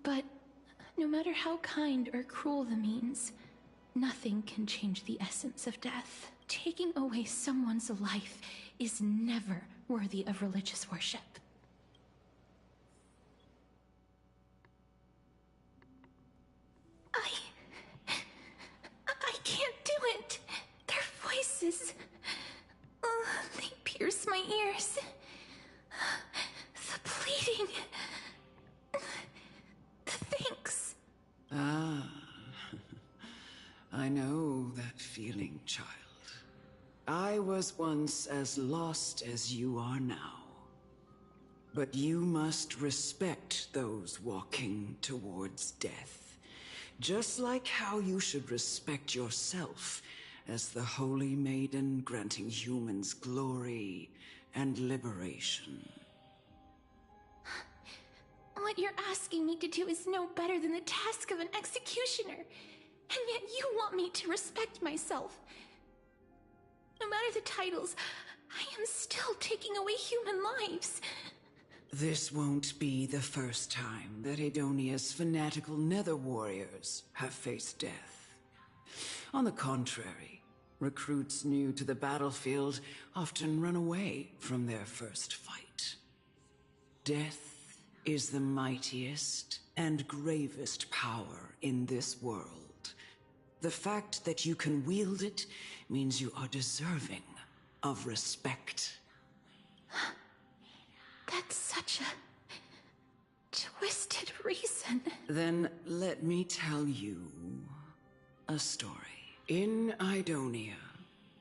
But no matter how kind or cruel the means, nothing can change the essence of death. Taking away someone's life is never worthy of religious worship. I can't do it. Their voices, they pierce my ears. The pleading. The thanks. Ah, I know that feeling, child. I was once as lost as you are now. But you must respect those walking towards death, just like how you should respect yourself as the Holy Maiden granting humans glory and liberation. What you're asking me to do is no better than the task of an executioner, and yet you want me to respect myself. No matter the titles, I am still taking away human lives. This won't be the first time that Edonia's fanatical nether warriors have faced death. On the contrary, recruits new to the battlefield often run away from their first fight. Death is the mightiest and gravest power in this world. The fact that you can wield it means you are deserving of respect. That's such a twisted reason. Then let me tell you a story. In Idonia,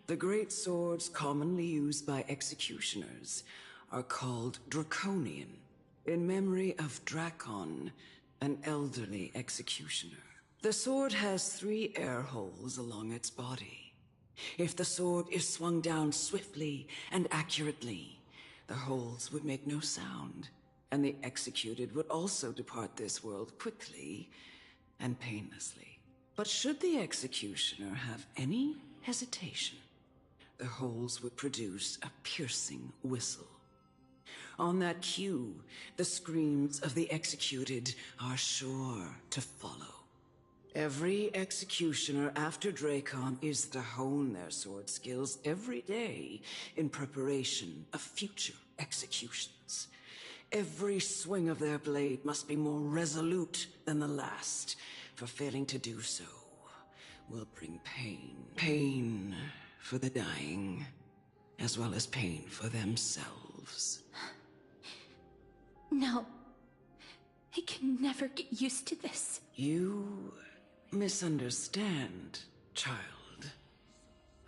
the great swords commonly used by executioners are called Draconian, in memory of Drakon, an elderly executioner. The sword has 3 air holes along its body. If the sword is swung down swiftly and accurately, the holes would make no sound, and the executed would also depart this world quickly and painlessly. But should the executioner have any hesitation, the holes would produce a piercing whistle. On that cue, the screams of the executed are sure to follow. Every executioner after Drakon is to hone their sword skills every day in preparation of future executions. Every swing of their blade must be more resolute than the last, for failing to do so will bring pain. Pain for the dying, as well as pain for themselves. No. I can never get used to this. You misunderstand, child.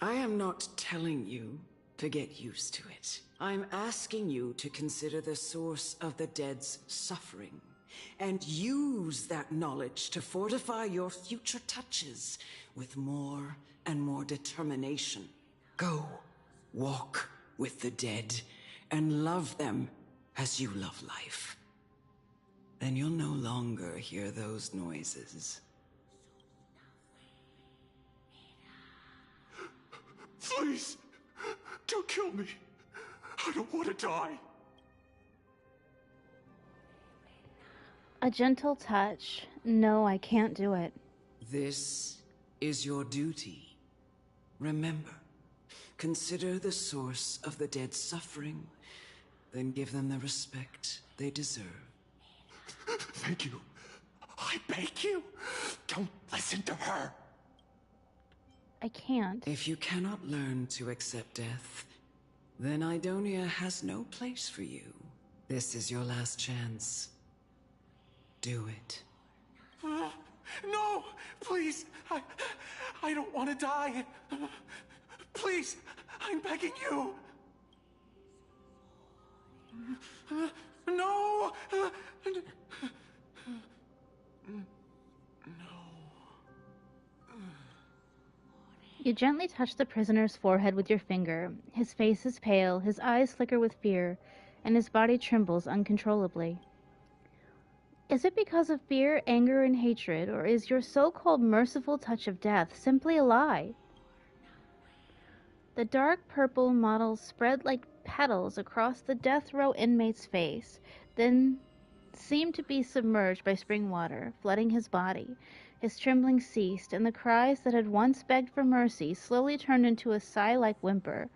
I am not telling you to get used to it. I'm asking you to consider the source of the dead's suffering, and use that knowledge to fortify your future touches with more and more determination. Go, walk with the dead, and love them as you love life. Then you'll no longer hear those noises. Please, don't kill me. I don't want to die. A gentle touch. No, I can't do it. This is your duty. Remember, consider the source of the dead's suffering, then give them the respect they deserve. Thank you. I beg you, don't listen to her. I can't. If you cannot learn to accept death, then Idonia has no place for you. This is your last chance. Do it. No! Please! I don't want to die! Please! I'm begging you! No! You gently touch the prisoner's forehead with your finger. His face is pale, his eyes flicker with fear, and his body trembles uncontrollably. Is it because of fear, anger, and hatred, or is your so-called merciful touch of death simply a lie? The dark purple mottles spread like petals across the death row inmate's face, then seemed to be submerged by spring water, flooding his body. His trembling ceased, and the cries that had once begged for mercy slowly turned into a sigh-like whimper.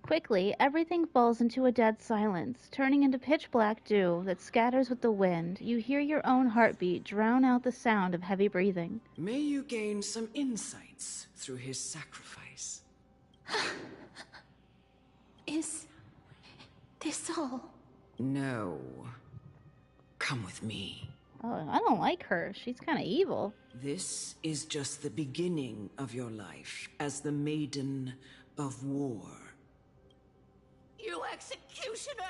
Quickly, everything falls into a dead silence, turning into pitch-black dew that scatters with the wind. You hear your own heartbeat drown out the sound of heavy breathing. May you gain some insights through his sacrifice. Is this all? No. Come with me. Oh, I don't like her. She's kind of evil. This is just the beginning of your life as the Maiden of War. You executioner!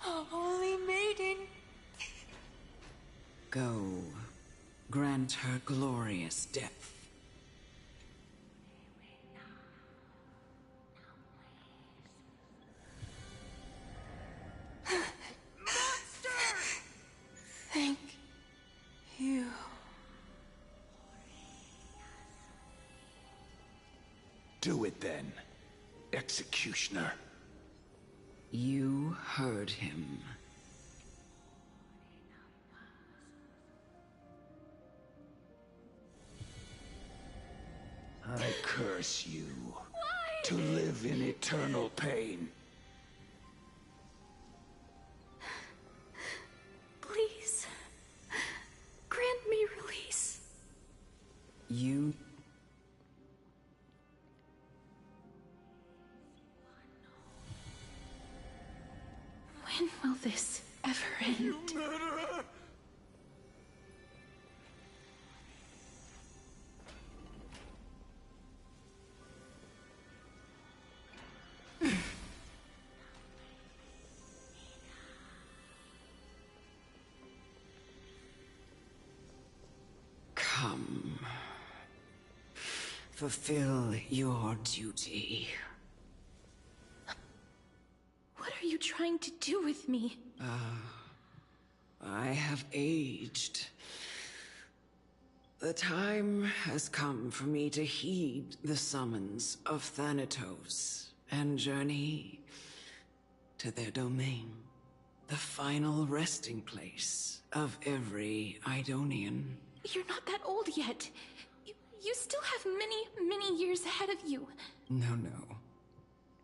Holy Maiden! Go. Grant her glorious death. Thank you. Do it then, executioner. You heard him. I curse you to live in eternal pain. Please, grant me release. You... When will this ever end? Come. Fulfill your duty. What are you trying to do with me? I have aged. The time has come for me to heed the summons of Thanatos and journey to their domain, the final resting place of every Idonian. You're not that old yet. You still have many years ahead of you. No.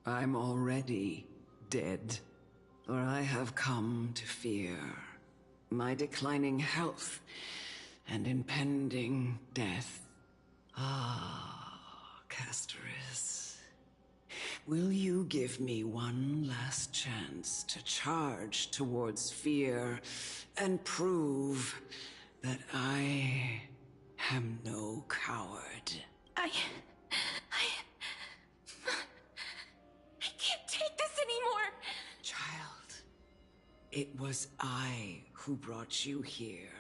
I'm already dead. For I have come to fear my declining health and impending death. Ah, Castoris. Will you give me one last chance to charge towards fear and prove that I am no coward? I can't take this anymore! Child, it was I who brought you here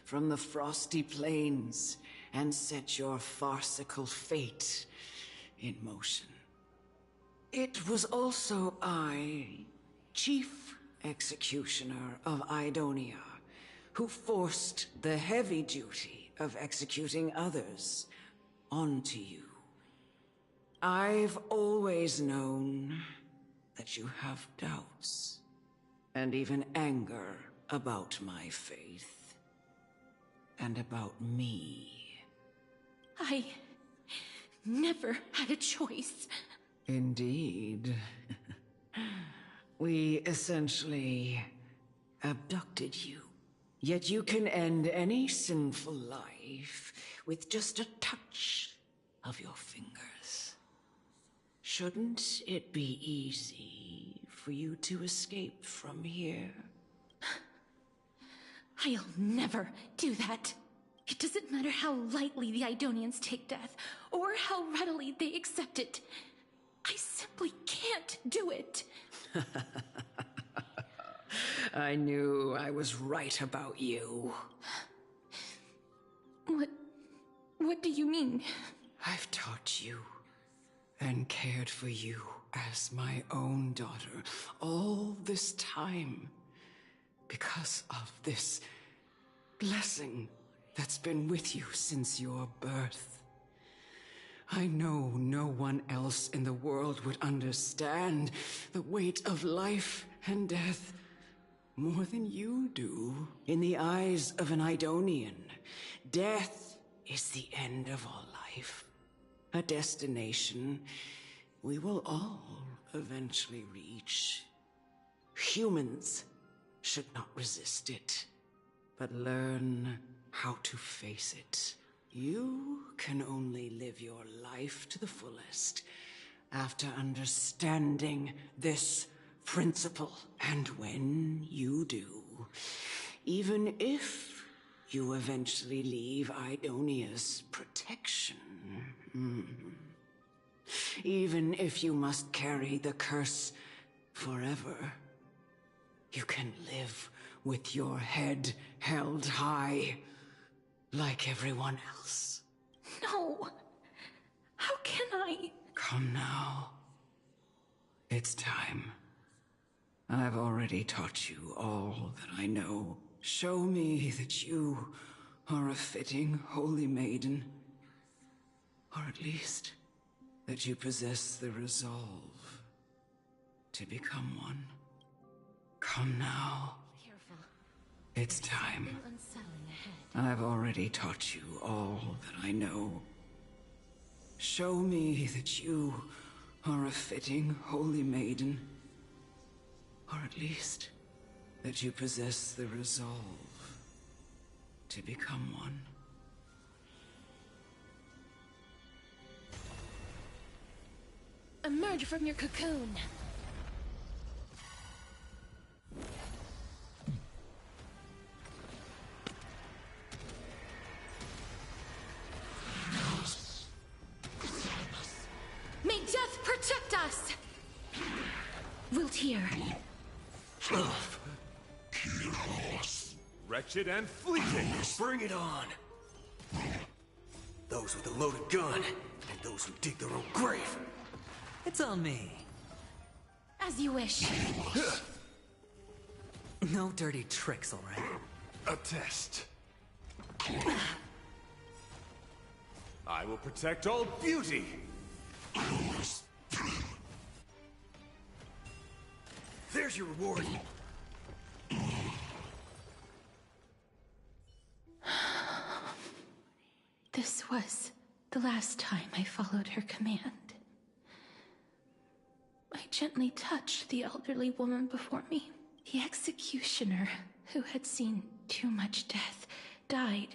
from the frosty plains and set your farcical fate in motion. It was also I, Chief Executioner of Idonia, who forced the heavy duty of executing others onto you. I've always known that you have doubts and even anger about my faith. And about me. I never had a choice. Indeed. We essentially abducted you. Yet you can end any sinful life with just a touch of your fingers. Shouldn't it be easy for you to escape from here? I'll never do that. It doesn't matter how lightly the Idonians take death, or how readily they accept it. I simply can't do it. I knew I was right about you. What do you mean? I've taught you and cared for you as my own daughter all this time because of this blessing that's been with you since your birth. I know no one else in the world would understand the weight of life and death more than you do. In the eyes of an Idonian, death is the end of all life. A destination we will all eventually reach. Humans should not resist it, but learn how to face it. You can only live your life to the fullest after understanding this principle. And when you do, even if you eventually leave Idonia's protection, even if you must carry the curse forever, you can live with your head held high, like everyone else. No! How can I? Come now. It's time. I've already taught you all that I know. Show me that you are a fitting holy maiden. Or at least, that you possess the resolve to become one. Come now. It's time. I've already taught you all that I know. Show me that you are a fitting holy maiden. Or at least, that you possess the resolve to become one. Emerge from your cocoon. May death protect us! Wilt hear. Wretched and fleeting! Bring it on! Those with a loaded gun, and those who dig their own grave. It's on me. As you wish. No dirty tricks, all right? A test. I will protect all beauty! There's your reward. This was the last time I followed her command. I gently touched the elderly woman before me. The executioner, who had seen too much death, died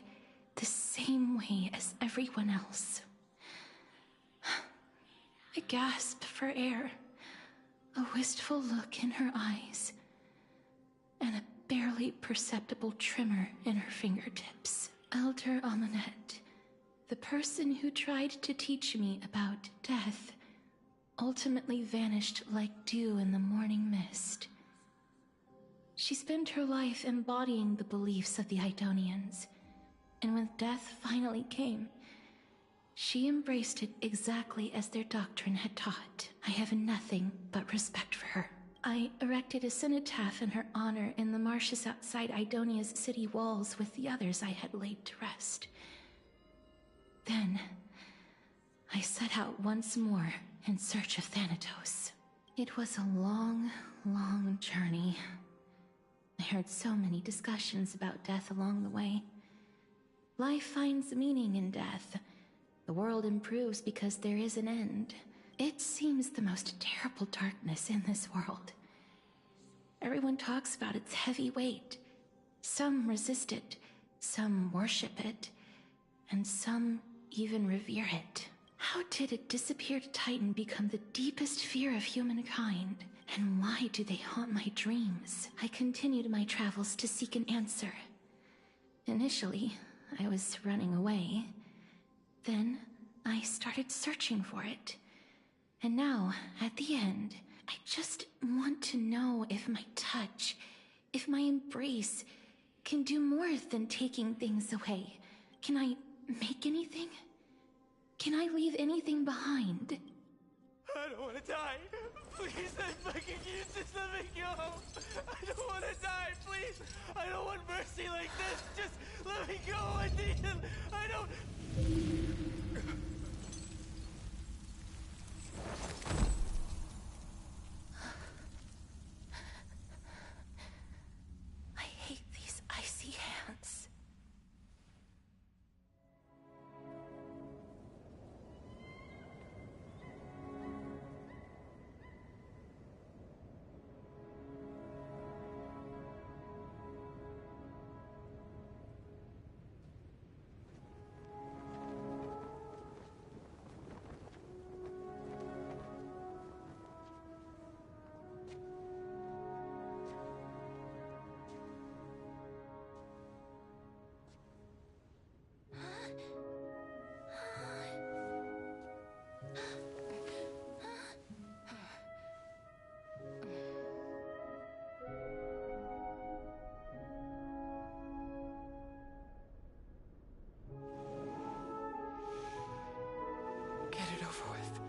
the same way as everyone else. I gasped for air, a wistful look in her eyes, and a barely perceptible tremor in her fingertips. Elder Amunet, the person who tried to teach me about death, ultimately vanished like dew in the morning mist. She spent her life embodying the beliefs of the Idonians, and when death finally came, she embraced it exactly as their doctrine had taught. I have nothing but respect for her. I erected a cenotaph in her honor in the marshes outside Idonia's city walls with the others I had laid to rest. Then, I set out once more in search of Thanatos. It was a long, long journey. I heard so many discussions about death along the way. Life finds meaning in death. The world improves because there is an end. It seems the most terrible darkness in this world. Everyone talks about its heavy weight. Some resist it, some worship it, and some even revere it. How did a disappeared titan become the deepest fear of humankind? And why do they haunt my dreams? I continued my travels to seek an answer. Initially, I was running away. Then, I started searching for it. And now, at the end, I just want to know if my touch, if my embrace, can do more than taking things away. Can I make anything? Can I leave anything behind? I don't want to die. Please, I'm begging you, just let me go. I don't want to die, please. I don't want mercy like this. Just let me go. I need him. I don't... I hate these icy hands. Get it over with.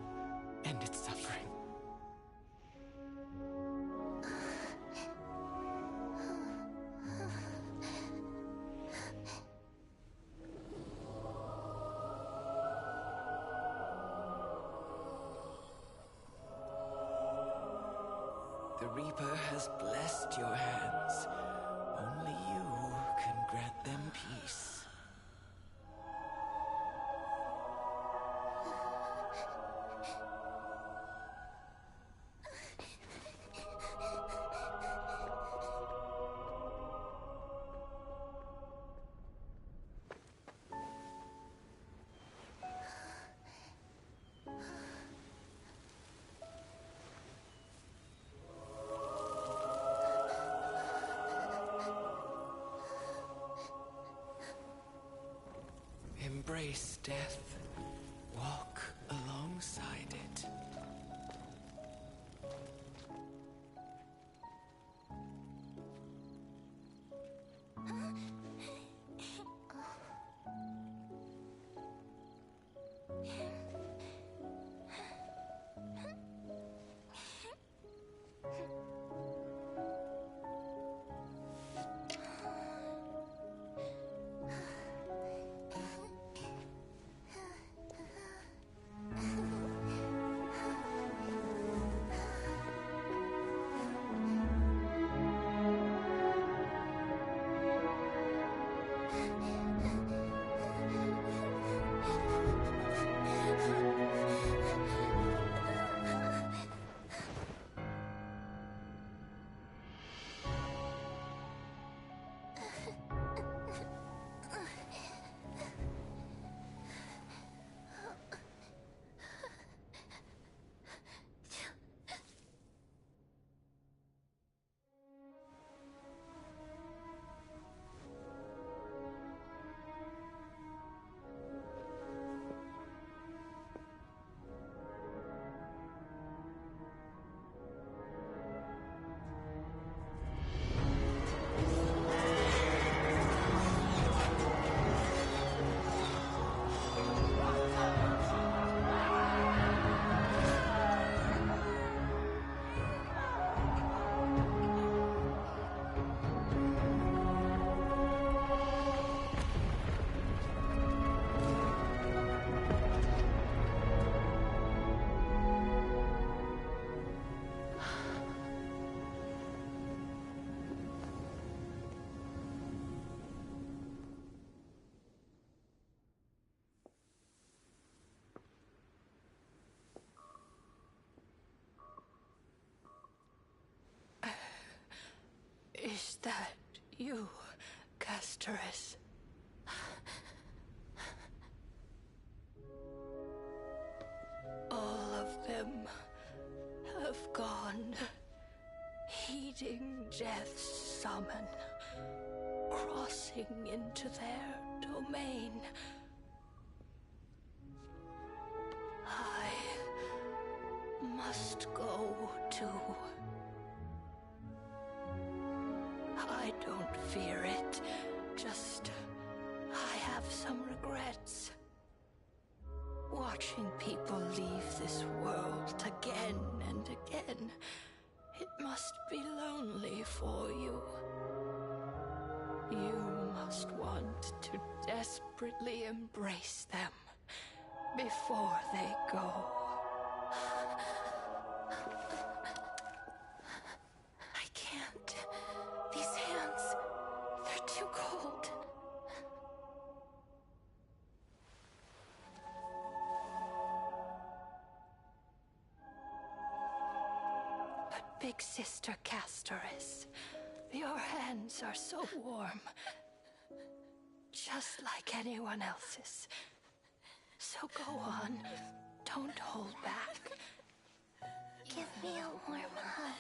End its suffering. The Reaper has blessed your hands. Only you can grant them peace. Embrace death. Walk alongside it. Is that you, Castoris? All of them have gone, heeding death's summon, crossing into their domain. I must go too. I don't fear it, just I have some regrets. Watching people leave this world again and again, it must be lonely for you. You must want to desperately embrace them before they go. I can't. These hands, they're too cold. But Big Sister Castoris, your hands are so warm. Just like anyone else's. So go on. Don't hold back. Give me a warm hug.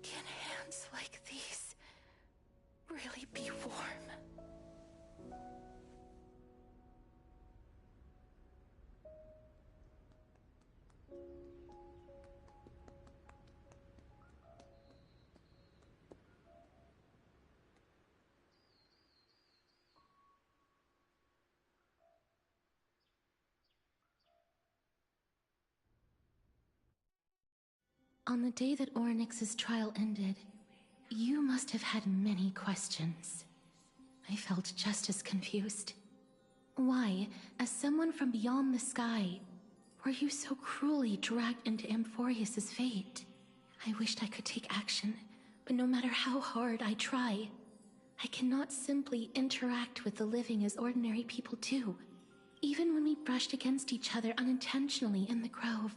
Can hands like these really be warm? On the day that Oryx's trial ended, you must have had many questions. I felt just as confused. Why, as someone from beyond the sky, were you so cruelly dragged into Amphorius's fate? I wished I could take action, but no matter how hard I try, I cannot simply interact with the living as ordinary people do, even when we brushed against each other unintentionally in the grove.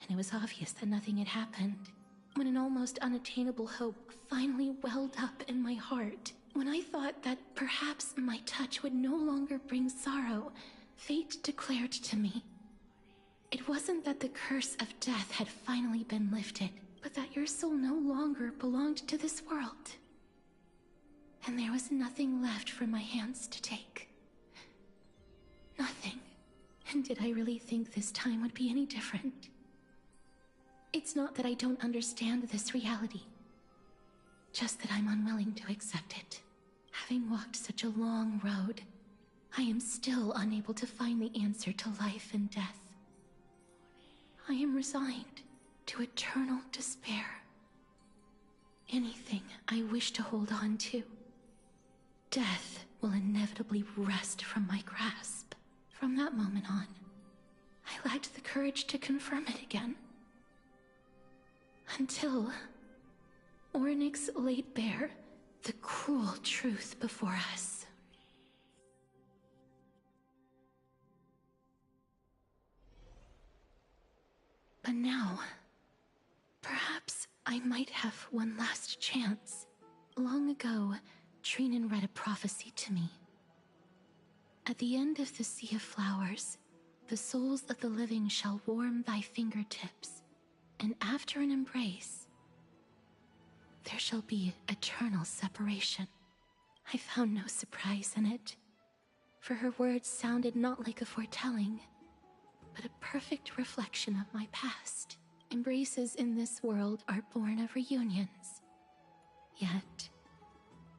And it was obvious that nothing had happened. When an almost unattainable hope finally welled up in my heart, when I thought that perhaps my touch would no longer bring sorrow, fate declared to me, it wasn't that the curse of death had finally been lifted, but that your soul no longer belonged to this world. And there was nothing left for my hands to take. Nothing. And did I really think this time would be any different? It's not that I don't understand this reality, just that I'm unwilling to accept it. Having walked such a long road, I am still unable to find the answer to life and death. I am resigned to eternal despair. Anything I wish to hold on to, death will inevitably wrest from my grasp. From that moment on, I lacked the courage to confirm it again. Until Oryx laid bare the cruel truth before us. But now, perhaps I might have one last chance. Long ago, Trinan read a prophecy to me. At the end of the Sea of Flowers, the souls of the living shall warm thy fingertips, and after an embrace, there shall be eternal separation. I found no surprise in it, for her words sounded not like a foretelling, but a perfect reflection of my past. Embraces in this world are born of reunions. Yet,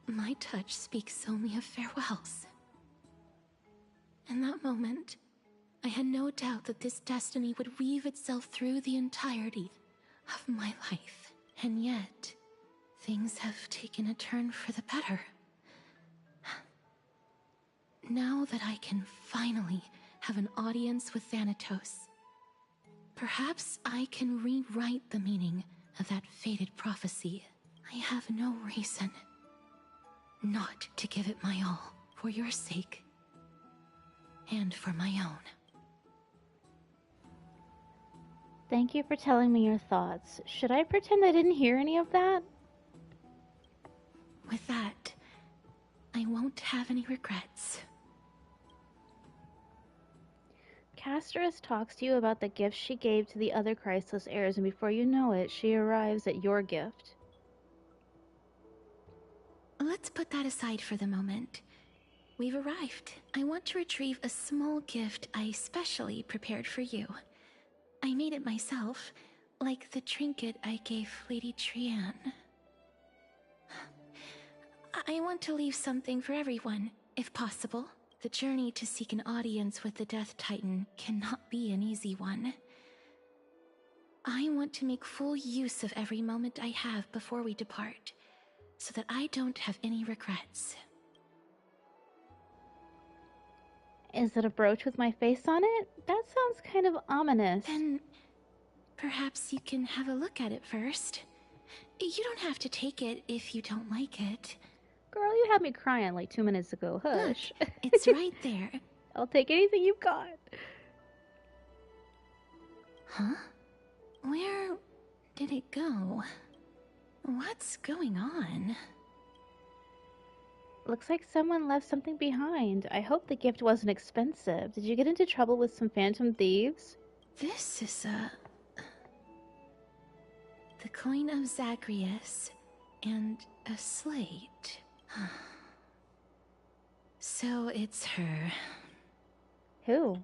my touch speaks only of farewells. In that moment, I had no doubt that this destiny would weave itself through the entirety of my life. And yet, things have taken a turn for the better. Now that I can finally have an audience with Thanatos, perhaps I can rewrite the meaning of that fated prophecy. I have no reason not to give it my all, for your sake, and for my own. Thank you for telling me your thoughts. Should I pretend I didn't hear any of that? With that, I won't have any regrets. Castris talks to you about the gifts she gave to the other Christless heirs, and before you know it, she arrives at your gift. Let's put that aside for the moment. We've arrived. I want to retrieve a small gift I specially prepared for you. I made it myself, like the trinket I gave Lady Trianne. I want to leave something for everyone, if possible. The journey to seek an audience with the Death Titan cannot be an easy one. I want to make full use of every moment I have before we depart, so that I don't have any regrets. Is it a brooch with my face on it? That sounds kind of ominous. Then perhaps you can have a look at it first. You don't have to take it if you don't like it. Girl, you had me crying like 2 minutes ago. Hush. Look, it's right there. I'll take anything you've got. Huh? Where did it go? What's going on? Looks like someone left something behind. I hope the gift wasn't expensive. Did you get into trouble with some phantom thieves? This is the coin of Zagreus and a slate. So it's her. Who?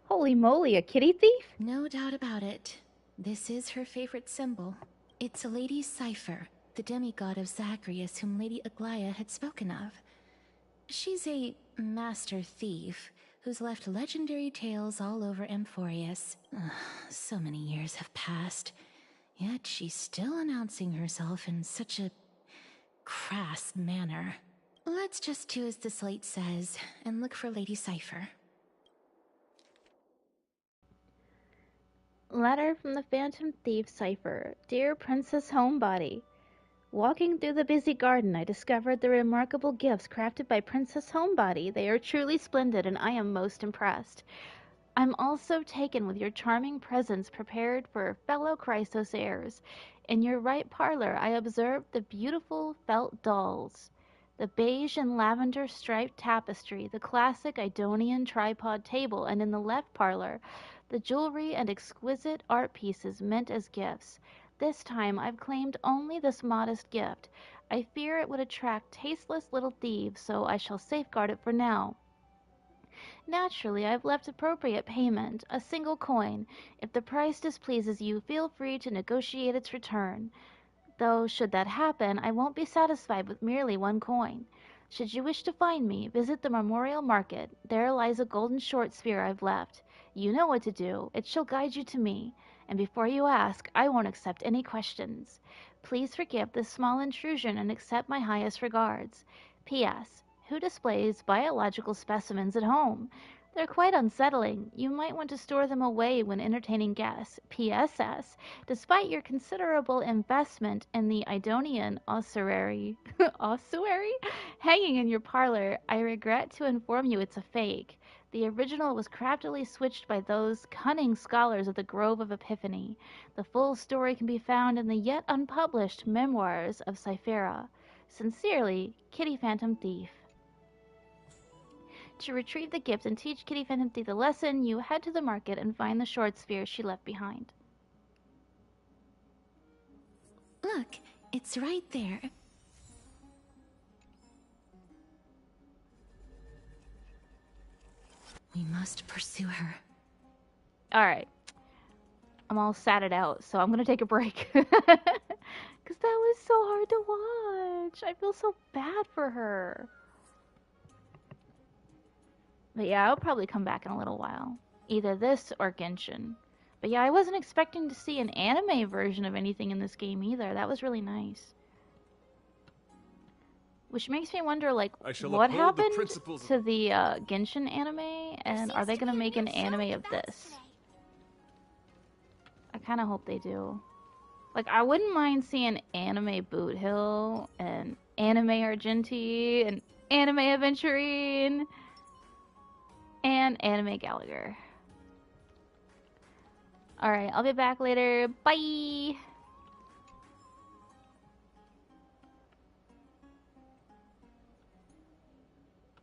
Holy moly, a kitty thief? No doubt about it. This is her favorite symbol. It's a lady's cipher, the demigod of Zagreus whom Lady Aglaia had spoken of. She's a master thief who's left legendary tales all over Amphorius. So many years have passed, yet she's still announcing herself in such a crass manner. Let's just do as the slate says and look for Lady Cipher. Letter from the Phantom Thief Cipher. Dear Princess Homebody, walking through the busy garden, I discovered the remarkable gifts crafted by Princess Homebody. They are truly splendid, and I am most impressed. I'm also taken with your charming presents prepared for fellow Christos heirs. In your right parlor, I observed the beautiful felt dolls, the beige and lavender striped tapestry, the classic Idonian tripod table, and in the left parlor, the jewelry and exquisite art pieces meant as gifts. This time I've claimed only this modest gift. I fear it would attract tasteless little thieves, so I shall safeguard it for now. Naturally, I've left appropriate payment, a single coin. If the price displeases you, feel free to negotiate its return. Though, should that happen, I won't be satisfied with merely one coin. Should you wish to find me, visit the Memorial Market. There lies a golden short spear I've left. You know what to do. It shall guide you to me. And before you ask, I won't accept any questions. Please forgive this small intrusion and accept my highest regards. P.S. Who displays biological specimens at home? They're quite unsettling. You might want to store them away when entertaining guests. P.S.S. Despite your considerable investment in the Idonian ossuary, ossuary hanging in your parlor, I regret to inform you it's a fake. The original was craftily switched by those cunning scholars of the Grove of Epiphany. The full story can be found in the yet unpublished memoirs of Cyphera. Sincerely, Kitty Phantom Thief. To retrieve the gift and teach Kitty Phantom Thief the lesson, you head to the market and find the short spear she left behind. Look, it's right there. We must pursue her. Alright. I'm all satted out, so I'm gonna take a break. Because that was so hard to watch. I feel so bad for her. But yeah, I'll probably come back in a little while. Either this or Genshin. But yeah, I wasn't expecting to see an anime version of anything in this game either. That was really nice. Which makes me wonder, like, what happened to the Genshin anime? And are they gonna make an anime of this? I kind of hope they do. Like, I wouldn't mind seeing anime Boot Hill, and anime Argenti, and anime Aventurine, and anime Gallagher. Alright, I'll be back later. Bye!